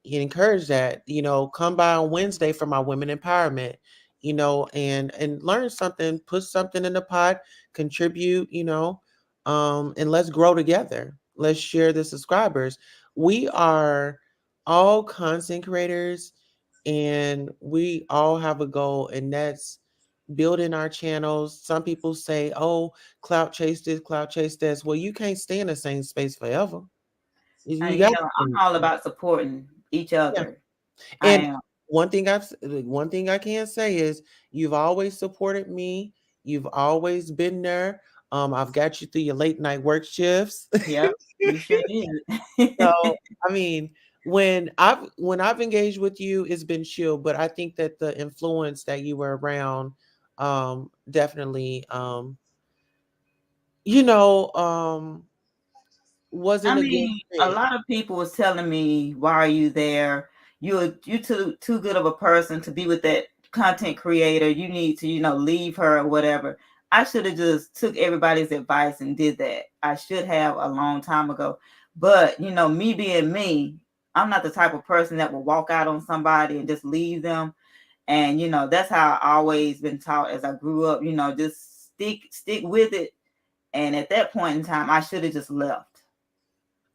encourage that? You know, come by on Wednesday for my women empowerment, you know, and learn something, put something in the pot, contribute, you know, and let's grow together. Let's share the subscribers. We are all content creators, and we all have a goal, and that's building our channels. Some people say, oh, clout chase this, clout chase this. Well, you can't stay in the same space forever. You You got know, I'm to. all about supporting each Yeah. other. I And am. one thing I can say is you've always supported me. You've always been there. I've got you through your late night work shifts. Yep, you sure did. So I mean, when I've engaged with you, it's been chill. But I think that the influence that you were around, definitely, you know, I wasn't a good mean, a fit. lot of people was telling me, "Why are you there? You too good of a person to be with that content creator. You need to, leave her or whatever." I should have just took everybody's advice and did that. I should have a long time ago. But me being me, I'm not the type of person that will walk out on somebody and just leave them. And that's how I always been taught as I grew up. Just stick with it. And at that point in time, I should have just left.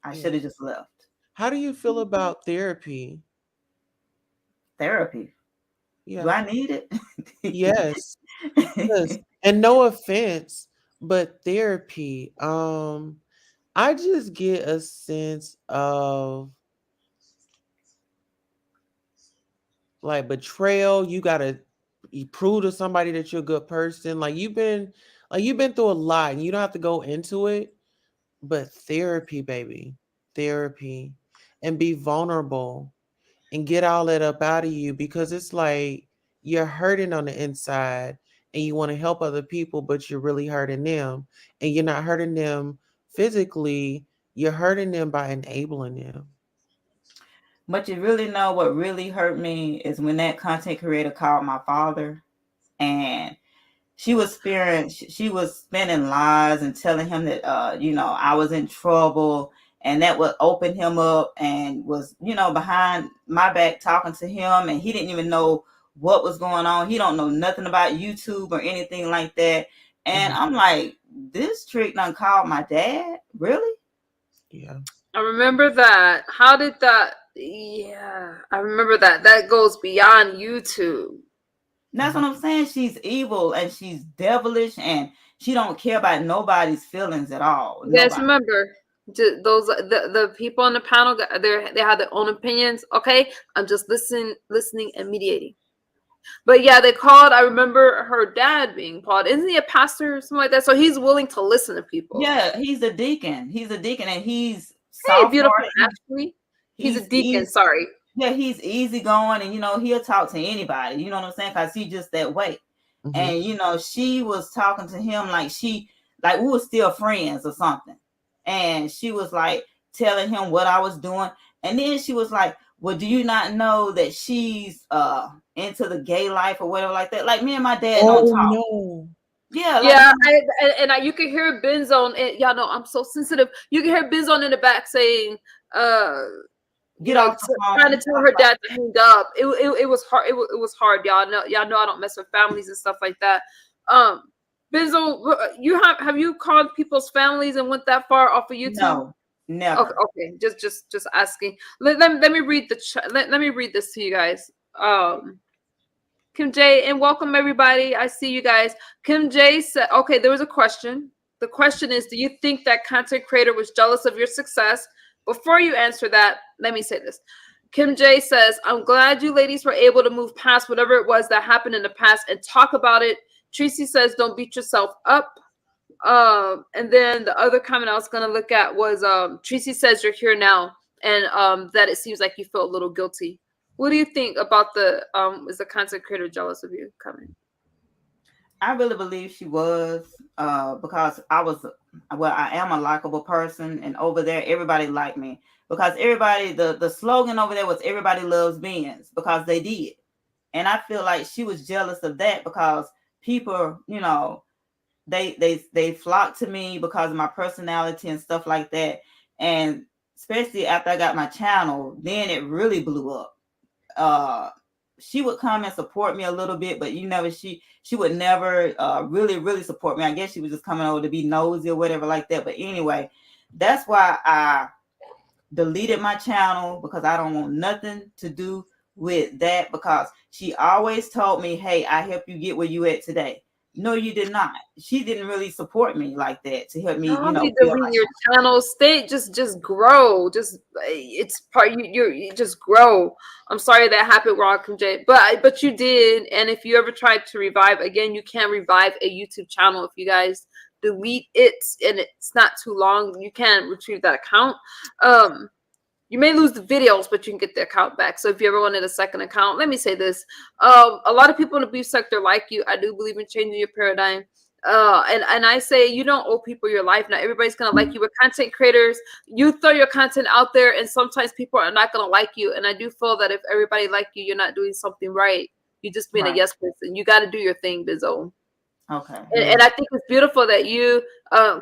I Yeah. should have just left. How do you feel about therapy? Therapy. Do Yeah. I need it? Yes. Yes. And no offense, but therapy. I just get a sense of like betrayal. You gotta you prove to somebody that you're a good person. Like you've been through a lot and you don't have to go into it. But therapy, baby. Therapy. And be vulnerable and get all that up out of you, because it's like you're hurting on the inside and you want to help other people, but you're really hurting them. And you're not hurting them physically, you're hurting them by enabling them. But you really know what really hurt me is when that content creator called my father, and she was spinning lies and telling him that I was in trouble, and that would open him up, and was behind my back talking to him, and he didn't even know what was going on. He don't know nothing about YouTube or anything like that. And Mhm. I'm like, this trick done called my dad? Really? Yeah. I remember that. How did that? Yeah, I remember that. That goes beyond YouTube. That's what I'm saying. She's evil and she's devilish, and she don't care about nobody's feelings at all. You guys Nobody. remember those the people on the panel? They had their own opinions. Okay, I'm just listening, and mediating. But yeah, they called. I remember her dad being called. Isn't he a pastor or something like that? So he's willing to listen to people. Yeah, he's a deacon. He's a deacon, and he's Hey, soft beautiful hearted. Ashley. He's a He's deacon. easy. Sorry. Yeah, he's easygoing, and he'll talk to anybody. You know what I'm saying? Cause he's just that way. Mhm. And she was talking to him like we were still friends or something. And she was like telling him what I was doing. And then she was like, "Well, do you not know that she's into the gay life or whatever like that?" Like me and my dad don't Oh talk. no. Yeah, like Yeah, you can hear Benz Zone. Y'all know I'm so sensitive. You can hear Benz Zone in the back saying, uh, get off the trying to phone. tell her dad to hang up. It was hard. It was hard, y'all know I don't mess with families and stuff like that. Benzo, you have you called people's families and went that far off of YouTube? No, never. Okay. Just asking. Let me read let me read this to you guys. Kim J, and welcome everybody. I see you guys. Kim J said, okay, there was a question. The question is, do you think that content creator was jealous of your success? Before you answer that, let me say this. Kim J says, I'm glad you ladies were able to move past whatever it was that happened in the past and talk about it. Tracy says, don't beat yourself up. And then the other comment I was going to look at was Tracy says you're here now, and that it seems like you feel a little guilty. What do you think about is the content creator jealous of you coming? I really believe she was, because I am a likable person, and over there, everybody liked me because everybody, the slogan over there was everybody loves Benz because they did. And I feel like she was jealous of that because people, they flocked to me because of my personality and stuff like that. And especially after I got my channel, then it really blew up. She would come and support me a little bit, but she would never really support me. I guess she was just coming over to be nosy or whatever like that. But anyway, that's why I deleted my channel, because I don't want nothing to do with that, because she always told me, hey, I helped you get where you at today. No, you did not. She didn't really support me like that to help me, No need to build read my your channel. Stay, just grow. Just it's part you just grow. I'm sorry that happened, Rock and Jay, but you did. And if you ever tried to revive again, you can revive a YouTube channel. If you guys delete it and it's not too long, you can retrieve that account. You may lose the videos, but you can get the account back. So if you ever wanted a second account, let me say this. A lot of people in the beef sector like you. I do believe in changing your paradigm. And I say you don't owe people your life. Not everybody's gonna like you. We're content creators. You throw your content out there, and sometimes people are not gonna like you. And I do feel that if everybody like you, you're not doing something right. You're just being a yes person. You got to do your thing, Bizzo. Okay. And I think it's beautiful that you,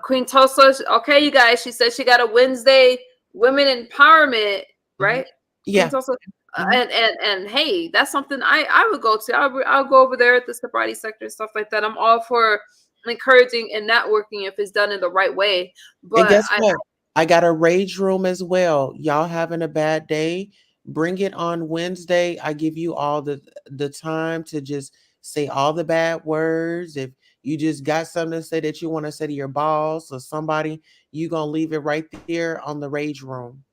Queen Tosa. Okay, you guys. She said she got a Wednesday women empowerment, right? Yeah. Queen Tosa. And hey, that's something I would go to. I'll go over there at the sobriety sector and stuff like that. I'm all for encouraging and networking if it's done in the right way. But And guess what? I got a rage room as well. Y'all having a bad day? Bring it on Wednesday. I give you all the time to just say all the bad words. If you just got something to say that you want to say to your boss or somebody, you gonna leave it right there on the rage room.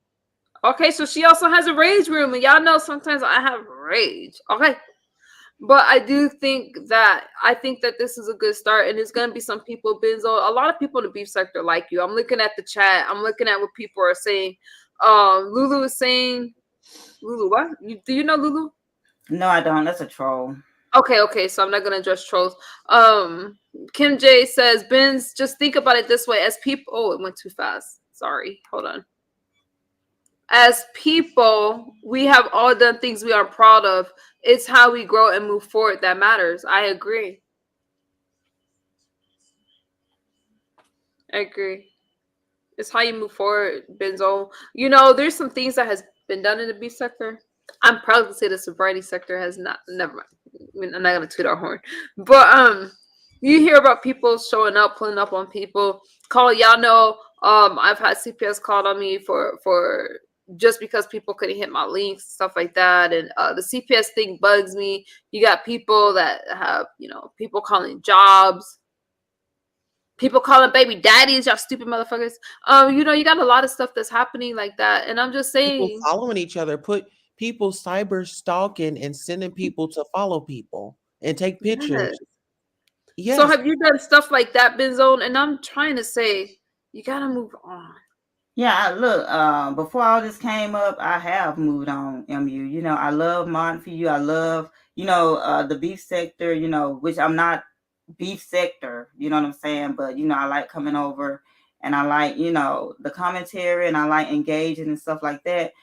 okay, so she also has a rage room, and y'all know sometimes I have rage. Okay. But I think that this is a good start, and there's gonna be some people, Benzo. A lot of people in the beef sector like you. I'm looking at the chat. I'm looking at what people are saying. Lulu is saying, Lulu, what? Do you know Lulu? No, I don't. That's a troll. Okay. So I'm not gonna address trolls. Kim J says, Benz, just think about it this way: as people, oh, it went too fast. Sorry, hold on. As people, we have all done things we are proud of. It's how we grow and move forward that matters. I agree. It's how you move forward, Benzo. There's some things that has been done in the beef sector. I'm proud to say the sobriety sector has not. Never mind. I mean, I'm not gonna toot our horn, but you hear about people showing up, pulling up on people. Y'all know. I've had CPS called on me for just because people couldn't hit my links, stuff like that. And the CPS thing bugs me. You got people that have, people calling jobs, people calling baby daddies, y'all stupid motherfuckers. You got a lot of stuff that's happening like that. And I'm just saying, people following each other, put people cyber stalking and sending people to follow people and take pictures. Yes. So have you done stuff like that, Benzone? And I'm trying to say, you gotta move on. Yeah, look, before all this came up, I have moved on, MU. I love modding for you. I love, the beef sector, which I'm not beef sector, you know what I'm saying? But, I like coming over and I like, the commentary and I like engaging and stuff like that.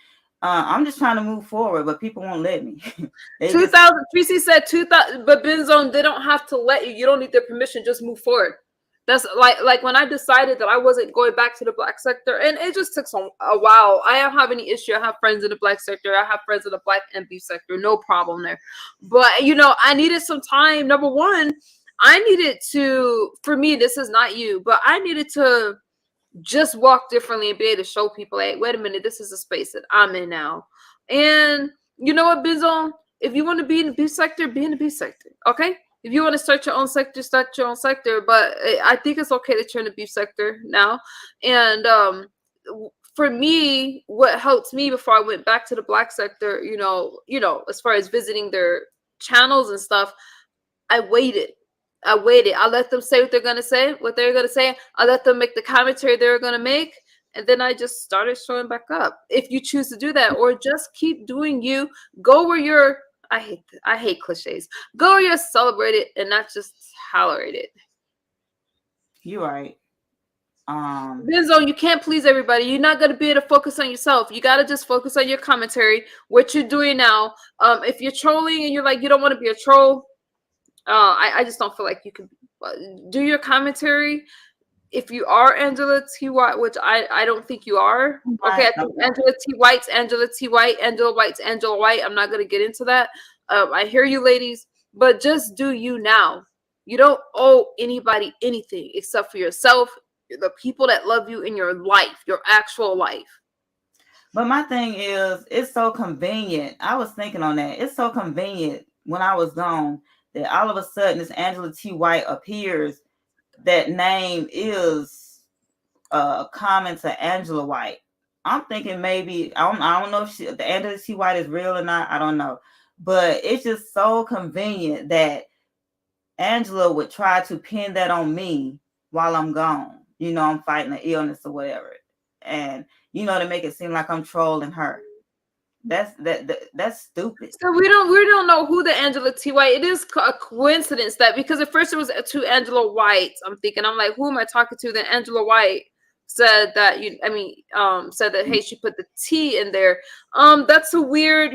I'm just trying to move forward, but people won't let me. 2000, Tracy said 2000, but Benzone, they don't have to let you. You don't need their permission. Just move forward. That's like when I decided that I wasn't going back to the black sector, and it just took a while. I don't have any issue. I have friends in the black sector. I have friends in the black and beef sector. No problem there. But I needed some time. Number one, I needed to. For me, this is not you, but I needed to just walk differently and be able to show people, hey, wait a minute, this is a space that I'm in now. And you know what, Benzone? If you want to be in the beef sector, be in the beef sector. Okay. If you want to start your own sector, start your own sector. But I think it's okay that you're in the beef sector now. And for me, what helped me before I went back to the black sector, as far as visiting their channels and stuff, I waited. I let them say what they're going to say, I let them make the commentary they're going to make. And then I just started showing back up. If you choose to do that, or just keep doing you, go where you're I hate cliches. Go where you're celebrated and not just tolerated. You're right. Benz Zone, you can't please everybody. You're not gonna be able to focus on yourself. You gotta just focus on your commentary, what you're doing now. If you're trolling and you're like you don't want to be a troll, I just don't feel like you can do your commentary. If you are Angela T. White, which I don't think you are. Okay, I think Angela T. White's Angela T. White, Angela White's Angela White. I'm not gonna get into that. I hear you, ladies, but just do you now. You don't owe anybody anything except for yourself, the people that love you in your life, your actual life. But my thing is, it's so convenient. I was thinking on that. It's so convenient when I was gone that all of a sudden this Angela T. White appears. That name is common to Angela White. I'm thinking maybe I don't know if the Angela T. White is real or not. I don't know, but it's just so convenient that Angela would try to pin that on me while I'm gone. You know, I'm fighting an illness or whatever, and you know, to make it seem like I'm trolling her. That's stupid. So we don't know who the Angela T. White. It is a coincidence that because at first it was two Angela Whites. I'm like, who am I talking to? Then Angela White said that said that hey, she put the T in there. That's a weird,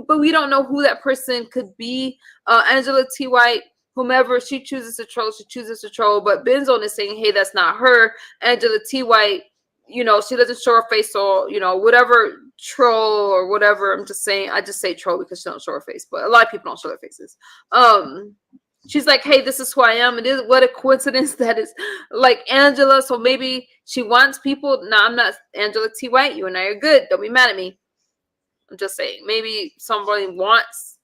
but we don't know who that person could be. Angela T. White, whomever she chooses to troll, she chooses to troll. But Benz Zone is saying, hey, that's not her. Angela T. White, she doesn't show her face, so whatever troll or whatever. I'm just saying, I just say troll because she don't show her face, but a lot of people don't show their faces. She's like, hey, this is who I am. It is what a coincidence that is like Angela. So maybe she wants people. No, I'm not Angela T. White. You and I are good. Don't be mad at me. I'm just saying, maybe somebody wants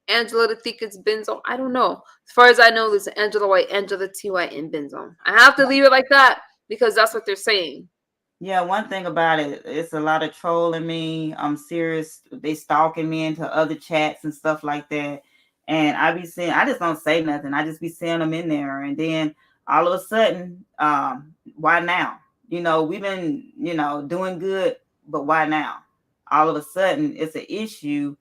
Angela to think it's Benz Zone. I don't know. As far as I know, there's Angela White, Angela T. White, and Benz Zone. I have to leave it like that because that's what they're saying. Yeah, one thing about it, it's a lot of trolling me. I'm serious. They stalking me into other chats and stuff like that. And I just don't say nothing. I just be seeing them in there. And then all of a sudden, why now? We've been, doing good, but why now? All of a sudden, it's an issue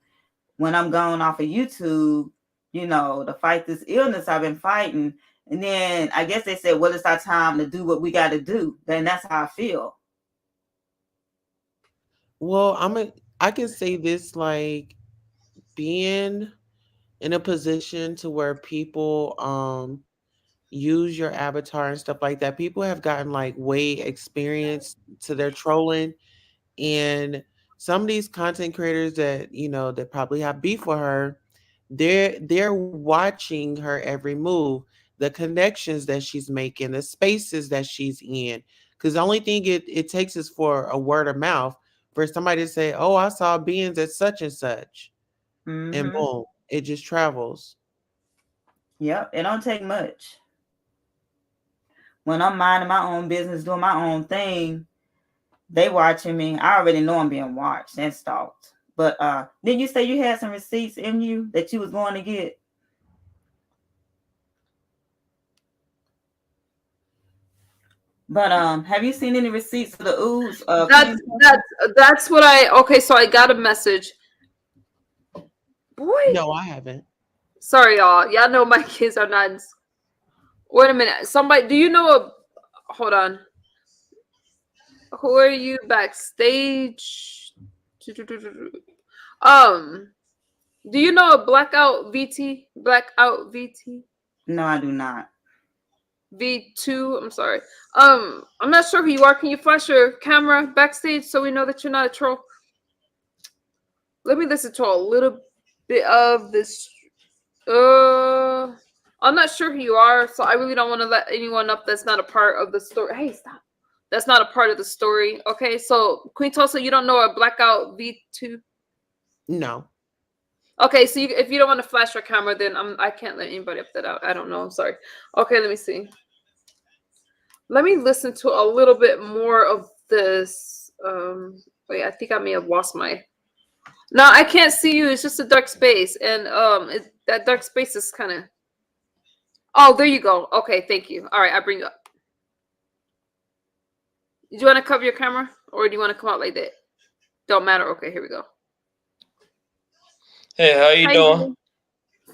when I'm going off of YouTube, to fight this illness I've been fighting. And then I guess they said, well, it's our time to do what we got to do. Then that's how I feel. Well, I can say this, like being in a position to where people use your avatar and stuff like that. People have gotten like way experienced to their trolling, and some of these content creators that that probably have beef with her, they're watching her every move, the connections that she's making, the spaces that she's in. Because the only thing it takes is for a word of mouth for somebody to say, "Oh, I saw beings at such and such," and boom, it just travels. Yep, it don't take much. When I'm minding my own business, doing my own thing, they watching me. I already know I'm being watched and stalked. But didn't you say you had some receipts in you that you was going to get? But have you seen any receipts of the ooze? That's what okay, so I got a message. Boy. No, I haven't. Sorry, y'all. Y'all know my kids are not in... Wait a minute. Somebody, do you know hold on. Who are you backstage? Do you know a Blackout VT? Blackout VT? No, I do not. V2, I'm sorry. I'm not sure who you are. Can you flash your camera backstage so we know that you're not a troll? Let me listen to a little bit of this. I'm not sure who you are, so I really don't want to let anyone up that's not a part of the story. Hey, stop. That's not a part of the story. Okay, so Queen Tulsa, you don't know a Blackout V2? No. Okay, so if you don't want to flash your camera, then I can't let anybody up that out. I don't know. I'm sorry. Okay, let me see. Let me listen to a little bit more of this. Wait, I think I may have lost my... No, I can't see you. It's just a dark space. And that dark space is kind of... Oh, there you go. Okay, thank you. All right, I bring you up. Do you want to cover your camera? Or do you want to come out like that? Don't matter. Okay, here we go. Hey, how you How doing? doing?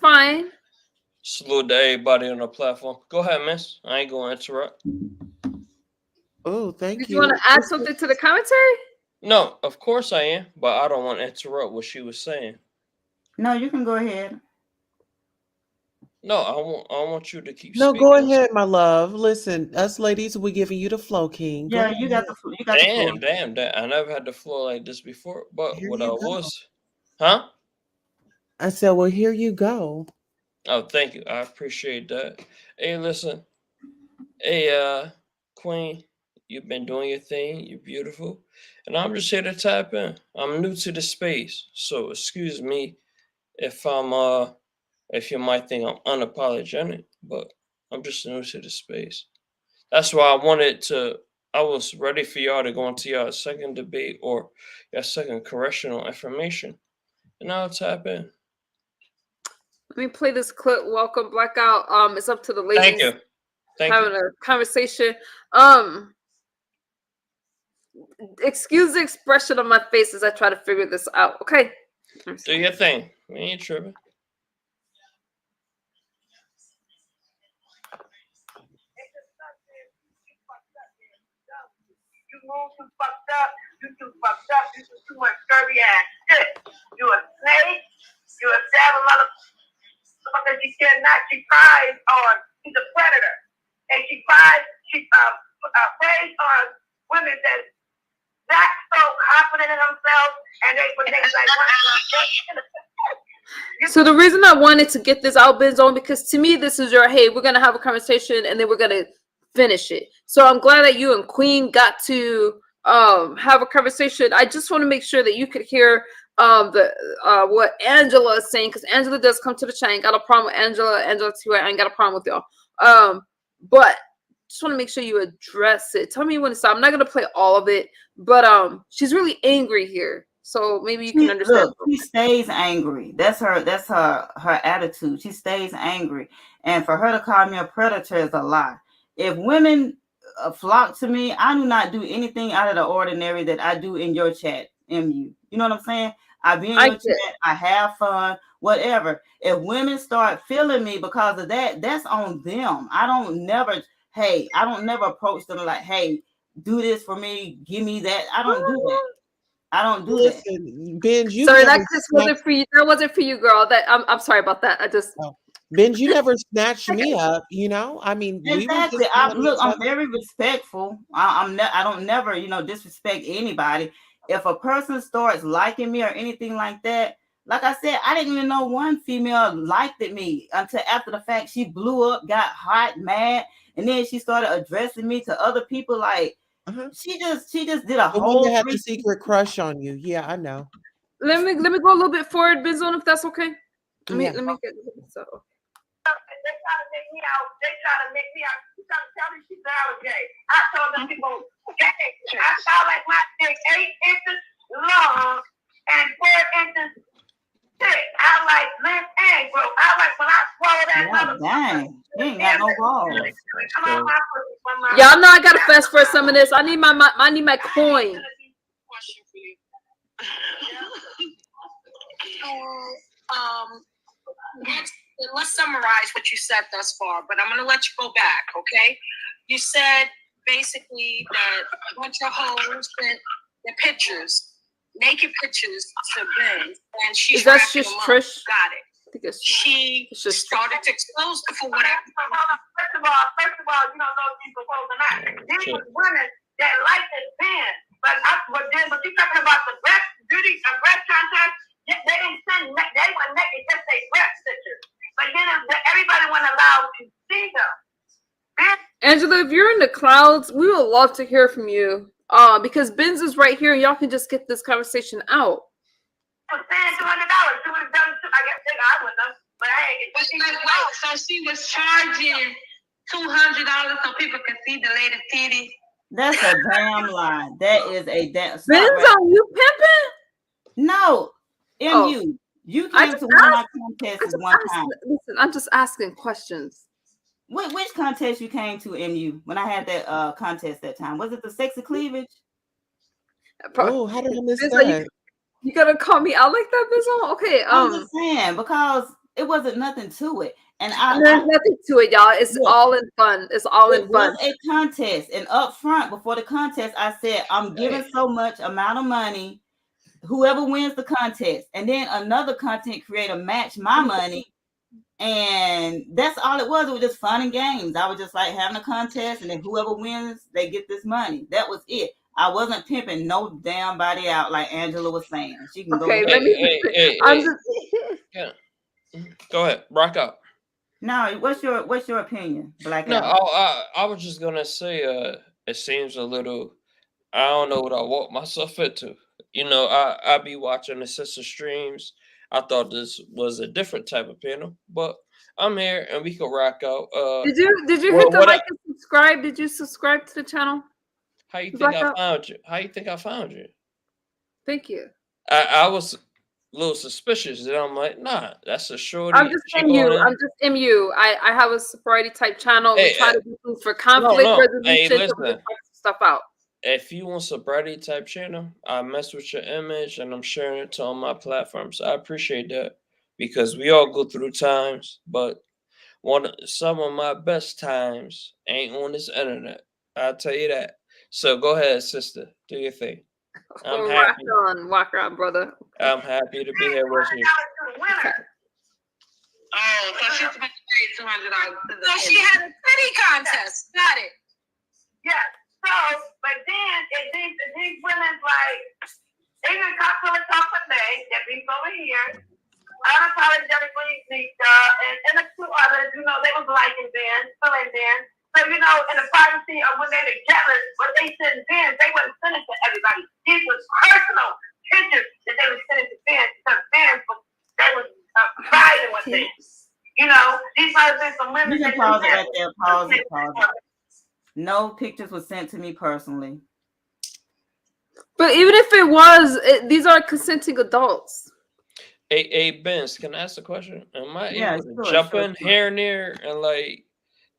Fine. Salute to everybody on the platform. Go ahead, miss. I ain't gonna interrupt. Oh, thank Did you want you. to add something to the commentary? No, of course I am, but I don't want to interrupt what she was saying. No, you can go ahead. No, I want you to keep No, speaking. go ahead, my love. Listen, us ladies, we're giving you the flow, King. Go Yeah, ahead. you got the floor. Damn. I never had the floor like this before. But Here what I you go. was, huh? I said, well, here you go. Oh, thank you. I appreciate that. Hey, listen. Hey, Queen, you've been doing your thing. You're beautiful, and I'm just here to tap in. I'm new to the space, so excuse me if if you might think I'm unapologetic, but I'm just new to the space. That's why I was ready for y'all to go into your second debate or your second correctional information. And I'll tap in. Let me play this clip. Welcome, Blackout. It's up to the Thank ladies you. Thank having you. a conversation. Excuse the expression on my face as I try to figure this out. Okay. Do your thing. We ain't tripping. You move too fucked up. You too fucked up. You too much scurvy ass shit. You a snake. You a savage motherfucker. She cannot. She cries on. She's a predator, and she cries. She preys on women that so confident in themselves, and they like. So the reason I wanted to get this out, Ben Zone, because to me this is your hey, we're gonna have a conversation and then we're gonna finish it. So I'm glad that you and Queen got to have a conversation. I just want to make sure that you could hear the what Angela is saying, because Angela does come to the chat. I ain't got a problem with Angela too. I ain't got a problem with y'all. But just want to make sure you address it. Tell me when to stop. I'm not gonna play all of it, but she's really angry here. So maybe you can understand. Look, she stays angry. That's her attitude. She stays angry. And for her to call me a predator is a lie. If women flock to me, I do not do anything out of the ordinary that I do in your chat, MU. You know what I'm saying? I be in your chat, I have fun, whatever. If women start feeling me because of that, that's on them. I don't never approach them like, hey, do this for me, give me that. I don't do that. I don't do that. Benz, you sorry, that wasn't for you. That wasn't for you, girl. That I'm sorry about that. I just Benz, you never snatched me up, you know. I mean, exactly. I'm very respectful. I don't never, disrespect anybody. If a person starts liking me or anything like that, like I said, I didn't even know one female liked me until after the fact. She blew up, got hot, mad, and then she started addressing me to other people like. She just did a whole. One that had the secret crush on you. Yeah, I know. Let me go a little bit forward, Ben Zone, if that's okay. Let me get so. They try to make me out. They try to make me out. You trying to tell me she's gay. I told them people, gay. I sound like my dick 8 inches long and 4 inches thick. I like length and growth. I like when I swallow that motherfucker. Dang, you ain't got no balls. Y'all know I gotta fast for some of this. I need my coin. Question for you. Let's summarize what you said thus far, but I'm going to let you go back, okay? You said basically that a bunch of hoes sent their pictures, naked pictures to Ben, and she is that just Trish? Got it. She started to expose them for whatever. First of all, you don't know if she's proposed or not. These were women that like this Ben, but she's talking about the breast contest. They didn't send. They were naked, just say breast pictures. But then everybody wasn't allowed to see them. Angela, if you're in the clouds, we would love to hear from you. Because Benz is right here, and y'all can just get this conversation out. I was paying $200. She would have done too. I guess I wouldn't have, but I ain't get. So she was charging $200 so people could see the latest titties. That's a damn lie. That is a damn. Benz on you pimping? No, MU. You came to one of my contests one time. Listen, I'm just asking questions. Which contest you came to, MU, when I had that contest that time? Was it the sexy cleavage? Oh, how did I miss that? You gotta call me out like that, Benzo? Okay, I'm just saying, because it wasn't nothing to it. And there's nothing to it, y'all. It's look, all in fun. It's all in it fun. was a contest, and up front before the contest, I said, I'm giving so much amount of money. Whoever wins the contest, and then another content creator match my money. And that's all it was. It was just fun and games. I was just like having a contest, and then whoever wins, they get this money. That was it. I wasn't pimping no damn body out like Angela was saying. She can go. Let me. Yeah. Go ahead, rock out. No, what's your opinion, Black? No, I was just gonna say, it seems a little. I don't know what I walked myself into. You know, I be watching the sister streams. I thought this was a different type of panel, but I'm here and we can rock out. Did you hit the like and subscribe? Did you subscribe to the channel? How you think I found you? How you think I found you? Thank you. I was a little suspicious, and I'm like, nah, that's a shorty. I'm just MU. I'm just MU. I have a sobriety type channel. We try to do things for conflict resolution. Hey, listen. Stuff out. If you want sobriety type channel, I mess with your image and I'm sharing it to all my platforms. I appreciate that because we all go through times, but some of my best times ain't on this internet. I'll tell you that. So go ahead, sister, do your thing. I'm happy. Walk on, brother. I'm happy to be here with you. Oh, so she's paid $200. So she had a pretty contest. Got it. Yeah. So, but then these women's like, they didn't talk to us all day. That means over here. Unapologetically, Nisha, and the two others, you know, they was liking Ben, feeling Ben. So, you know, in the privacy of when they're together, what they sent Ben, they wouldn't send it to everybody. These was personal pictures that they would send it to Ben because Ben was, they was riding with them. You know, these might have been some women. You can pause it right there. Pause it. No pictures were sent to me personally. But even if it was, these are consenting adults. Hey, Benz, can I ask a question? Am I able to sure, jump in here and there and like,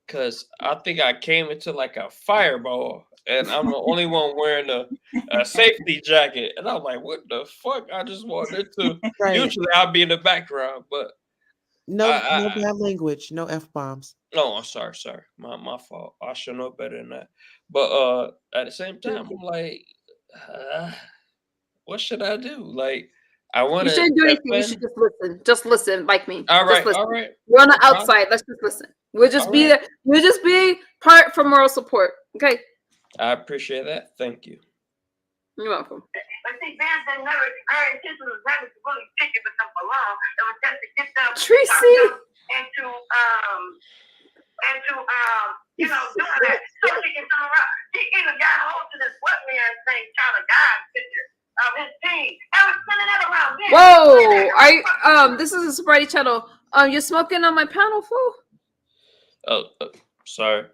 cause I think I came into like a fireball and I'm the only one wearing a safety jacket, and I'm like, what the fuck? I just wanted to. Right. Usually I'll be in the background, but no bad language, no F-bombs. No, I'm sorry. My fault. I should know better than that. But at the same time, I'm like, what should I do? Like, I want to. You shouldn't do anything. You should just listen. Just listen, like me. All right, just listen. all right. We're on the outside. Let's just listen. We'll just be there. We'll just be part for moral support. Okay. I appreciate that. Thank you. You're welcome. But see, Ben said never, her intention was never to really pick it with them alone. It was just to get them Tracy. and to you know, doing that so she can come around. She even got a hold to this what man thing, China God's picture of his team. I was sending that around. Whoa, are you, this is a sobriety channel. You're smoking on my panel, fool? Oh, sorry.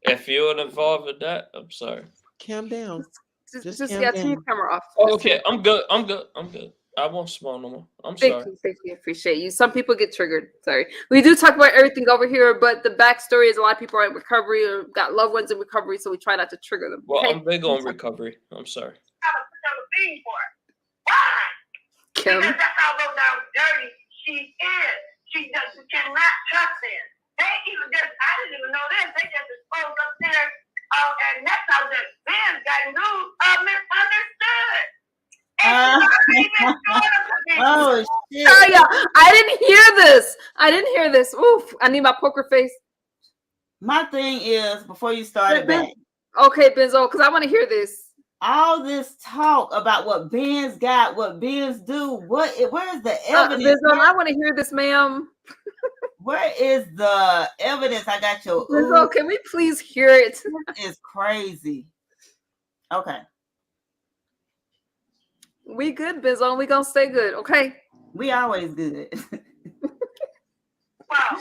If you're involved with that, I'm sorry. Calm down. Just turn your camera off. Oh, okay, I'm good. I won't smoke no more. Sorry. Thank you. Appreciate you. Some people get triggered. Sorry. We do talk about everything over here, but the backstory is a lot of people are in recovery or got loved ones in recovery, so we try not to trigger them. Well, okay? I'm big on recovery. I'm sorry. Why? Kim. Because that's how low down dirty she is. She cannot trust them. They even just, I didn't even know this. They just exposed up there. And that's how the Ben got news misunderstood. Oh shit! Oh yeah, I didn't hear this. Oof! I need my poker face. My thing is, before you started back, okay, Benzo, because I want to hear this. All this talk about what Ben's got, what Ben's do, where's the evidence? Benzo, I want to hear this, ma'am. Where is the evidence? I got your. Benzo, can we please hear it? It's crazy. Okay. We good, Benzo. We gonna stay good, okay? We always good. Wow.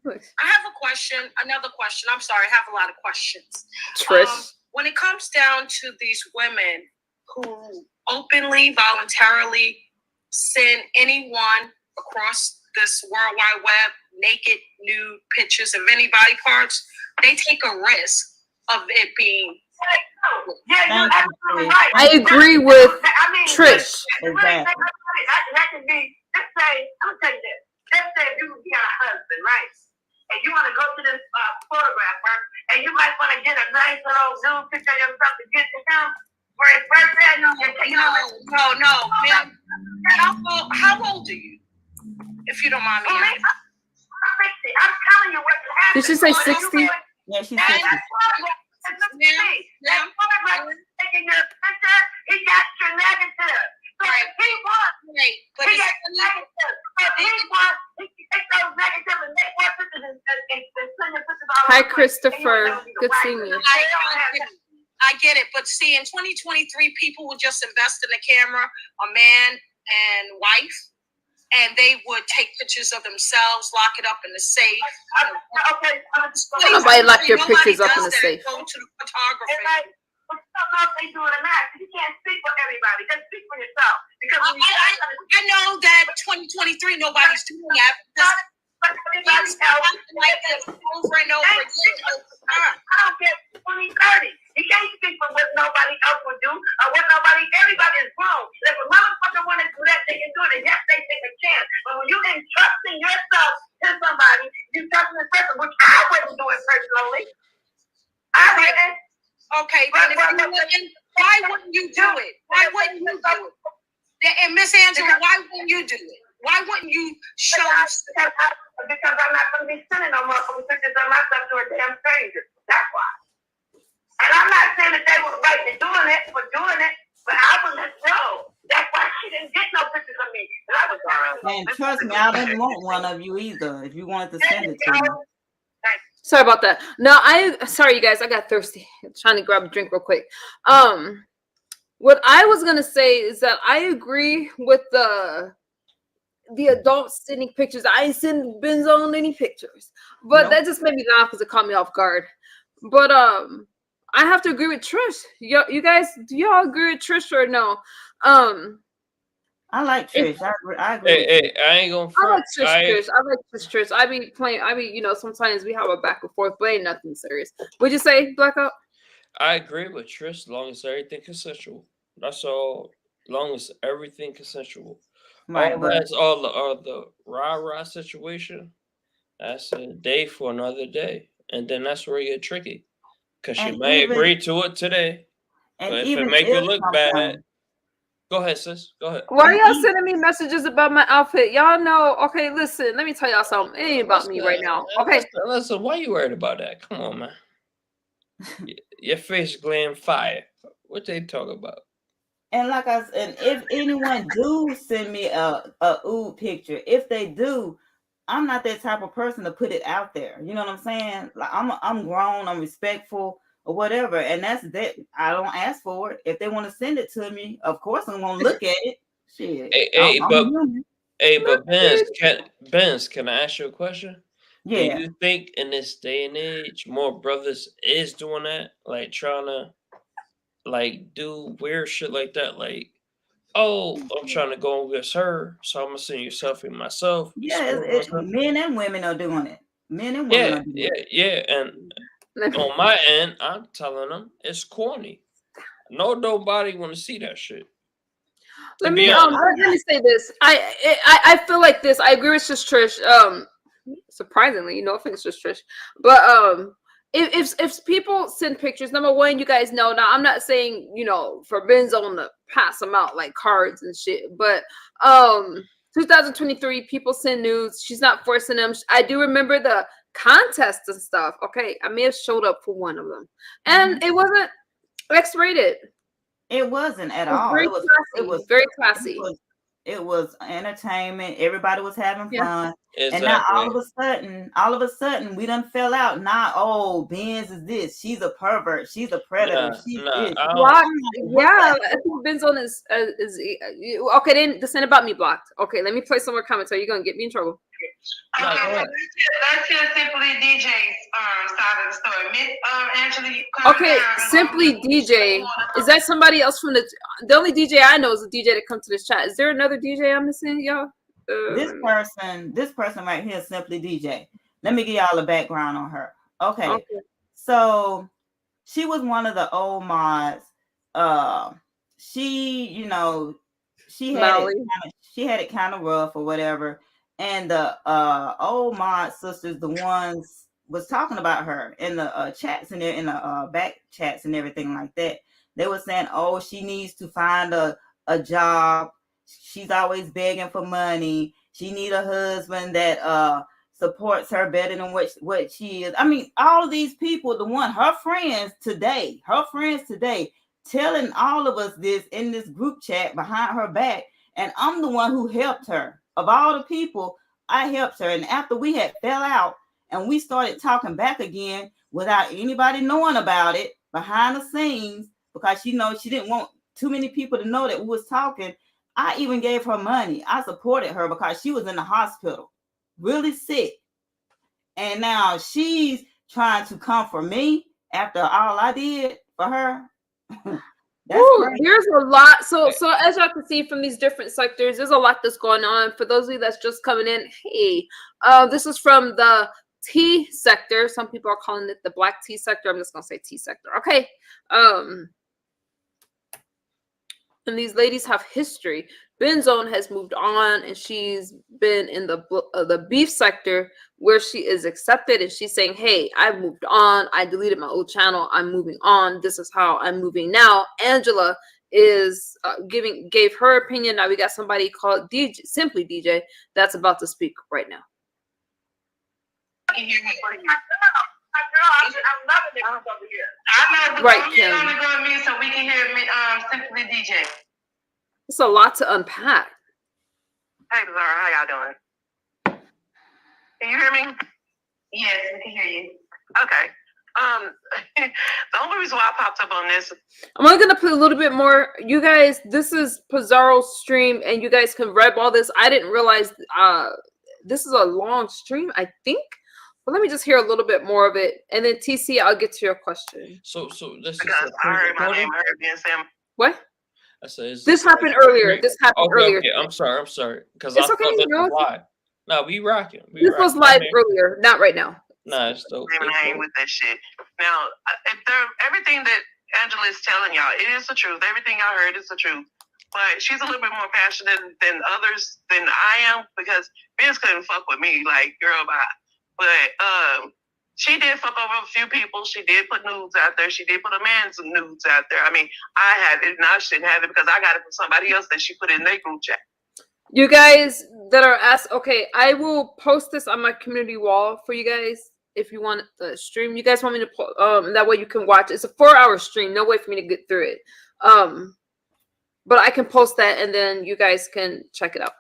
I have a question. Another question. I'm sorry. I have a lot of questions. Trish. When it comes down to these women who openly, voluntarily send anyone across this World Wide Web naked, nude pictures of any body parts, they take a risk of it being. Yeah, you're absolutely right. I agree with. I'm mean, Trish. Exactly. That could be, let's say, I'm gonna tell you this. Let's say you would be a husband, right? And you want to go to this photographer, and you might want to get a nice little nude picture of yourself to get to him for his birthday. No, ma'am. How old are you? If you don't mind me asking. I'm 60. I'm telling you what happened. Did she say 60? Yeah, she's 60. That photographer taking your picture, he got your negative. So Right. he wants. Right, but He it's got negative. So he wants, he can take those negative and make more pictures and send your pictures all Hi, over the place. Christopher. And you want to be the Good wife. seeing you. I get it, but see, in 2023, people would just invest in a camera, a man and wife, and they would take pictures of themselves, lock it up in the safe. Okay. Nobody lock your pictures up in does the that. safe. Go to the photographer. But you don't know if they do it or not. You can't speak for everybody. Just speak for yourself. Because when you I know that 2023, nobody's doing that. but everybody else, Like that over and over again. I don't care 20, 30. You can't speak for what nobody else would do or what everybody is wrong. If a motherfucker want to do that, they can do it. And yes, they take a chance. But when you entrusting yourself to somebody, you trusting the person, which I wouldn't do it personally. I wouldn't. Okay, then if you wouldn't, why wouldn't you do it? Why wouldn't you do it? And Miss Angela, why wouldn't you do it? Why wouldn't you show? Because I'm not going to be sending no motherfucking pictures of myself to a damn stranger. That's why. And I'm not saying that they were right for doing it, but I was just wrong. That's why she didn't get no pictures of me. And I was wrong. And trust me, I didn't want one of you either. If you wanted to send it to me. Sorry about that. No, sorry you guys, I got thirsty. I'm trying to grab a drink real quick. What I was gonna say is that I agree with the adults sending pictures. I ain't sending Benz Zone any pictures. But that just made me laugh because it caught me off guard. But I have to agree with Trish. You guys, do y'all agree with Trish or no? I like Trish. I agree. Hey, I ain't gonna I front. like Trish. I be playing. Sometimes we have a back and forth, but ain't nothing serious. Would you say, Blackout? I agree with Trish as long as everything consensual. That's all. As long as everything consensual. Right, but That's all the rah-rah situation. That's a day for another day. And then that's where you get tricky. Because she may agree to it today. But if it make you look bad. Go ahead, sis. Go ahead. Why are y'all sending me messages about my outfit? Y'all know. Okay, listen. Let me tell y'all something. It ain't about me right now. Okay. Listen, why you worried about that? Come on, man. Your face gleam fire. What they talk about? And like I said, if anyone do send me a ood picture, if they do, I'm not that type of person to put it out there. You know what I'm saying? Like I'm grown, I'm respectful or whatever, and that's that. I don't ask for it. If they want to send it to me, of course I'm gonna look at it. Shit. But Benz, can I ask you a question? Yeah. Do you think in this day and age more brothers is doing that? Like trying to do weird shit like that? Like, oh, I'm trying to go against her, so I'm gonna send you a selfie myself. Yeah, men and women are doing it. Men and women are doing it. Yeah. And on my end, I'm telling them it's corny. Nobody want to see that shit. Let me say this. I feel like this. I agree with just Trish. Surprisingly, I think it's just Trish. But if people send pictures, number one, you guys know. Now, I'm not saying for Benz Zone to pass them out like cards and shit. But 2023, people send nudes. She's not forcing them. I do remember the contests and stuff. Okay, I may have showed up for one of them, and it wasn't X-rated. It wasn't at all. It was very classy. It was entertainment. Everybody was having fun. Exactly. And now all of a sudden, we done fell out. Now, Benz is this. She's a pervert. She's a predator. She's this. I think Benz Zone is okay. Then this ain't about me blocked. Okay, let me play some more commentary. You're gonna get me in trouble. Let's hear Simply DJ's side of the story. Angela, okay, Simply DJ. Is that somebody else from the only DJ I know is the DJ that comes to this chat? Is there another DJ I'm missing, y'all? This person right here, Simply DJ. Let me give y'all a background on her. Okay. So she was one of the old mods. she, you know, she Molly. had it kind of rough or whatever. And the old mod sisters, the ones was talking about her in the chats and in the back chats and everything like that. They were saying, oh, she needs to find a job. She's always begging for money. She need a husband that supports her better than what she is. I mean, all of these people, her friends today, telling all of us this in this group chat behind her back, and I'm the one who helped her. Of all the people, I helped her. And after we had fell out and we started talking back again without anybody knowing about it behind the scenes, because she didn't want too many people to know that we was talking, I even gave her money. I supported her because she was in the hospital, really sick. And now she's trying to come for me after all I did for her. There's a lot. So as y'all can see from these different sectors, there's a lot that's going on. For those of you that's just coming in, hey, this is from the T sector. Some people are calling it the black tea sector. I'm just gonna say T sector. Okay. And these ladies have history. Benz Zone has moved on, and she's been in the beef sector where she is accepted, and she's saying, "Hey, I've moved on. I deleted my old channel. I'm moving on. This is how I'm moving now." Angela is gave her opinion. Now we got somebody called DJ, simply DJ, that's about to speak right now. I'm loving it over here. I'm not right, Kim. on the go me so we can hear me. Simply DJ. It's a lot to unpack. Hey, Laura, how y'all doing? Can you hear me? Yes, we can hear you. Okay. The only reason why I popped up on this, I'm only gonna play a little bit more. You guys, this is Pizarro's stream, and you guys can rev all this. I didn't realize this is a long stream, I think. But let me just hear a little bit more of it, and then TC, I'll get to your question. So this because I heard my name, I heard being Sam. What? I said, this happened earlier. This happened earlier. Okay, I'm sorry. Because it's I okay. thought that was live. No, we rocking. This was live earlier, not right now. Nah, it's dope. I ain't with that shit. Now, everything that Angela is telling y'all, it is the truth. Everything I heard is the truth. But she's a little bit more passionate than others than I am, because Vince couldn't fuck with me, like, girl, bye. But she did fuck over a few people. She did put nudes out there. She did put a man's nudes out there. I mean, I had it, and I shouldn't have it because I got it from somebody else that she put in their group chat. You guys that are asked, okay, I will post this on my community wall for you guys if you want the stream. You guys want me to that way you can watch. It's a 4-hour stream. No way for me to get through it. But I can post that, and then you guys can check it out.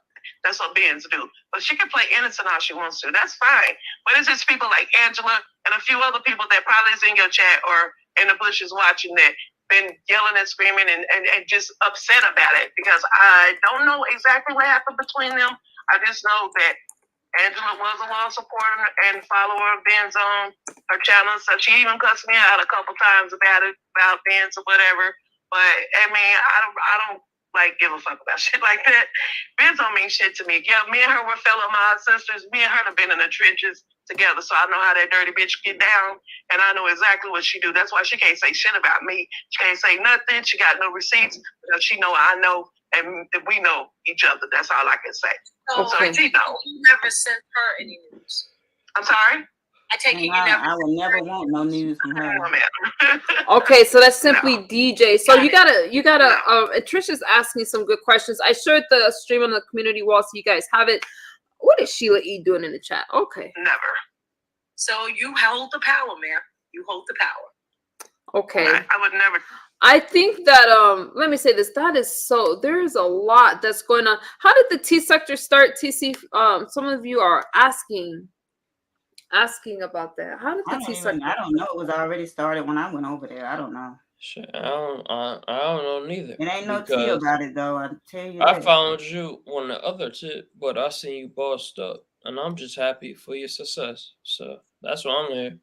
That's what Benz do. But she can play innocent how she wants to. That's fine. But it's just people like Angela and a few other people that probably is in your chat or in the bushes watching that been yelling and screaming and just upset about it, because I don't know exactly what happened between them. I just know that Angela was a loyal supporter and follower of Benz on her channel. So she even cussed me out a couple times about Benz or whatever. But I mean, I don't like give a fuck about shit like that. Benz don't mean shit to me. Yeah, me and her were fellow mod sisters. Me and her have been in the trenches together, so I know how that dirty bitch get down, and I know exactly what she do. That's why she can't say shit about me. She can't say nothing. She got no receipts because she know I know, and we know each other. That's all I can say. Okay. So she know. You never sent her any news. I'm sorry. I take it you I never. will never want no news from her. Okay, so that's simply No. DJ. So you gotta and Trisha's asking some good questions. I shared the stream on the community wall so you guys have it. What is Sheila E doing in the chat? Okay. Never. So you hold the power, man. You hold the power. Okay. I would never. I think that let me say this. That is so there's a lot that's going on. How did the T sector start, TC? Some of you are asking about that. How did the T sector? I don't know. It was already started when I went over there. I don't know. Shit, I don't know neither. It ain't no tea about it though. I tell you. I found you on the other tip, but I seen you bossed up, and I'm just happy for your success. So that's why I'm here.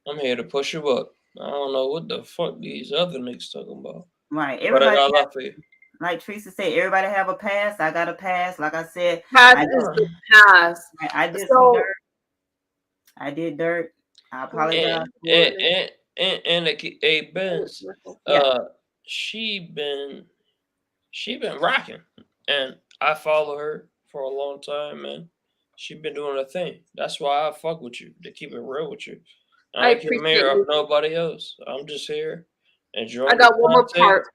I'm here to push you up. I don't know what the fuck these other niggas talking about. Right. But I got love for you. Like Teresa said, everybody have a pass. I got a pass. Like I said, Pass is the pass. I did some dirt. I did dirt. I apologize. And Benz, Yeah. she been she been rocking, and I follow her for a long time, man. She been doing her thing. That's why I fuck with you, to keep it real with you. I I don't care appreciate of you. nobody else. I'm just here I enjoying got the one more content. part.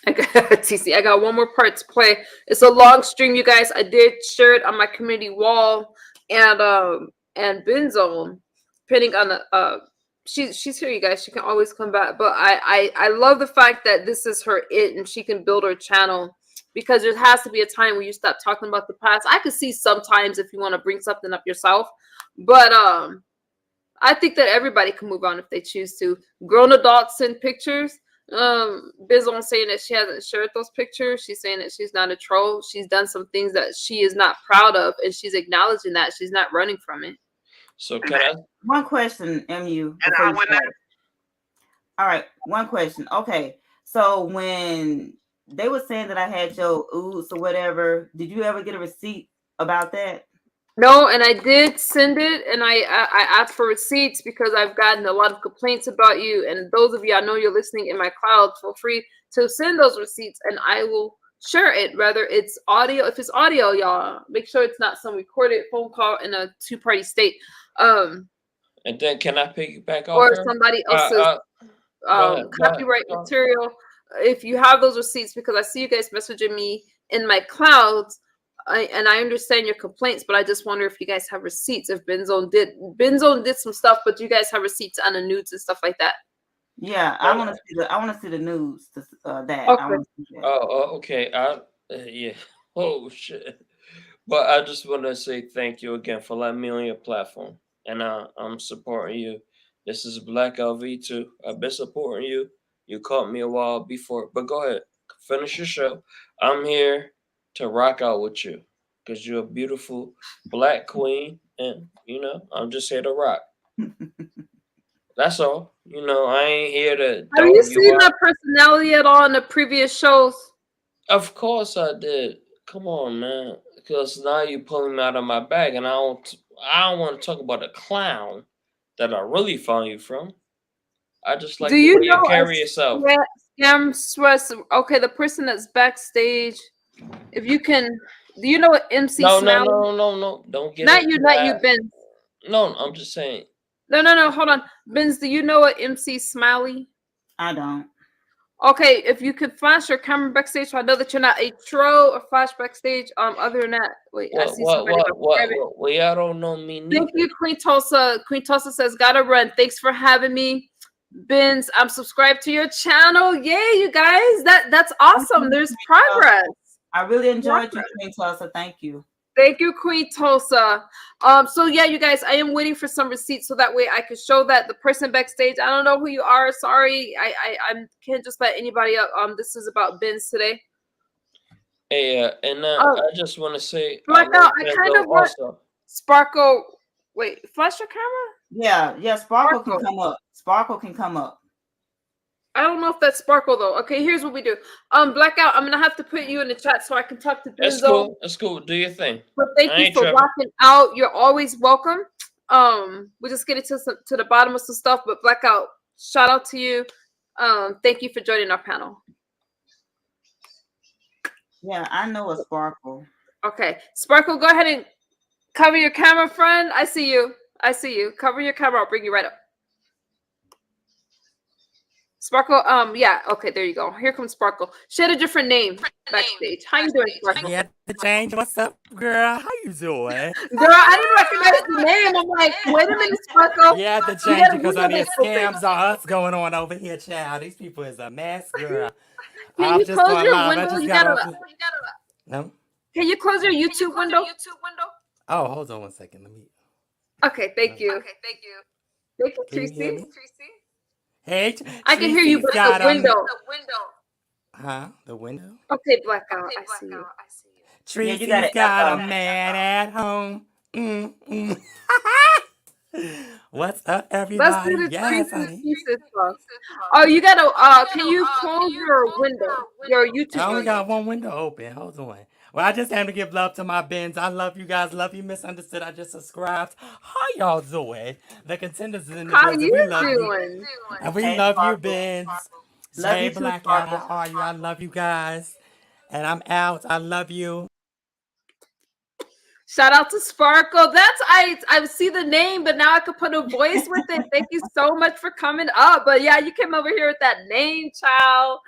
I got TC. I got one more part to play. It's a long stream, you guys. I did share it on my community wall, and Benz Zone, depending on the she's here, you guys. She can always come back. But I love the fact that this is her and she can build her channel, because there has to be a time where you stop talking about the past. I could see sometimes if you want to bring something up yourself, but I think that everybody can move on if they choose to. Grown adults send pictures. Bizon saying that she hasn't shared those pictures. She's saying that she's not a troll. She's done some things that she is not proud of, and she's acknowledging that she's not running from it. So can I? One question, MU. And before I you would start. All right, one question. Okay, so when they were saying that I had your ooze or whatever, did you ever get a receipt about that? No, and I did send it, and I asked for receipts because I've gotten a lot of complaints about you. And those of you I know you're listening in my cloud, feel free to send those receipts, and I will share it. Whether it's audio, if it's audio, y'all make sure it's not some recorded phone call in a two-party state, And then can I piggyback off or her? somebody else's copyright go ahead. material. If you have those receipts, because I see you guys messaging me in my clouds. And I understand your complaints, but I just wonder if you guys have receipts. If Benz Zone did some stuff, but you guys have receipts on the nudes and stuff like that. Yeah, I want to see the news. That. Okay. I want to see that. Okay. Yeah. Oh shit. But I just want to say thank you again for letting me on your platform, and I'm supporting you. This is Black LV2. I've been supporting you. You caught me a while before, but go ahead, finish your show. I'm here to rock out with you because you're a beautiful black queen, and I'm just here to rock. That's all. I ain't here to. Have you seen my personality at all in the previous shows? Of course I did. Come on, man. Because now you pulling me out of my bag, and I don't want to talk about a clown that I really found you from. I just like Do the you way know you carry yourself. Scam stress. Okay, the person that's backstage. If you can, do you know what MC Smiley? No. Don't get Not into you, that. not you, Benz. No, I'm just saying. No. Hold on, Benz. Do you know what MC Smiley? I don't. Okay, if you could flash your camera backstage, so I know that you're not a troll or flash backstage. Other than that, wait, I see somebody. Well, y'all don't know me neither. Thank you, Queen Tulsa. Queen Tulsa says, "Gotta run." Thanks for having me, Benz. I'm subscribed to your channel. Yay, you guys! That's awesome. There's progress. I really enjoyed you, Queen Tulsa. Thank you. Thank you, Queen Tulsa. So yeah, you guys, I am waiting for some receipts so that way I can show that the person backstage. I don't know who you are. Sorry, I can't just let anybody up. This is about Benz today. Hey, and I just want to say, Blackout. I kind of want Sparkle. Wait, flash your camera? Yeah. Sparkle can come up. Sparkle can come up. I don't know if that's Sparkle though. Okay, here's what we do. Blackout, I'm gonna have to put you in the chat so I can talk to Benzo. That's cool. Do your thing. But thank you for rocking out. You're always welcome. We'll just get it to the bottom of some stuff. But Blackout, shout out to you. Thank you for joining our panel. Yeah, I know a Sparkle. Okay, Sparkle, go ahead and cover your camera, friend. I see you. Cover your camera. I'll bring you right up. Sparkle, yeah, okay, there you go. Here comes Sparkle. She had a different name backstage. How you doing, Sparkle? Yeah, the change. What's up, girl? How you doing? Girl, I didn't recognize the name. I'm like, wait a minute, Sparkle. Yeah, the change because of these scams are us going on over here, child. These people is a mess, girl. Can you close your window? You gotta. No? Can you close your YouTube window? Oh, hold on one second. Let me. Okay, thank you. Thank you, Tracy. Hey, I can hear you, but the window. Huh? The window? Okay, Blackout. I see you. Tracy's got a man at home. What's up, everybody? Let's do the yes, honey. Oh, you gotta. Can you close your window? Your YouTube. I only got one window open. Hold on. Well, I just have to give love to my Benz. I love you guys. Love you, Misunderstood. I just subscribed. How y'all doing? The contenders in the How building. you We love doing? you. And we love you, Benz. Hey, Black, how are you? I love you guys. And I'm out. I love you. Shout out to Sparkle. That's I see the name, but now I could put a voice with it. Thank you so much for coming up. But yeah, you came over here with that name, child.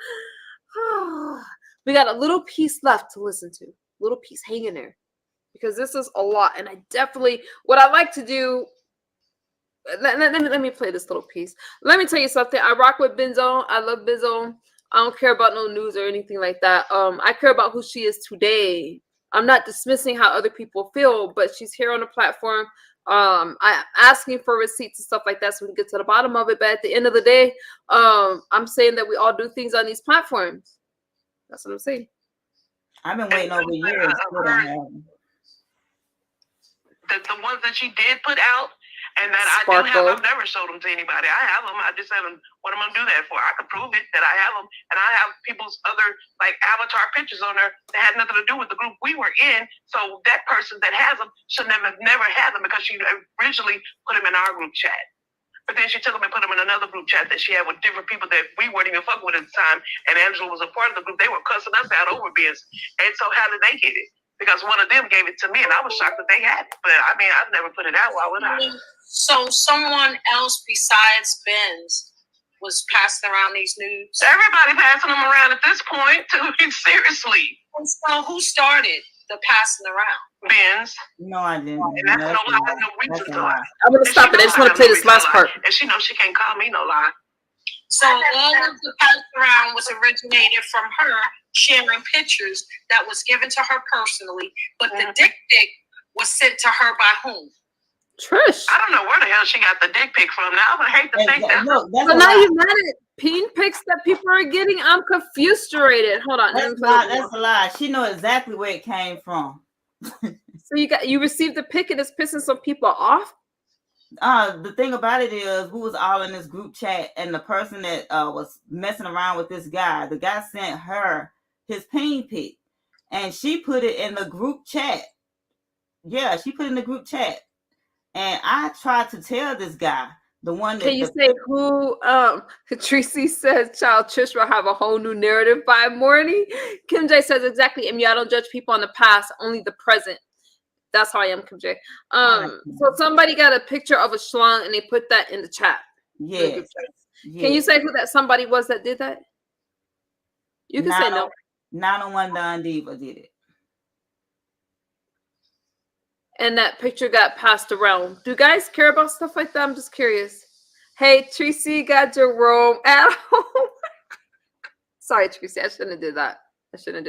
We got a little piece left to listen to. Little piece, hang in there, because this is a lot. And I definitely, what I like to do. Let me play this little piece. Let me tell you something. I rock with Benz Zone. I love Benz Zone. I don't care about no news or anything like that. I care about who she is today. I'm not dismissing how other people feel, but she's here on the platform. I'm asking for receipts and stuff like that so we can get to the bottom of it. But at the end of the day, I'm saying that we all do things on these platforms. That's what I'm saying. I've been waiting over years. The ones that she did put out, and that Sparkle. I do have, I've never showed them to anybody. I have them. I just haven't. What am I gonna do that for? I can prove it that I have them, and I have people's other like avatar pictures on there that had nothing to do with the group we were in. So that person that has them should never had them because she originally put them in our group chat. But then she took them and put them in another group chat that she had with different people that we weren't even fucking with at the time. And Angela was a part of the group. They were cussing us out over Benz. And so how did they get it? Because one of them gave it to me, and I was shocked that they had it. But I mean, I've never put it out. Why would I? So someone else besides Benz was passing around these nudes. Everybody passing them around at this point. Seriously. And so who started the passing around? Benz. No, I didn't. And that's no lie, no reason to lie. I'm gonna stop it. I just want to play this last part. And she knows she can't call me no lie. So all of the pass around was originated from her sharing pictures that was given to her personally, but the dick pic was sent to her by whom? Trish. I don't know where the hell she got the dick pic from. Now I would hate to think that. Look, So now you got it. Peen pics that people are getting. I'm confused. Hold on. That's a lie. She know exactly where it came from. So you received a pic and it's pissing some people off? The thing about it is, we was all in this group chat, and the person that was messing around with this guy, the guy sent her his peen pic, and she put it in the group chat. Yeah, she put it in the group chat, and I tried to tell this guy, the one that. Can you say who? Tracy says, "Child Trish will have a whole new narrative by morning." Kim J says exactly. I don't judge people on the past, only the present. That's how I am, Kim J. So somebody got a picture of a schlong and they put that in the chat. Yes. Can you say who that somebody was that did that? You can say no. 901 Don Diva did it. And that picture got passed around. Do guys care about stuff like that? I'm just curious. Hey, Tracy got Jerome at home. Sorry, Tracy. I shouldn't have did that. See, I'm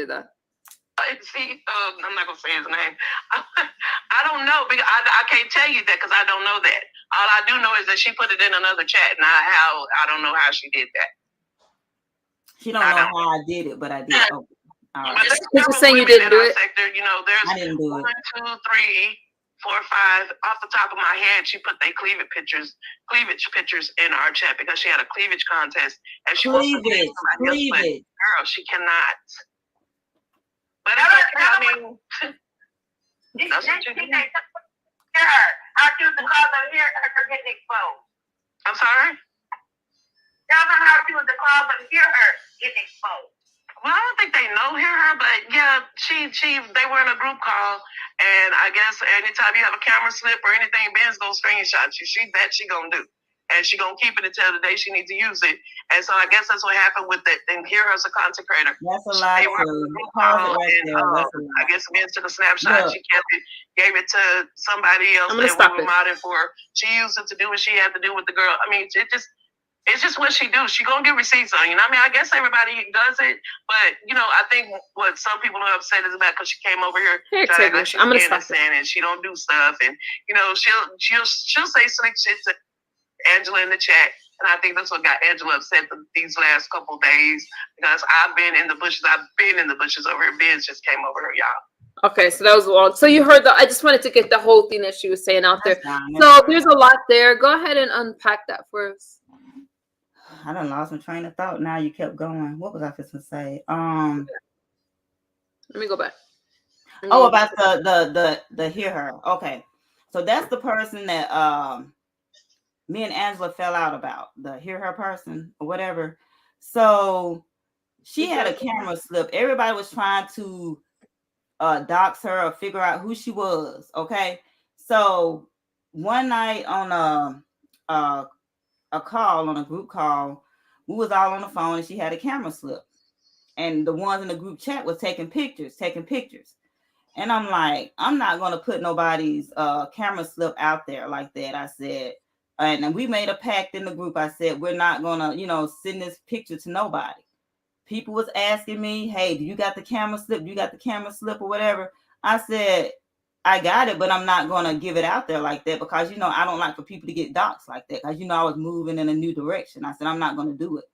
not gonna say his name. I don't know because I can't tell you that because I don't know that. All I do know is that she put it in another chat. Now I don't know how she did that. She don't know how I did it, but I did. Oh, all right. You're saying you didn't do it? Sector, there's I didn't do 1, it. 2, 3, 4, 5. Off the top of my head, she put their cleavage pictures in our chat because she had a cleavage contest and she wants to Cleavage. girl, she cannot. But it's okay. I mean, that's what you do. I choose to call them here her getting exposed. I'm sorry? Tell them how she was to call them hear her getting exposed. Well, I don't think they hear her, but yeah, they were in a group call, and I guess anytime you have a camera slip or anything, Ben's gonna screenshot you. She gonna do. And she gonna keep it until the day she needs to use it. And so I guess that's what happened with it. And here her's a content creator. That's a lie. I guess Ben took a snapshot. She kept it, gave it to somebody else that we were modding for. She used it to do what she had to do with the girl. I mean, it's just what she do. She gonna get receipts on you. I mean, I guess everybody does it, but I think what some people are upset is about because she came over here trying to I'm gonna stop it. and she don't do stuff, and she'll say slick shit to Angela in the chat, and I think that's what got Angela upset these last couple of days because I've been in the bushes over here. Benz just came over here, y'all. Okay, so that was long. So you heard I just wanted to get the whole thing that she was saying out there. So there's a lot there. Go ahead and unpack that for us. I done lost my train of thought. Now you kept going. What was I supposed to say? Let me go back. About the hear her. Okay, so that's the person that me and Angela fell out about, the hear her person or whatever. So She had a camera slip. Everybody was trying to dox her or figure out who she was. Okay, so one night on a call, on a group call, we was all on the phone, and she had a camera slip, and the ones in the group chat was taking pictures. And I'm like, I'm not gonna put nobody's camera slip out there like that. I said, and we made a pact in the group. I said, we're not gonna, send this picture to nobody. People was asking me, hey, do you got the camera slip? Do you got the camera slip or whatever? I said, I got it, but I'm not gonna give it out there like that because I don't like for people to get doxxed like that because I was moving in a new direction. I said, I'm not gonna do it.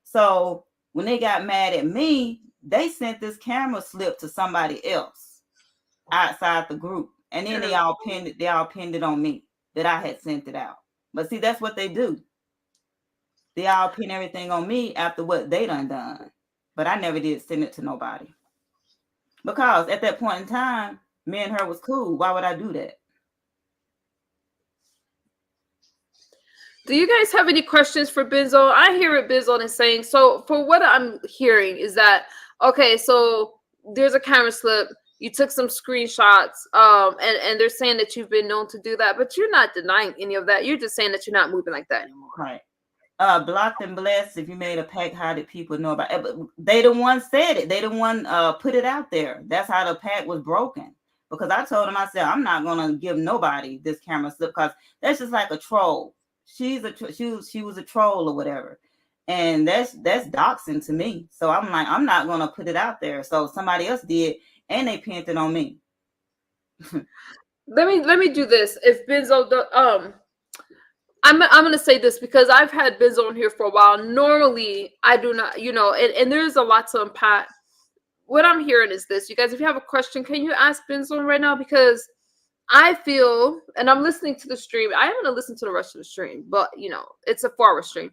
So when they got mad at me, they sent this camera slip to somebody else outside the group, and then they all pinned it on me that I had sent it out. But see, that's what they do. They all pin everything on me after what they done. But I never did send it to nobody. Because at that point in time, me and her was cool. Why would I do that? Do you guys have any questions for Benz Zone? I hear what Benz Zone is saying. So for what I'm hearing is that, okay, so there's a camera slip. You took some screenshots, and they're saying that you've been known to do that, but you're not denying any of that. You're just saying that you're not moving like that anymore. Right. Blocked and blessed. If you made a pact, how did people know about it? But they the one said it. They the one put it out there. That's how the pact was broken. Because I told them, I said, I'm not gonna give nobody this camera slip because that's just like a troll. She was a troll or whatever, and that's doxing to me. So I'm like, I'm not gonna put it out there. So somebody else did, and they pinned it on me. Let me do this. If Benz Zone, I'm gonna say this because I've had Benz on here for a while. Normally, I do not, and there's a lot to unpack. What I'm hearing is this, you guys. If you have a question, can you ask Benz on right now? Because I feel, and I'm listening to the stream. I am gonna listen to the rest of the stream, but it's a 4-hour stream.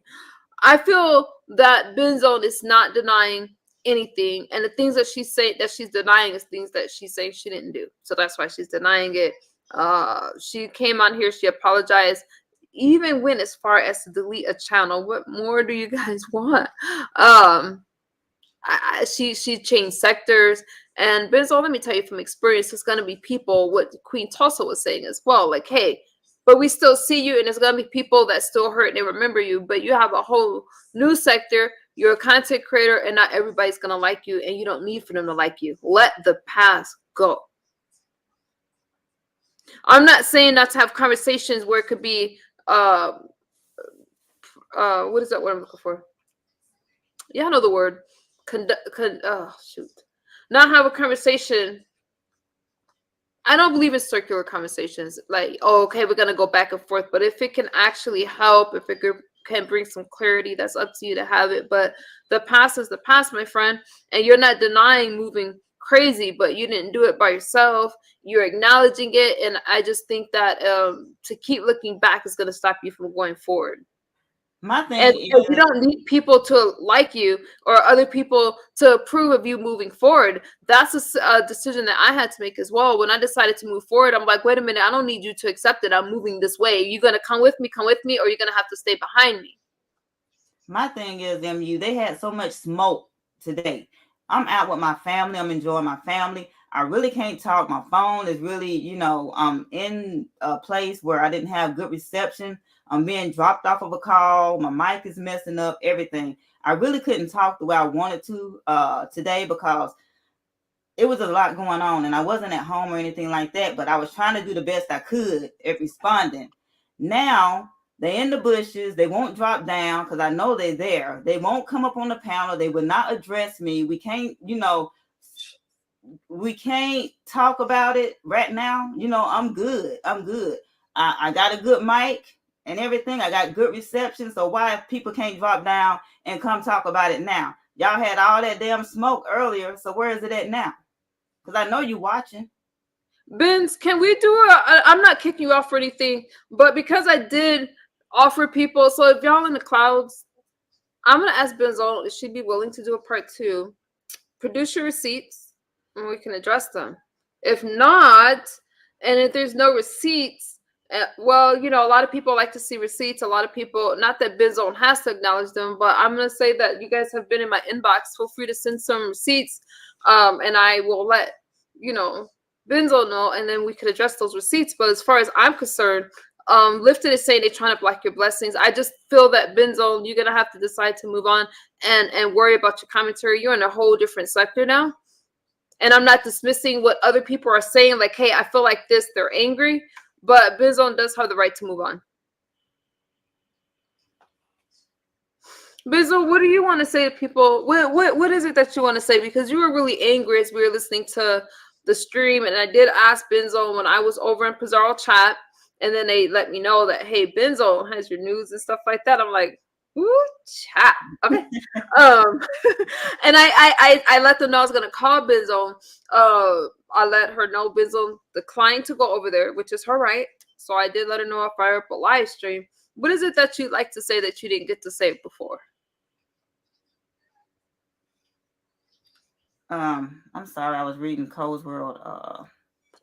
I feel that Benz Zone is not denying anything, and the things that she's saying that she's denying is things that she's saying she didn't do. So that's why she's denying it. She came on here, she apologized. Even went as far as to delete a channel. What more do you guys want? She changed sectors, and Benz Zone, let me tell you from experience, it's gonna be people. What Queen Tulsa was saying as well, like, hey, but we still see you, and there's gonna be people that still hurt and they remember you, but you have a whole new sector. You're a content creator, and not everybody's gonna like you, and you don't need for them to like you. Let the past go. I'm not saying not to have conversations where it could be what is that word I'm looking for? Yeah, I know the word. Not have a conversation. I don't believe in circular conversations. Like, oh, okay, we're gonna go back and forth. But if it can actually help, if it can bring some clarity, that's up to you to have it. But the past is the past, my friend, and you're not denying moving crazy, but you didn't do it by yourself. You're acknowledging it, and I just think that to keep looking back is going to stop you from going forward. My thing and is, you don't need people to like you or other people to approve of you moving forward. That's a decision that I had to make as well. When I decided to move forward, I'm like, wait a minute, I don't need you to accept it. I'm moving this way. You're going to come with me, or you're going to have to stay behind me. My thing is, MU, they had so much smoke today. I'm out with my family. I'm enjoying my family. I really can't talk. My phone is really, I'm in a place where I didn't have good reception. I'm being dropped off of a call. My mic is messing up, everything. I really couldn't talk the way I wanted to today because it was a lot going on, and I wasn't at home or anything like that, but I was trying to do the best I could at responding. Now, they're in the bushes. They won't drop down because I know they're there. They won't come up on the panel. They will not address me. We can't, we can't talk about it right now. I'm good. I got a good mic and everything. I got good reception. So why if people can't drop down and come talk about it now? Y'all had all that damn smoke earlier. So where is it at now? Because I know you watching. Benz, can we do I'm not kicking you off for anything, but because I did offer people, so if y'all in the clouds, I'm gonna ask Benz if she'd be willing to do a part 2. Produce your receipts and we can address them. If not, and if there's no receipts, Well, you know, a lot of people like to see receipts. A lot of people, not that Benz Zone has to acknowledge them, but I'm gonna say that you guys have been in my inbox. Feel free to send some receipts, and I will let you know Benz Zone know, and then we could address those receipts. But as far as I'm concerned, Lifted is saying they're trying to block your blessings. I just feel that Benz Zone, you're gonna have to decide to move on and worry about your commentary. You're in a whole different sector now. And I'm not dismissing what other people are saying, like, hey, I feel like this, they're angry. But Benz Zone does have the right to move on. Benz Zone, what do you want to say to people? What is it that you want to say? Because you were really angry as we were listening to the stream. And I did ask Benz Zone when I was over in Pizarro chat. And then they let me know that, hey, Benz Zone has your news and stuff like that. I'm like, ooh, chat. Okay. And I let them know I was gonna call Benz Zone. I let her know Benz Zone declined to go over there, which is her right. So I did let her know if I fire up a live stream. What is it that you'd like to say that you didn't get to say before? I'm sorry, I was reading Cole's World. Oh,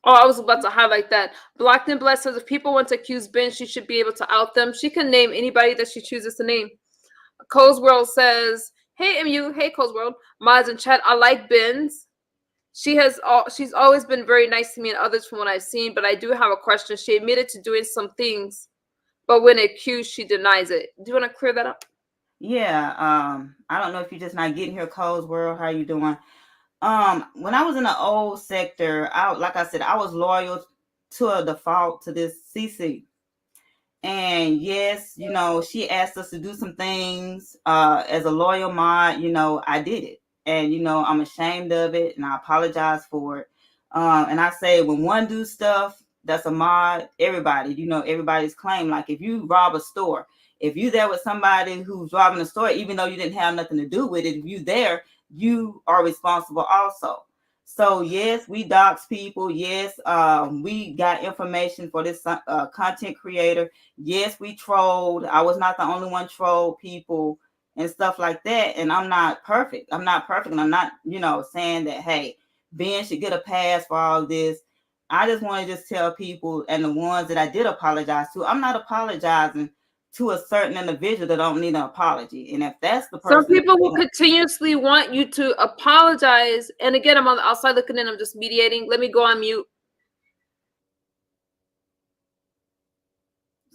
I was about to highlight that. Blocked and Blessed says if people want to accuse Ben, she should be able to out them. She can name anybody that she chooses to name. Cole's World says, hey, MU, hey, Cole's World. Mods in chat, I like Benz. She's always been very nice to me and others from what I've seen, but I do have a question. She admitted to doing some things, but when accused, she denies it. Do you want to clear that up? Yeah, I don't know if you're just not getting here, Cole's World. How you doing? When I was in the old sector, like I said, I was loyal to a default to this CC. And yes, you know, she asked us to do some things. As a loyal mod, you know, I did it. And, you know, I'm ashamed of it and I apologize for it. And I say when one do stuff that's a mod, everybody, you know, everybody's claim. Like if you rob a store, if you there with somebody who's robbing a store, even though you didn't have nothing to do with it, if you there, you are responsible also. So yes, we dox people. Yes, we got information for this content creator. Yes, we trolled. I was not the only one trolled people and stuff like that. And I'm not perfect. I'm not perfect. And I'm not, you know, saying that, hey, Ben should get a pass for all this. I just want to just tell people, and the ones that I did apologize to, I'm not apologizing to a certain individual that don't need an apology. And if that's the person, some people will continuously want you to apologize. And again, I'm on the outside looking in. I'm just mediating. Let me go on mute.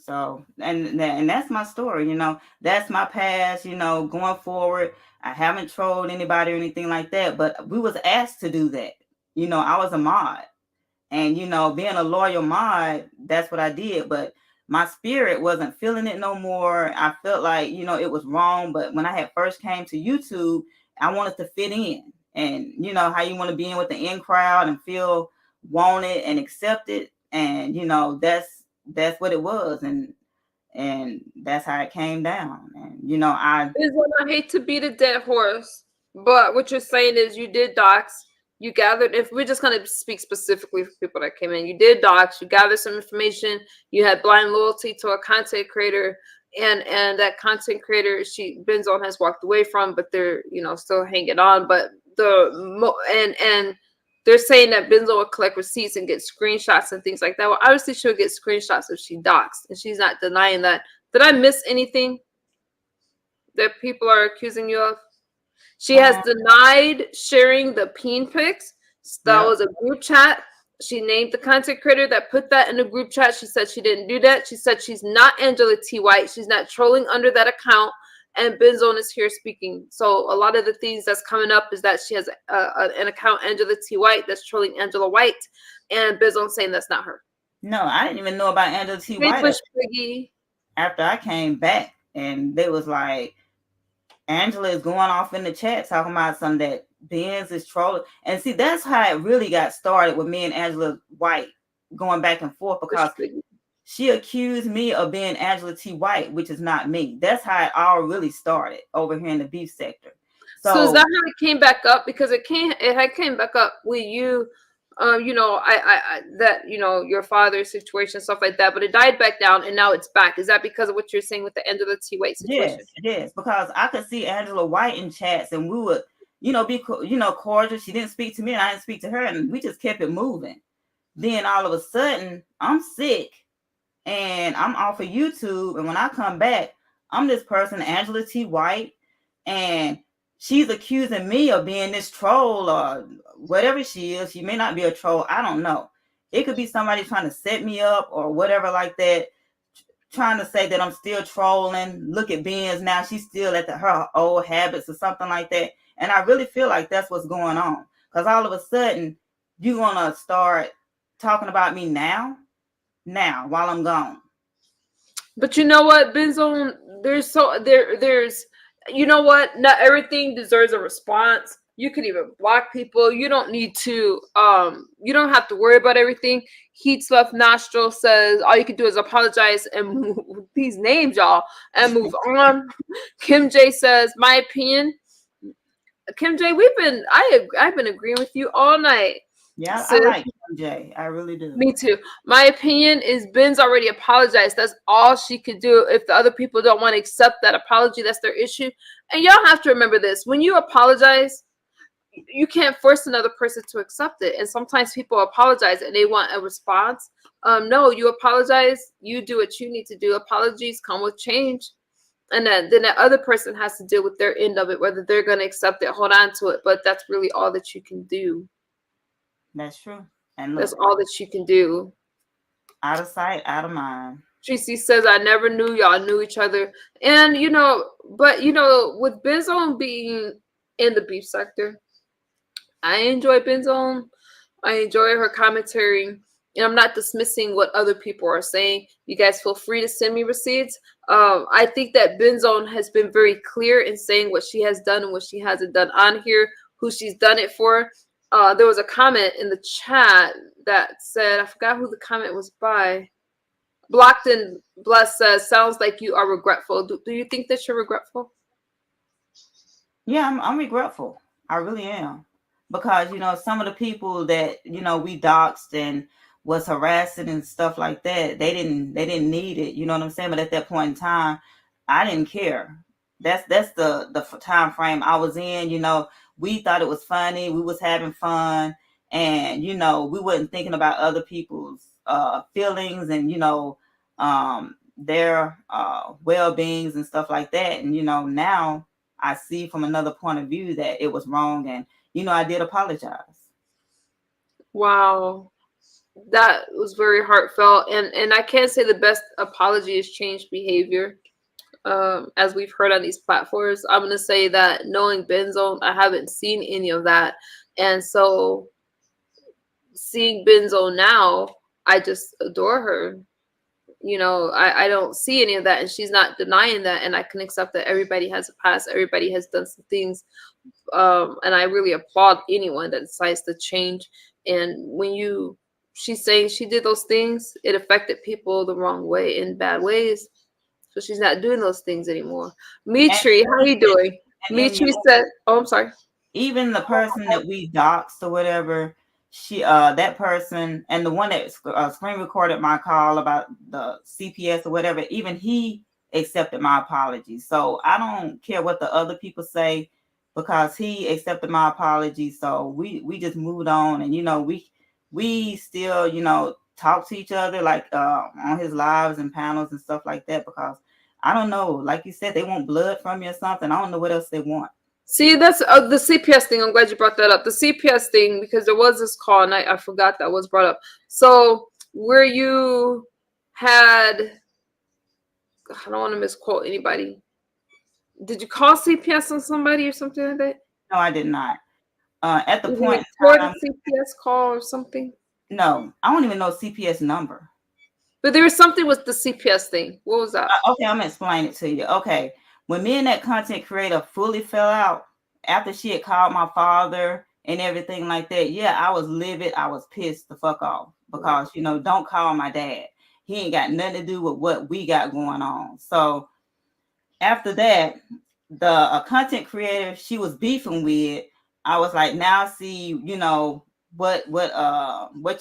So, and that's my story, you know, that's my past, you know, going forward. I haven't trolled anybody or anything like that, but we was asked to do that. You know, I was a mod and, you know, being a loyal mod, that's what I did. But my spirit wasn't feeling it no more. I felt like, you know, it was wrong. But when I had first came to YouTube, I wanted to fit in. And, you know, how you want to be in with the in crowd and feel wanted and accepted. And, you know, that's what it was. And that's how it came down. And, you know, I hate to beat a dead horse, but what you're saying is you did docs. You gathered, if we're just going to speak specifically for people that came in, you did docs, you gathered some information, you had blind loyalty to a content creator, and that content creator, Benz Zone has walked away from, but they're, you know, still hanging on. But and they're saying that Benz Zone will collect receipts and get screenshots and things like that. Well, obviously she'll get screenshots if she docs, and she's not denying that. Did I miss anything that people are accusing you of? She has denied sharing the peen pics. That was a group chat. She named the content creator that put that in the group chat. She said she didn't do that. She said she's not Angela T. White. She's not trolling under that account. And Benz Zone is here speaking. So a lot of the things that's coming up is that she has an account, Angela T. White, that's trolling Angela White. And Benz Zone saying that's not her. No, I didn't even know about Angela T. White after I came back. And they was like, Angela is going off in the chat talking about something that Benz is trolling. And see, that's how it really got started with me and Angela White going back and forth, because she accused me of being Angela T. White, which is not me. That's how it all really started over here in the beef sector. So is that how it came back up? Because it had came back up with you. You know, that, you know, your father's situation, stuff like that, but it died back down and now it's back. Is that because of what you're saying with the Angela T. White situation? Yes, because I could see Angela White in chats and we would, you know, be, you know, cordial. She didn't speak to me and I didn't speak to her, and we just kept it moving. Then all of a sudden I'm sick and I'm off of YouTube. And when I come back, I'm this person, Angela T. White, and she's accusing me of being this troll or whatever she is. She may not be a troll. I don't know. It could be somebody trying to set me up or whatever like that, trying to say that I'm still trolling. Look at Benz now. She's still at her old habits or something like that. And I really feel like that's what's going on. Because all of a sudden, you're going to start talking about me now while I'm gone. But you know what, Benz Zone, there's you know what? Not everything deserves a response. You can even block people. You don't need to you don't have to worry about everything. Heat's Left Nostril says all you can do is apologize and move these names, y'all, and move on. Kim J says, my opinion. Kim J, I've been agreeing with you all night. Yeah, I like Kim J. I really do. Me too. My opinion is Ben's already apologized. That's all she could do. If the other people don't want to accept that apology, that's their issue. And y'all have to remember this. When you apologize, you can't force another person to accept it. And sometimes people apologize and they want a response. No, you apologize. You do what you need to do. Apologies come with change. And then that other person has to deal with their end of it, whether they're going to accept it, hold on to it. But that's really all that you can do. That's true. And look, that's all that you can do. Out of sight, out of mind. Tracy says, I never knew y'all knew each other. And, but, with Benz Zone being in the beef sector, I enjoy Benz Zone. I enjoy her commentary. And I'm not dismissing what other people are saying. You guys feel free to send me receipts. I think that Benz Zone has been very clear in saying what she has done and what she hasn't done on here, who she's done it for. There was a comment in the chat that said, I forgot who the comment was by. Blocked and Blessed says, sounds like you are regretful. Do you think that you're regretful? Yeah, I'm regretful. I really am. Because, some of the people that, we doxed and was harassing and stuff like that, they didn't need it. You know what I'm saying? But at that point in time, I didn't care. That's the time frame I was in. We thought it was funny. We was having fun. And, we wasn't thinking about other people's feelings and, their well-beings and stuff like that. And, now I see from another point of view that it was wrong. And, I did apologize. Wow. That was very heartfelt. And I can't say the best apology is changed behavior. As we've heard on these platforms, I'm going to say that knowing Benz Zone, I haven't seen any of that. And so seeing Benz Zone now, I just adore her. I don't see any of that, and she's not denying that. And I can accept that everybody has a past. Everybody has done some things. And I really applaud anyone that decides to change. And when she's saying she did those things, it affected people the wrong way, in bad ways. So she's not doing those things anymore. Mitri, how are you doing? Mitri said, I'm sorry. Even the person that we doxed or whatever, that person, and the one that screen recorded my call about the CPS or whatever, even he accepted my apology. So I don't care what the other people say, because he accepted my apology. So we just moved on. And we still talk to each other, like on his lives and panels and stuff like that, because I don't know, like you said, they want blood from you or something. I don't know what else they want. See, that's the CPS thing. I'm glad you brought that up. The CPS thing, because there was this call and I forgot that was brought up. So where you had, I don't want to misquote anybody. Did you call CPS on somebody or something like that? No, I did not. At the did point you record a CPS call or something? No, I don't even know CPS number. But there was something with the CPS thing. What was that? Okay, I'm gonna explain it to you. Okay, when me and that content creator fully fell out after she had called my father and everything like that, yeah, I was livid. I was pissed the fuck off, because don't call my dad. He ain't got nothing to do with what we got going on. So after that, the content creator she was beefing with, I was like, now see, what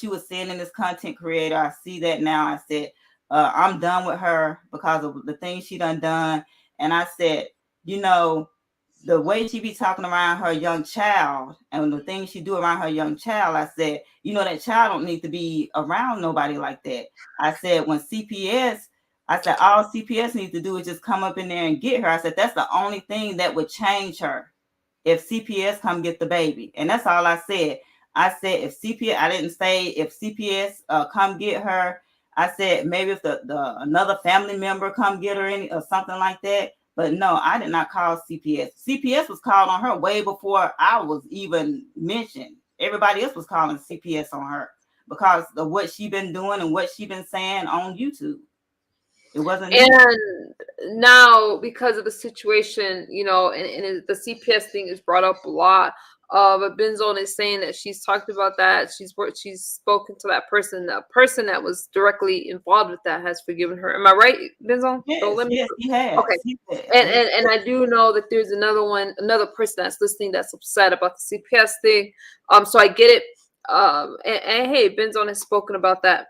you were saying in this content creator, I see that now. I said, I'm done with her because of the things she done. And I said, the way she be talking around her young child and the things she do around her young child, I said, you know, that child don't need to be around nobody like that. I said, when CPS, I said, all CPS needs to do is just come up in there and get her. I said, that's the only thing that would change her. If CPS come get the baby. And that's all I said. I said, if CPS, I didn't say if CPS come get her. I said, maybe if the another family member come get her or something like that. But no, I did not call CPS. CPS was called on her way before I was even mentioned. Everybody else was calling CPS on her because of what she been doing and what she been saying on YouTube. It wasn't me. And now, because of the situation, you know, and the CPS thing is brought up a lot. But Benz Zone is saying that she's talked about that. She's spoken to that person. The person that was directly involved with that has forgiven her. Am I right, Benz Zone? Yes, Don't let me. yes, he has. Okay. He has. And I do know that there's another person that's listening that's upset about the CPS thing. So I get it. And hey, Benz Zone has spoken about that.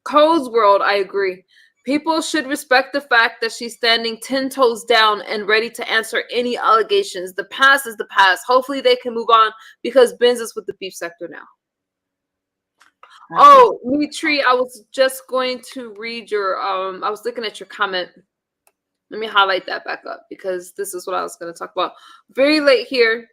Code's World, I agree. People should respect the fact that she's standing 10 toes down and ready to answer any allegations. The past is the past. Hopefully they can move on because Benz is with the beef sector now. Oh, Mitri, I was just going to read your I was looking at your comment. Let me highlight that back up because this is what I was going to talk about. Very late here.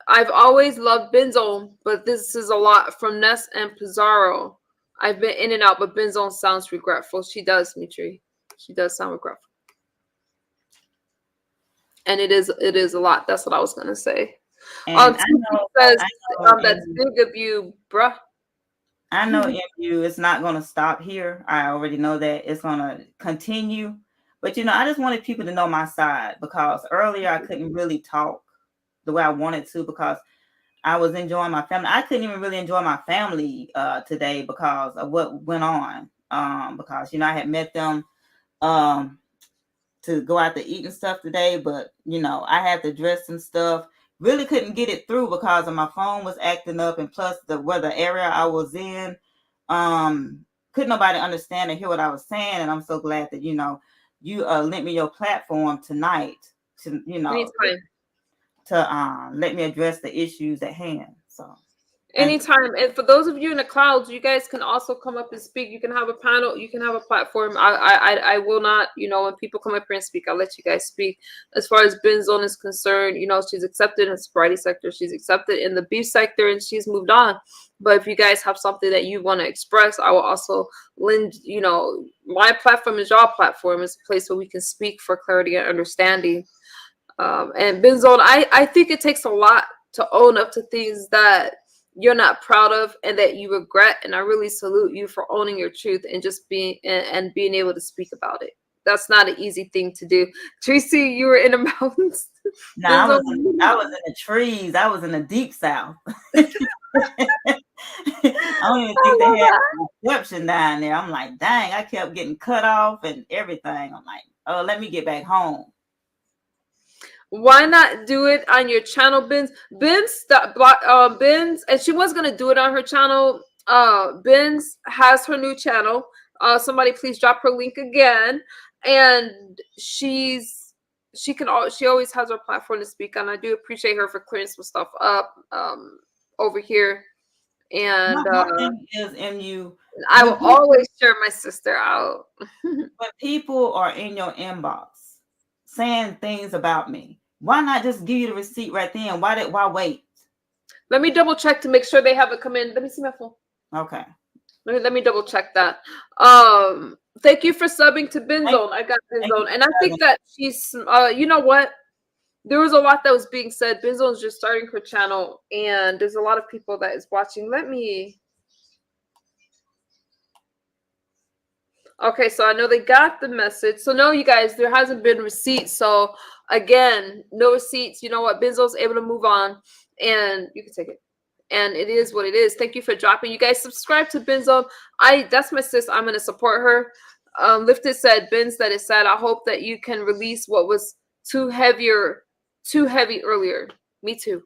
I've always loved Benz Zone, but this is a lot from Ness and Pizarro. I've been in and out, but Benz Zone sounds regretful. She does, Mitri. She does sound regretful. And it is a lot. That's what I was gonna say. And that's big of you, bruh. I know MU is not gonna stop here. I already know that it's gonna continue. But you know, I just wanted people to know my side because earlier I couldn't really talk the way I wanted to because I was enjoying my family. I couldn't even really enjoy my family today because of what went on. Because you know I had met them to go out to eat and stuff today, but you know I had to dress and stuff. Really couldn't get it through because of my phone was acting up, and plus the area I was in, couldn't nobody understand and hear what I was saying. And I'm so glad that you know you lent me your platform tonight to Anytime. to let me address the issues at hand. So anytime. And for those of you in the clouds, you guys can also come up and speak. You can have a panel, you can have a platform. I will not, you know, when people come up here and speak, I'll let you guys speak. As far as Benz Zone is concerned, you know, she's accepted in the sobriety sector, she's accepted in the beef sector, and she's moved on. But if you guys have something that you want to express, I will also lend, you know, my platform is your platform. It's a place where we can speak for clarity and understanding. And Benz Zone, I think it takes a lot to own up to things that you're not proud of and that you regret. And I really salute you for owning your truth and just being and being able to speak about it. That's not an easy thing to do. Tracy, you were in the mountains. No, I was in the trees. I was in the deep south. I don't even think they had a reception down there. I'm like, dang, I kept getting cut off and everything. I'm like, oh, let me get back home. Why not do it on your channel, Benz? Benz, and she was gonna do it on her channel. Benz has her new channel. Somebody please drop her link again. And she always has her platform to speak on. I do appreciate her for clearing some stuff up over here. And my thing is, MU, I will always share my sister out. When people are in your inbox saying things about me, why not just give you the receipt right then? Why wait? Let me double check to make sure they haven't come in. Let me see my phone. Okay. Let me double check that. Thank you for subbing to Benz Zone. I got Benz Zone. And I think that she's you know what? There was a lot that was being said. Benz Zone is just starting her channel, and there's a lot of people that is watching. Okay, so I know they got the message. So no, you guys, there hasn't been receipts. So again, no receipts. You know what? Benz Zone's able to move on, and you can take it. And it is what it is. Thank you for dropping. You guys subscribe to Benz Zone. That's my sis. I'm gonna support her. Lifted said, Benz, that is sad. I hope that you can release what was too heavy earlier. Me too.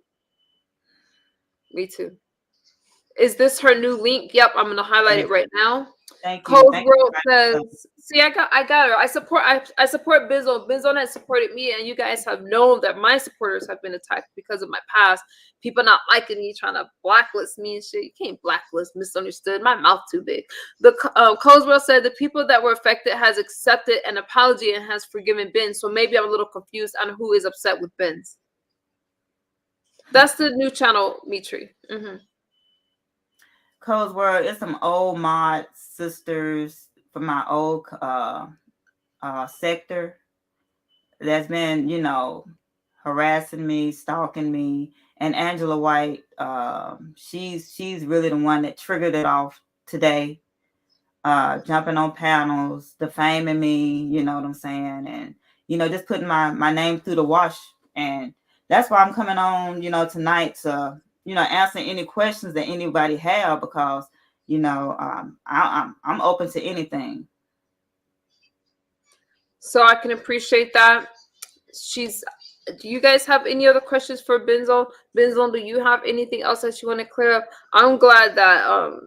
Is this her new link? Yep, I'm gonna highlight it right now. Thank you. Cold Thank World you. says, "See, I got her. I support Benz Zone. Benz Zone has supported me, and you guys have known that my supporters have been attacked because of my past. People not liking me, trying to blacklist me and shit. You can't blacklist. Misunderstood. My mouth too big." The Cold World said the people that were affected has accepted an apology and has forgiven Benz. So maybe I'm a little confused on who is upset with Benz. That's the new channel, Mitri. Code's World, it's some old mod sisters from my old sector that's been, harassing me, stalking me. And Angela White, she's really the one that triggered it off today. Jumping on panels, defaming me, you know what I'm saying? And, just putting my name through the wash. And that's why I'm coming on, tonight to, answer any questions that anybody have, because, I'm open to anything. So I can appreciate that. Do you guys have any other questions for Benz Zone? Benz Zone, do you have anything else that you want to clear up? I'm glad that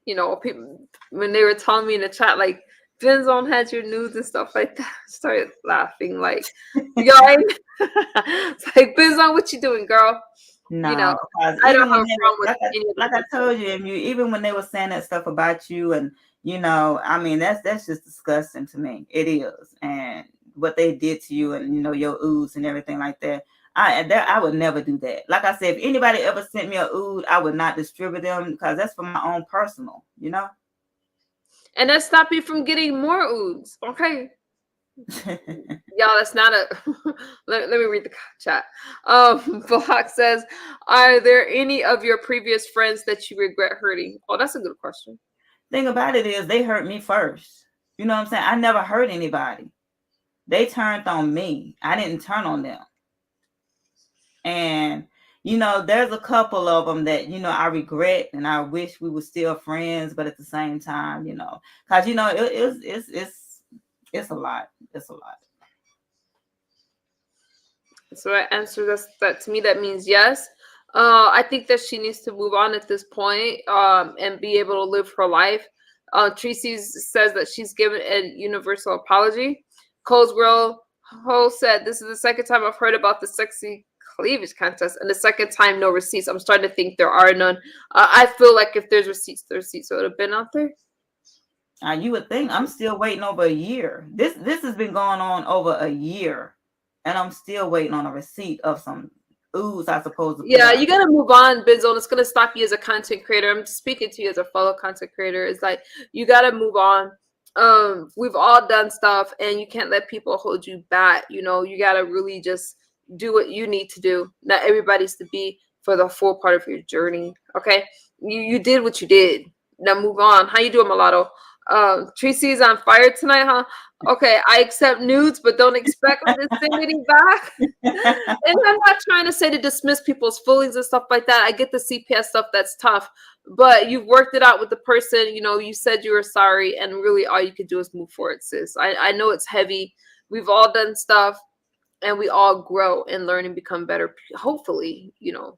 people, when they were telling me in the chat, like, Benz Zone had your nudes and stuff like that, I started laughing like, yo, it's like, Benz Zone, what you doing, girl? No, I don't have a problem with any of like I told you, even when they were saying that stuff about you, and that's just disgusting to me. It is, and what they did to you, and your ooze and everything like that. I would never do that. Like I said, if anybody ever sent me a ooze, I would not distribute them, because that's for my own personal, And that stopped you from getting more ooze, okay? Y'all, that's not a let me read the chat. Block says, are there any of your previous friends that you regret hurting? Oh, that's a good question. Thing about it is, they hurt me first. You know what I'm saying? I never hurt anybody. They turned on me. I didn't turn on them. And there's a couple of them that I regret, and I wish we were still friends, but at the same time, because it's a lot. It's a lot. So I answer that to me, that means yes. I think that she needs to move on at this point, and be able to live her life. Tracy says that she's given a universal apology. Coleswell Ho said, this is the second time I've heard about the sexy cleavage contest, and the second time no receipts. I'm starting to think there are none. I feel like if there's receipts, so it would have been out there. You would think. I'm still waiting over a year. This has been going on over a year, and I'm still waiting on a receipt of some ooze, I suppose. Yeah, you gotta move on, Benz Zone. It's gonna stop you as a content creator. I'm speaking to you as a fellow content creator. It's like, you gotta move on. We've all done stuff, and you can't let people hold you back. You gotta really just do what you need to do. Not everybody's to be for the full part of your journey. Okay, you did what you did. Now move on. How you doing, Mulatto? Tracy's on fire tonight, huh? Okay, I accept nudes, but don't expect me to send any back. And I'm not trying to say to dismiss people's feelings and stuff like that. I get the CPS stuff, that's tough, but you've worked it out with the person. You said you were sorry, and really all you could do is move forward, sis. I know it's heavy. We've all done stuff, and we all grow and learn and become better. Hopefully, you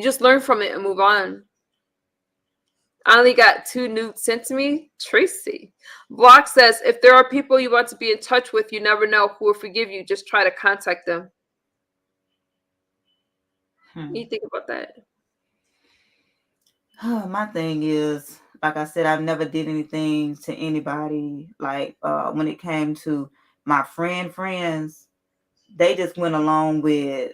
just learn from it and move on. I only got 2 nudes sent to me. Tracy. Block says, if there are people you want to be in touch with, you never know who will forgive you. Just try to contact them. What do you think about that? My thing is, like I said, I've never did anything to anybody. Like when it came to my friends, they just went along with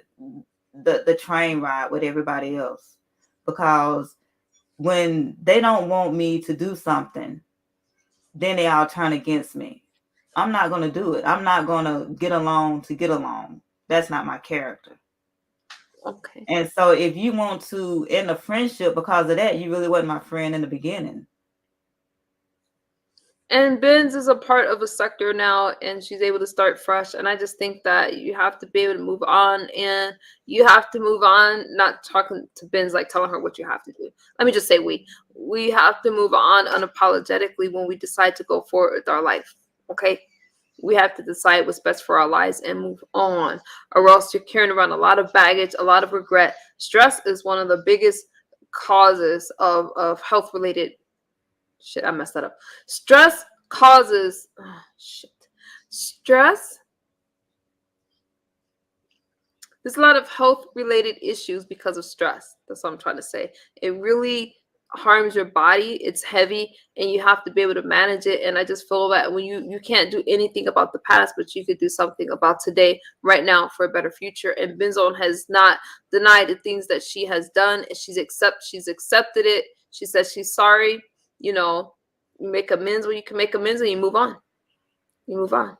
the train ride with everybody else, because when they don't want me to do something, then they all turn against me. I'm not going to do it. I'm not going to get along to get along. That's not my character. Okay. And so if you want to end a friendship because of that, you really wasn't my friend in the beginning. And Benz is a part of a sector now, and she's able to start fresh. And I just think that you have to be able to move on, and you have to move on, not talking to Benz, like telling her what you have to do. Let me just say we have to move on unapologetically when we decide to go forward with our life, okay? We have to decide what's best for our lives and move on, or else you're carrying around a lot of baggage, a lot of regret. Stress is one of the biggest causes of health related shit. I messed that up. Stress causes stress. There's a lot of health related issues because of stress. That's what I'm trying to say. It really harms your body. It's heavy and you have to be able to manage it. And I just feel that when you can't do anything about the past, but you could do something about today, right now, for a better future. And Benz Zone has not denied the things that she has done, and she's accepted it. She says she's sorry. You know, you make amends when you can make amends, and you move on. You move on.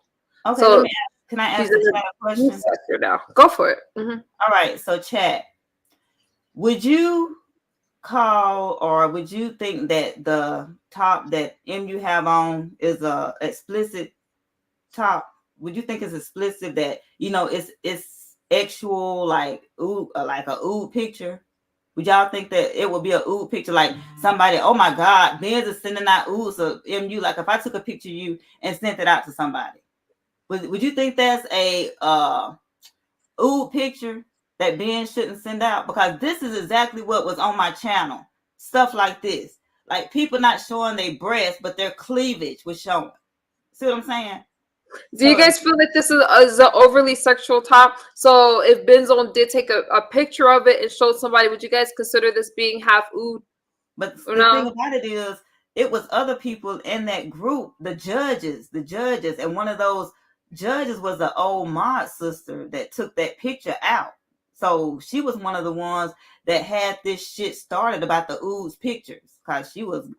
Okay, So can I ask she's the in chat a a new question? sector now. Go for it. All right, so chat, would you call or would you think that the top that MU have on is a explicit top? Would you think it's explicit that, you know, it's actual like a ooh picture? Would y'all think that it would be a ooh picture, like somebody, oh my God, Benz is sending out oohs of MU? Like if I took a picture of you and sent it out to somebody, would you think that's a ooh picture that Ben shouldn't send out? Because this is exactly what was on my channel. Stuff like this. Like people not showing their breasts, but their cleavage was showing. See what I'm saying? Do you guys feel that this is an overly sexual top? So if Benz Zone did take a picture of it and showed somebody, would you guys consider this being half ooh? But or the no? thing about it is, it was other people in that group, the judges, and one of those judges was the old mod sister that took that picture out. So she was one of the ones that had this shit started about the ooze pictures, because she was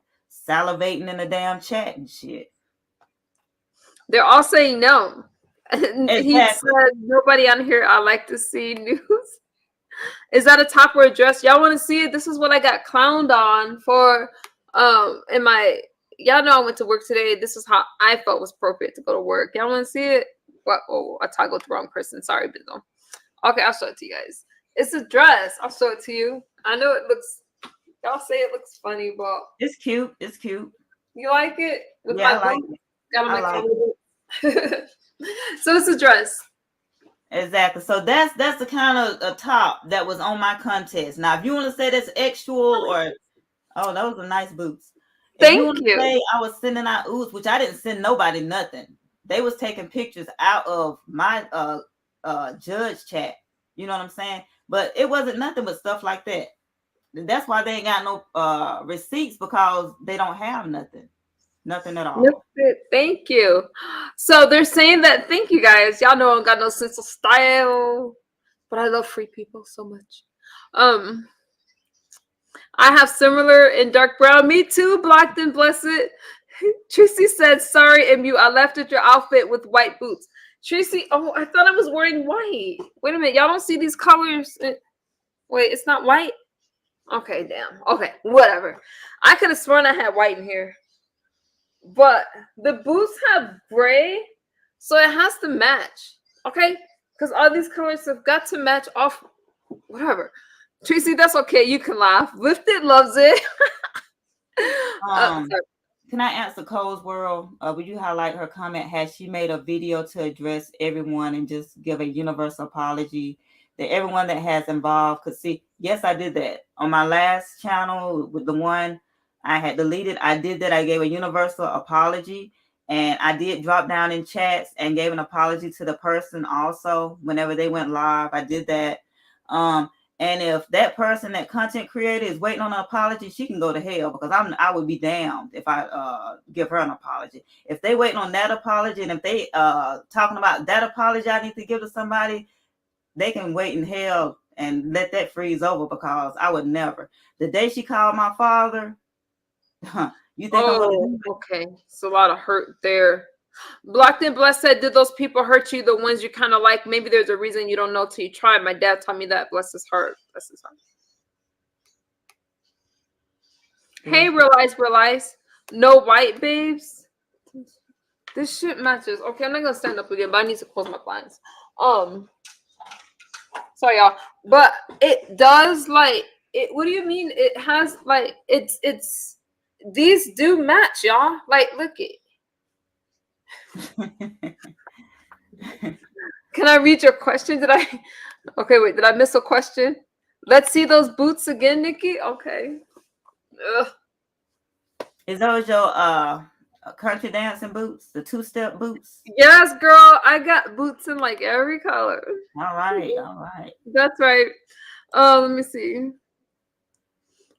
salivating in the damn chat and shit. They're all saying no. He Exactly. said, nobody on here I like to see news. Is that a top or a dress? Y'all want to see it? This is what I got clowned on for in my, y'all know I went to work today. This is how I felt was appropriate to go to work. Y'all want to see it? What? Oh, I toggled the wrong person. Sorry, Benzo. Okay, I'll show it to you guys. It's a dress. I'll show it to you. I know it looks, y'all say it looks funny, but It's cute. It's cute. you like it? With Yeah, my I like boots? it. Got on I my like cowboy. So it's a dress. Exactly. So that's the kind of a top that was on my contest. Now, if you want to say that's actual or oh, those are nice boots. If you want Thank to you. say I was sending out oohs, which I didn't send nobody nothing. They was taking pictures out of my judge chat. You know what I'm saying? But it wasn't nothing but stuff like that. That's why they ain't got no receipts, because they don't have nothing. Nothing at all. Thank you. So they're saying that, thank you guys. Y'all know I don't got no sense of style, but I love free people so much. I have similar in dark brown. Me too, blocked and blessed. Tracy said, sorry, MU, I left at your outfit with white boots. Tracy, oh, I thought I was wearing white. Wait a minute, y'all don't see these colors? Wait, it's not white? Okay, damn. Okay, whatever. I could have sworn I had white in here. But the boots have gray, so it has to match. Okay? Because all these colors have got to match off. Whatever. Tracy, that's okay. You can laugh. Lifted loves it. Can I answer Cole's World? Would you highlight her comment? Has she made a video to address everyone and just give a universal apology that everyone that has involved could see? Yes, I did that on my last channel with the one I had deleted. I did that. I gave a universal apology, and I did drop down in chats and gave an apology to the person also whenever they went live. I did that. And if that person, that content creator, is waiting on an apology, she can go to hell, because I would be damned if I give her an apology. If they waiting on that apology, and if they talking about that apology I need to give to somebody, they can wait in hell and let that freeze over, because I would never. The day she called my father, you think I'm gonna do it? Okay. It's a lot of hurt there. Blocked and Blessed said, did those people hurt you? The ones you kind of like? Maybe there's a reason you don't know till you try. My dad taught me that. Bless his heart. Bless his heart. Hey, realize. No white babes. This shit matches. Okay, I'm not gonna stand up again, but I need to close my blinds. Sorry, y'all. But it does, like, it. What do you mean? It has, like, it's these do match, y'all. Like, look it. Can I read your question? Okay, wait, did I miss a question? Let's see those boots again, Nikki. Okay. Ugh. Is those your country dancing boots, the 2-step boots? Yes, girl. I got boots in like every color. All right, all right. That's right. Let me see.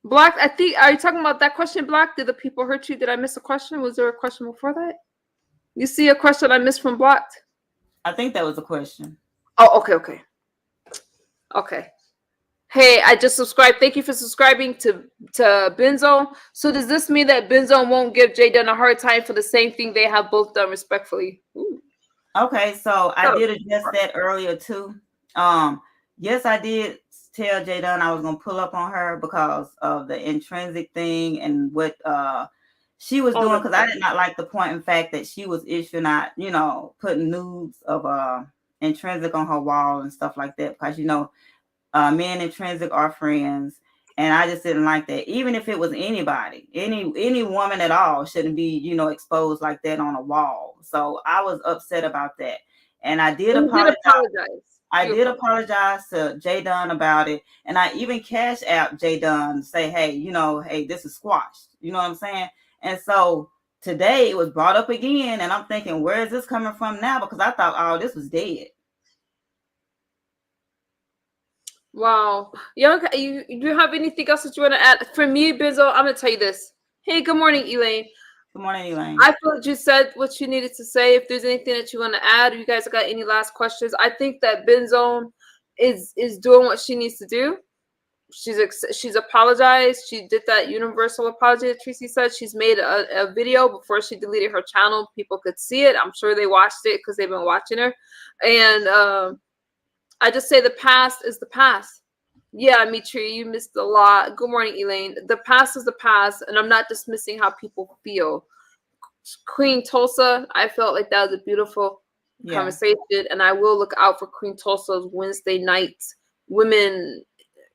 Black, I think, are you talking about that question, Black? Did the people hurt you? Did I miss a question? Was there a question before that? You see a question I missed from Black? I think that was a question. Oh, okay. Okay. Hey, I just subscribed. Thank you for subscribing to Benz Zone. So does this mean that Benz Zone won't give Jay Dunn a hard time for the same thing they have both done respectfully? Ooh. Okay, so I did address that earlier too. Yes, I did tell Jay Dunn I was gonna pull up on her because of the intrinsic thing and what she was doing, because I did not like the point in fact that she was issuing out, putting nudes of intrinsic on her wall and stuff like that, because me and intrinsic are friends. And I just didn't like that. Even if it was anybody, any woman at all shouldn't be, exposed like that on a wall. So I was upset about that. And I did apologize. I did apologize to Jay Dunn about it. And I even cash out Jay Dunn to say, hey, this is squashed. You know what I'm saying? And so today it was brought up again. And I'm thinking, where is this coming from now? Because I thought, oh, this was dead. Wow. You do you have anything else that you want to add? For me, Bizzo, I'm going to tell you this. Hey, good morning, Elaine. Good morning, Elaine. I feel that you said what you needed to say. If there's anything that you want to add, you guys got any last questions? I think that Benz Zone is doing what she needs to do. She's apologized. She did that universal apology that Tracy said. She's made a video before she deleted her channel. People could see it. I'm sure they watched it because they've been watching her. And I just say the past is the past. Yeah, Mitri, you missed a lot. Good morning, Elaine. The past is the past, and I'm not dismissing how people feel. Queen Tulsa, I felt like that was a beautiful conversation, and I will look out for Queen Tulsa's Wednesday night women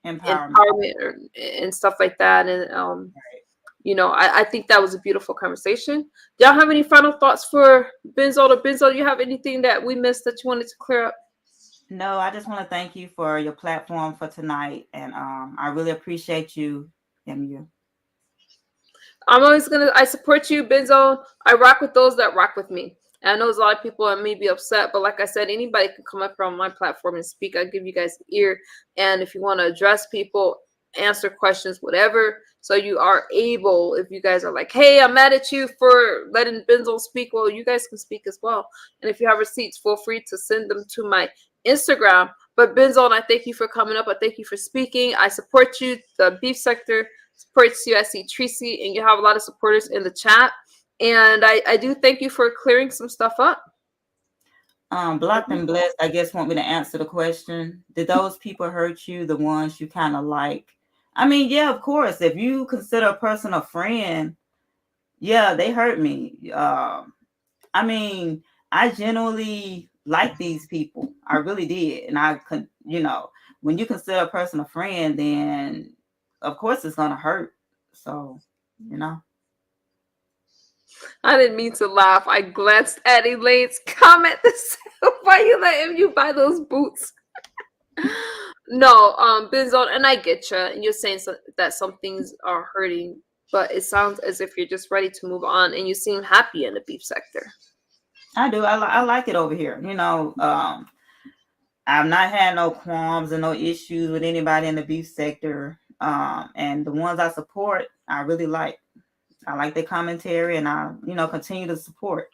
empowerment and stuff like that. And I think that was a beautiful conversation. Do y'all have any final thoughts for Benzo? Or Benzo, do you have anything that we missed that you wanted to clear up? No, I just want to thank you for your platform for tonight, and I really appreciate you, MU. I support you, Benzo. I rock with those that rock with me. And I know there's a lot of people that may be upset, but like I said, anybody can come up on my platform and speak. I give you guys an ear, and if you want to address people, answer questions, whatever, so you are able, if you guys are like, hey, I'm mad at you for letting Benzo speak, well, you guys can speak as well. And if you have receipts, feel free to send them to my Instagram. But Benzo, and I thank you for coming up. I thank you for speaking. I support you. The beef sector supports you. I see Tracy, and you have a lot of supporters in the chat. And I do thank you for clearing some stuff up. Blocked and Blessed, I guess, want me to answer the question. Did those people hurt you, the ones you kind of like? I mean, yeah, of course. If you consider a person a friend, yeah, they hurt me. I mean, I genuinely like these people. I really did. And I could, when you consider a person a friend, then of course it's going to hurt. So, I didn't mean to laugh. I glanced at Elaine's comment that said, why you letting you buy those boots? No, Benzo, and I get you. And you're saying that some things are hurting, but it sounds as if you're just ready to move on, and you seem happy in the beef sector. I do. I like it over here. I've not had no qualms and no issues with anybody in the beef sector. And the ones I support, I really like. I like their commentary, and I, continue to support.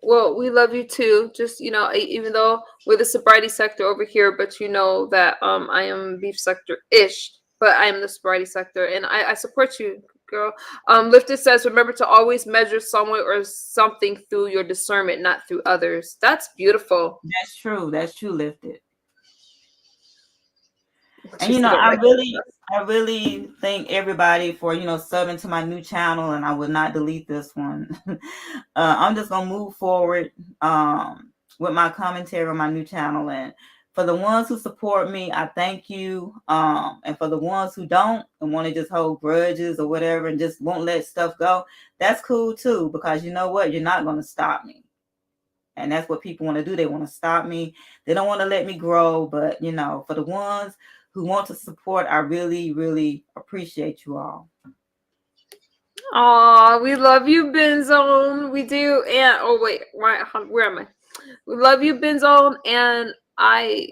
Well, we love you too. Just, even though we're the sobriety sector over here, but that I am beef sector-ish, but I am the sobriety sector, and I support you, girl. Lifted says, remember to always measure someone or something through your discernment, not through others. That's beautiful. That's true. That's true, Lifted. And I really thank everybody for subbing to my new channel, and I will not delete this one. I'm just gonna move forward with my commentary on my new channel, and for the ones who support me, I thank you. And for the ones who don't and want to just hold grudges or whatever and just won't let stuff go, that's cool too, because you know what? You're not gonna stop me. And that's what people want to do. They want to stop me. They don't want to let me grow. But, you know, for the ones who want to support, I really, really appreciate you all. Aw, we love you, Benz Zone. We do. And oh wait, where am I? We love you, Benz Zone, and I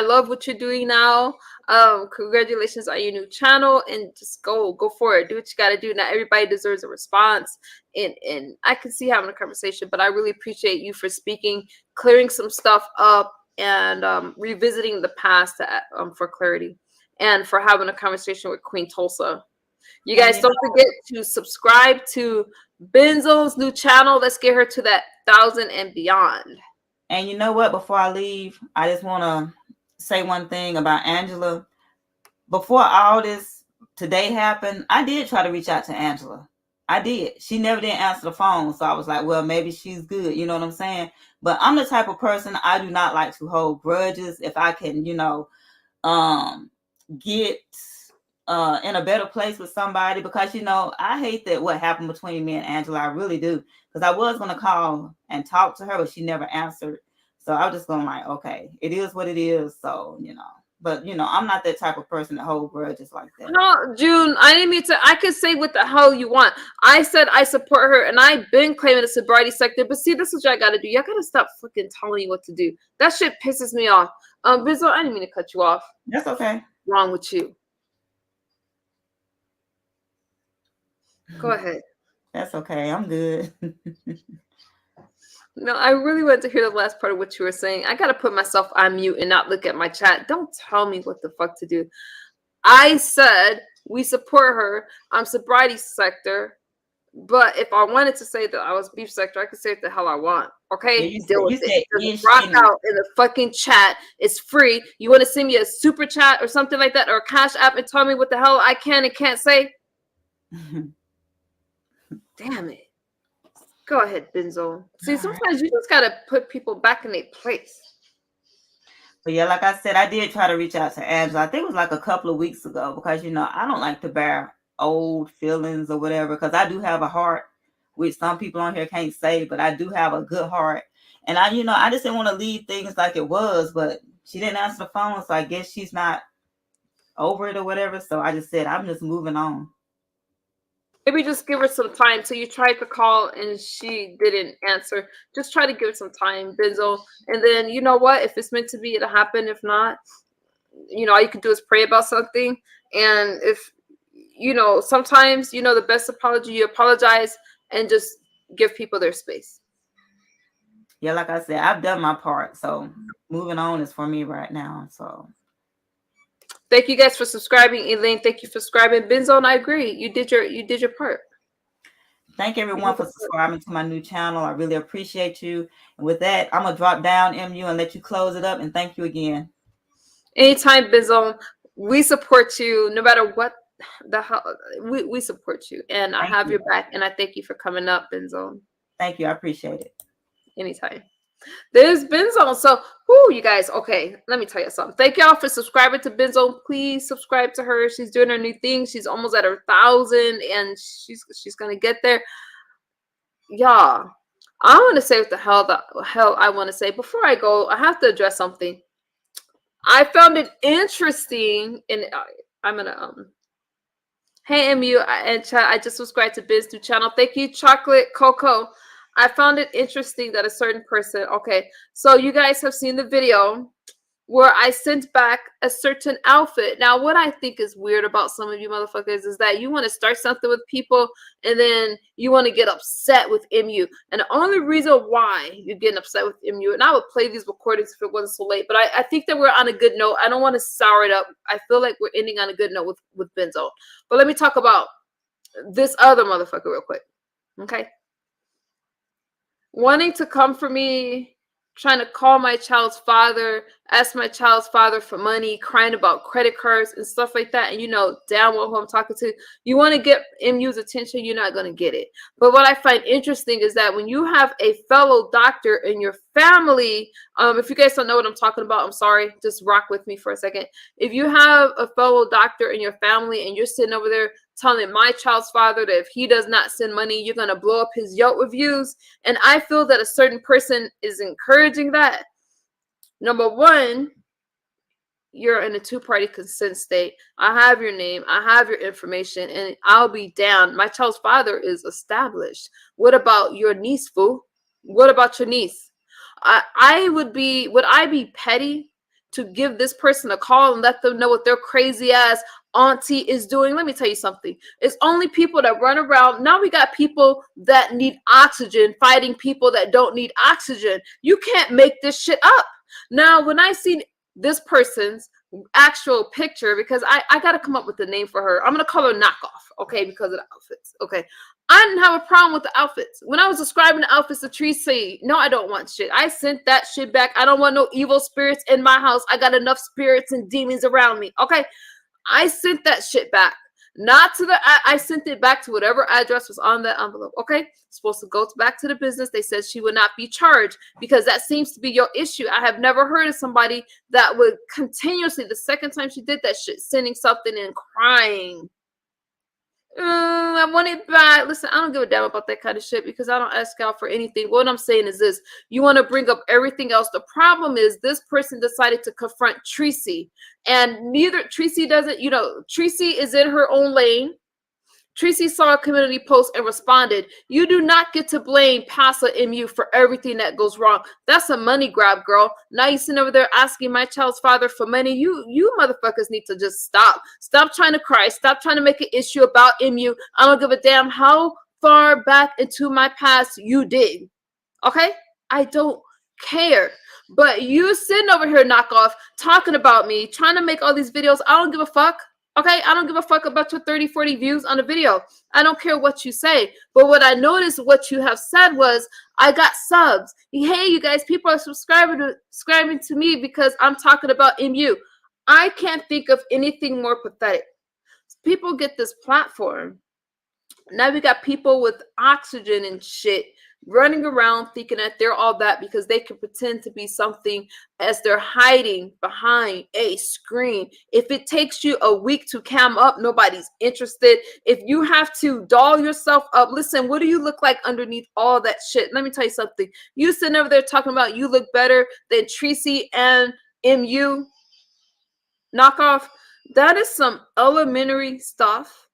love what you're doing now. Congratulations on your new channel, and just go for it. Do what you got to do. Not everybody deserves a response, and I can see having a conversation, but I really appreciate you for speaking, clearing some stuff up, and revisiting the past for clarity, and for having a conversation with Queen Tulsa. You guys don't forget to subscribe to Benz Zone's new channel. Let's get her to that 1,000 and beyond. And you know what? Before I leave, I just want to say one thing about Angela. Before all this today happened, I did try to reach out to Angela. I did. She never did answer the phone. So I was like, well, maybe she's good. You know what I'm saying? But I'm the type of person, I do not like to hold grudges. If I can, you know, get in a better place with somebody, because, you know, I hate that what happened between me and Angela. I really do. Because I was going to call and talk to her, but she never answered. So I was just going like, okay, it is what it is. So, you know, but, you know, I'm not that type of person that hold grudges like that. No, June, I didn't mean to. I could say what the hell you want. I said I support her, and I've been claiming the sobriety sector. But see, this is what y'all got to do. Y'all got to stop fucking telling you what to do. That shit pisses me off. Bizzo, I didn't mean to cut you off. That's okay. What's wrong with you? Go ahead. That's okay. I'm good. No, I really wanted to hear the last part of what you were saying. I got to put myself on mute and not look at my chat. Don't tell me what the fuck to do. I said we support her. I'm sobriety sector. But if I wanted to say that I was beef sector, I could say what the hell I want. Okay? Yeah, Deal with it. Just rock out in the fucking chat. It's free. You want to send me a super chat or something like that, or a cash app, and tell me what the hell I can and can't say? Damn it. Go ahead, Benzo. See, sometimes you just gotta put people back in their place. But yeah, like I said, I did try to reach out to Angela. I think it was like a couple of weeks ago, because, you know, I don't like to bear old feelings or whatever, because I do have a heart, which some people on here can't say, but I do have a good heart. And I, you know, I just didn't want to leave things like it was, but she didn't answer the phone, so I guess she's not over it or whatever. So I just said, I'm just moving on. Maybe just give her some time. So you tried to call and she didn't answer. Just try to give her some time, Benzo. And then, you know what? If it's meant to be, it'll happen. If not, you know, all you can do is pray about something. And if, you know, sometimes, you know, the best apology, you apologize and just give people their space. Yeah, like I said, I've done my part. So moving on is for me right now. So thank you guys for subscribing. Elaine, thank you for subscribing. Benzo, I agree. You did your part. Thank everyone for subscribing to my new channel. I really appreciate you. And with that, I'm going to drop down MU and let you close it up. And thank you again. Anytime, Benzo. We support you no matter what the hell. We support you. And I have your back. And I thank you for coming up, Benzo. Thank you. I appreciate it. Anytime. There's Benz Zone. So, whoo, you guys. Okay, let me tell you something. Thank y'all for subscribing to Benz Zone. Please subscribe to her. She's doing her new thing. She's almost at her 1,000, and she's gonna get there. Y'all, I want to say what the hell I want to say. Before I go, I have to address something. I found it interesting, and I'm gonna hey MU and chat. I just subscribed to Ben's new channel. Thank you, Chocolate Coco. I found it interesting that a certain person, okay, so you guys have seen the video where I sent back a certain outfit. Now, what I think is weird about some of you motherfuckers is that you want to start something with people and then you want to get upset with MU. And the only reason why you're getting upset with MU, and I would play these recordings if it wasn't so late, but I think that we're on a good note. I don't want to sour it up. I feel like we're ending on a good note with Benzo. But let me talk about this other motherfucker real quick, okay? Wanting to come for me, trying to call my child's father, ask my child's father for money, crying about credit cards and stuff like that. And you know damn well who I'm talking to. You want to get MU's attention, you're not going to get it. But what I find interesting is that when you have a fellow doctor in your family, if you guys don't know what I'm talking about, I'm sorry, just rock with me for a second. If you have a fellow doctor in your family and you're sitting over there telling my child's father that if he does not send money, you're going to blow up his Yelp reviews. And I feel that a certain person is encouraging that. Number one, you're in a two-party consent state. I have your name, I have your information, and I'll be down. My child's father is established. What about your niece, fool? What about your niece? Would I be petty to give this person a call and let them know what their crazy ass auntie is doing? Let me tell you something. It's only people that run around. Now we got people that need oxygen fighting people that don't need oxygen. You can't make this shit up. Now, when I see this person's actual picture, because I got to come up with a name for her. I'm going to call her Knockoff, okay, because of the outfits, okay? I didn't have a problem with the outfits. When I was describing the outfits, the trees say, no, I don't want shit. I sent that shit back. I don't want no evil spirits in my house. I got enough spirits and demons around me, okay? I sent that shit back. Not to the, I sent it back to whatever address was on that envelope, okay? It's supposed to go back to the business. They said she would not be charged because that seems to be your issue. I have never heard of somebody that would continuously, the second time she did that shit, sending something and crying. I want it back. Listen, I don't give a damn about that kind of shit because I don't ask out for anything. What I'm saying is this. You want to bring up everything else. The problem is this person decided to confront Tracy. And neither Tracy doesn't, Tracy is in her own lane. Tracy saw a community post and responded. You do not get to blame Pasa MU for everything that goes wrong. That's a money grab, girl. Now you sitting over there asking my child's father for money. You motherfuckers need to just stop. Stop trying to cry. Stop trying to make an issue about MU. I don't give a damn how far back into my past you dig. Okay? I don't care. But you sitting over here, Knockoff, talking about me, trying to make all these videos. I don't give a fuck. Okay, I don't give a fuck about your 30, 40 views on a video. I don't care what you say. But what I noticed, what you have said was, I got subs. Hey, you guys, people are subscribing to me because I'm talking about MU. I can't think of anything more pathetic. People get this platform. Now we got people with oxygen and shit running around thinking that they're all that because they can pretend to be something as they're hiding behind a screen. If it takes you a week to cam up, nobody's interested. If you have to doll yourself up, listen, what do you look like underneath all that shit? Let me tell you something. You sitting over there talking about you look better than Tracy and MU. Knockoff. That is some elementary stuff.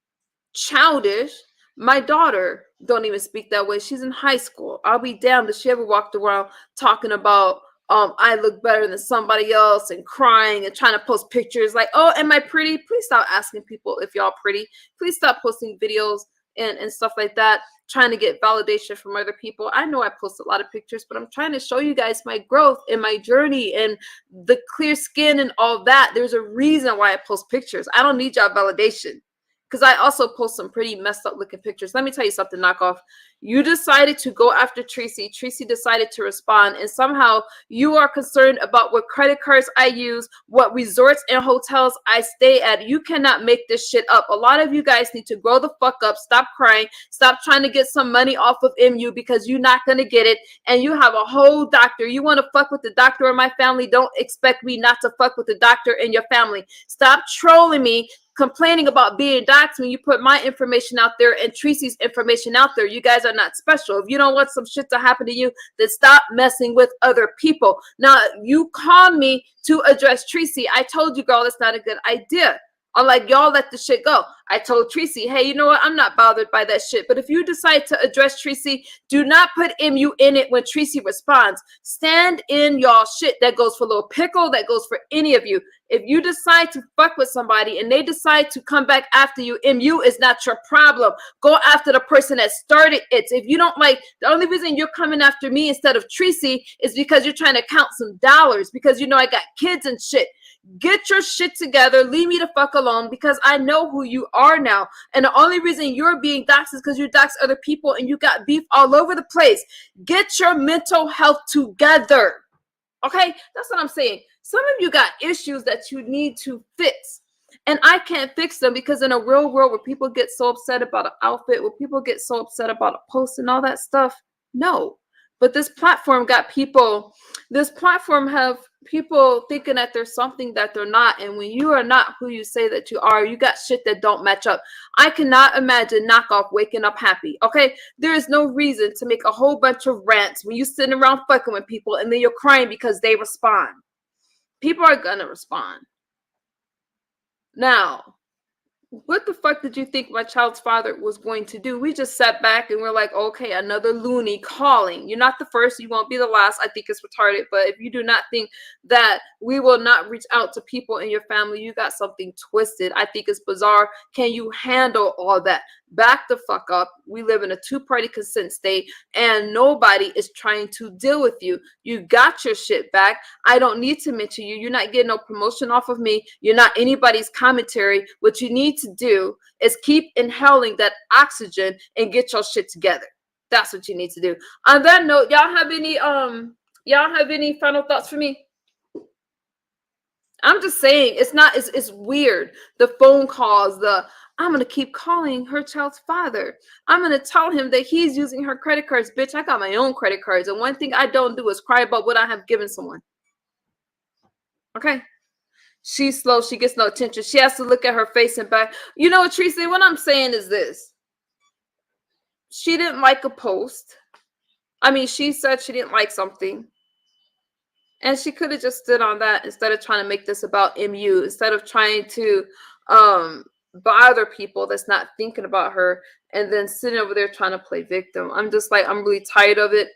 Childish. My daughter don't even speak that way. She's in high school. I'll be damned if she ever walked around talking about I look better than somebody else and crying and trying to post pictures like, oh, am I pretty? Please stop asking people if y'all pretty. Please stop posting videos and stuff like that, trying to get validation from other people. I know I post a lot of pictures, but I'm trying to show you guys my growth and my journey and the clear skin and all that. There's a reason why I post pictures. I don't need y'all validation. Because I also post some pretty messed up looking pictures. Let me tell you something, Knockoff. You decided to go after Tracy. Tracy decided to respond. And somehow you are concerned about what credit cards I use, what resorts and hotels I stay at. You cannot make this shit up. A lot of you guys need to grow the fuck up. Stop crying. Stop trying to get some money off of MU because you're not going to get it. And you have a whole doctor. You want to fuck with the doctor in my family. Don't expect me not to fuck with the doctor in your family. Stop trolling me, complaining about being doxxed when you put my information out there and Tracy's information out there. You guys are not special. If you don't want some shit to happen to you, then stop messing with other people. Now, you called me to address Tracy. I told you, girl, that's not a good idea. I'm like, y'all let the shit go. I told Tracy, hey, you know what? I'm not bothered by that shit. But if you decide to address Tracy, do not put MU in it when Tracy responds. Stand in y'all shit. That goes for Lil Pickle. That goes for any of you. If you decide to fuck with somebody and they decide to come back after you, MU is not your problem. Go after the person that started it. If you don't like, the only reason you're coming after me instead of Tracy is because you're trying to count some dollars because you know I got kids and shit. Get your shit together. Leave me the fuck alone because I know who you are now. And the only reason you're being doxxed is because you doxed other people and you got beef all over the place. Get your mental health together. Okay? That's what I'm saying. Some of you got issues that you need to fix. And I can't fix them because in a real world where people get so upset about an outfit, where people get so upset about a post and all that stuff, no. But this platform got people, this platform have people thinking that there's something that they're not. And when you are not who you say that you are, you got shit that don't match up. I cannot imagine Knockoff waking up happy. Okay. There is no reason to make a whole bunch of rants when you sitting around fucking with people and then you're crying because they respond. People are gonna respond. Now, what the fuck did you think my child's father was going to do? We just sat back and we're like, okay, another loony calling. You're not the first, you won't be the last. I think it's retarded. But if you do not think that we will not reach out to people in your family, you got something twisted. I think it's bizarre. Can you handle all that? Back the fuck up. We live in a two-party consent state and nobody is trying to deal with you. You got your shit back. I don't need to mention you. You're not getting no promotion off of me. You're not anybody's commentary. What you need to do is keep inhaling that oxygen and get your shit together. That's what you need to do. On that note, y'all have any final thoughts for me? I'm just saying, it's weird. The phone calls, I'm going to keep calling her child's father. I'm going to tell him that he's using her credit cards. Bitch, I got my own credit cards. And one thing I don't do is cry about what I have given someone. Okay? She's slow. She gets no attention. She has to look at her face and back. You know what, Tracy? What I'm saying is this. She didn't like a post. I mean, she said she didn't like something. And she could have just stood on that instead of trying to make this about MU. Instead of trying to bother people that's not thinking about her and then sitting over there trying to play victim. I'm just like, I'm really tired of it,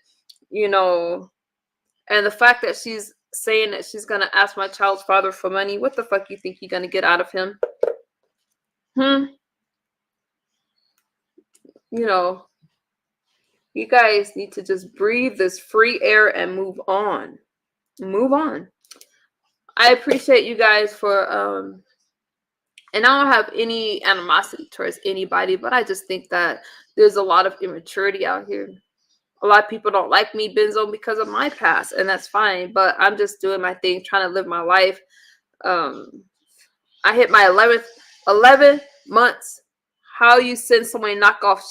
you know. And the fact that she's saying that she's gonna ask my child's father for money, what the fuck you think you're gonna get out of him? You know, you guys need to just breathe this free air and move on. Move on. I appreciate you guys for and I don't have any animosity towards anybody, but I just think that there's a lot of immaturity out here. A lot of people don't like me, Benz Zone, because of my past, and that's fine. But I'm just doing my thing, trying to live my life. I hit my 11 months. How you send someone knock off?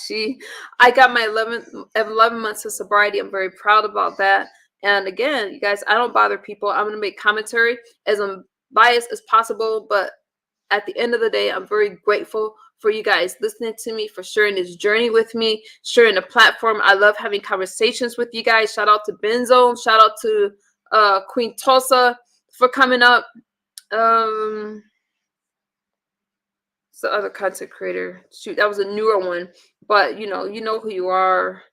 I got my 11 months of sobriety. I'm very proud about that. And again, you guys, I don't bother people. I'm going to make commentary as unbiased as possible, but at the end of the day, I'm very grateful for you guys listening to me, for sharing this journey with me, sharing the platform. I love having conversations with you guys. Shout out to Benz Zone. Shout out to Queen Tulsa for coming up. It's the other content creator. Shoot, that was a newer one. But you know who you are.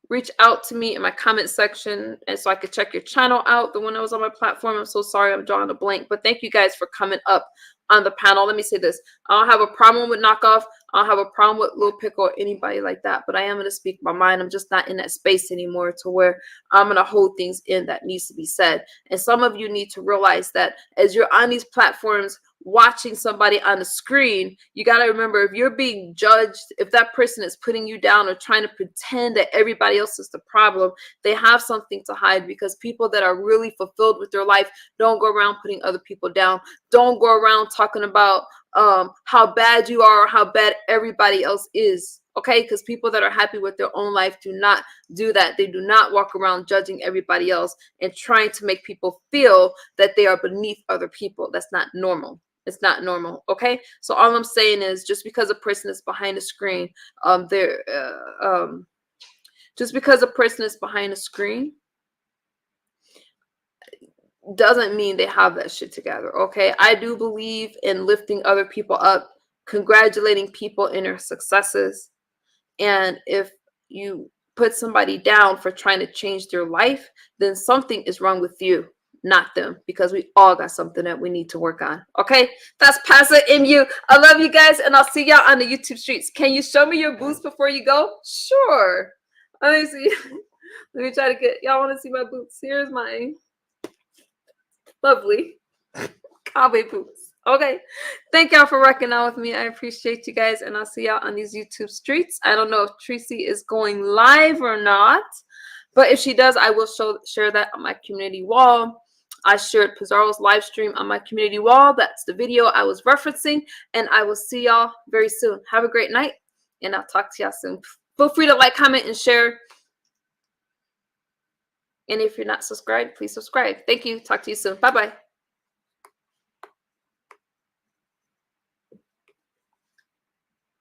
Reach out to me in my comment section and so I could check your channel out, the one that was on my platform. I'm so sorry I'm drawing a blank, but thank you guys for coming up on the panel. Let me say this. I don't have a problem with Knockoff. I don't have a problem with Lil Pickle or anybody like that, but I am going to speak my mind. I'm just not in that space anymore to where I'm going to hold things in that needs to be said. And some of you need to realize that as you're on these platforms, watching somebody on the screen, you got to remember, if you're being judged, if that person is putting you down or trying to pretend that everybody else is the problem, they have something to hide, because people that are really fulfilled with their life don't go around putting other people down. Don't go around talking about how bad you are or how bad everybody else is. Okay, because people that are happy with their own life do not do that. They do not walk around judging everybody else and trying to make people feel that they are beneath other people. That's not normal. It's not normal. Okay, so all I'm saying is, just because a person is behind a screen, just because a person is behind a screen doesn't mean they have that shit together. Okay, I do believe in lifting other people up, congratulating people in their successes. And if you put somebody down for trying to change their life, then something is wrong with you, not them, because we all got something that we need to work on. Okay, that's Pastor MU. I love you guys, and I'll see y'all on the YouTube streets. Can you show me your boots before you go? Sure. Let me see. Let me try to get y'all. Want to see my boots? Here's my lovely cowboy boots. Okay, thank y'all for rocking out with me. I appreciate you guys, and I'll see y'all on these YouTube streets. I don't know if Tracy is going live or not, but if she does, I will share that on my community wall. I shared Pizarro's live stream on my community wall. That's the video I was referencing, and I will see y'all very soon. Have a great night, and I'll talk to y'all soon. Feel free to like, comment, and share. And if you're not subscribed, please subscribe. Thank you. Talk to you soon. Bye-bye.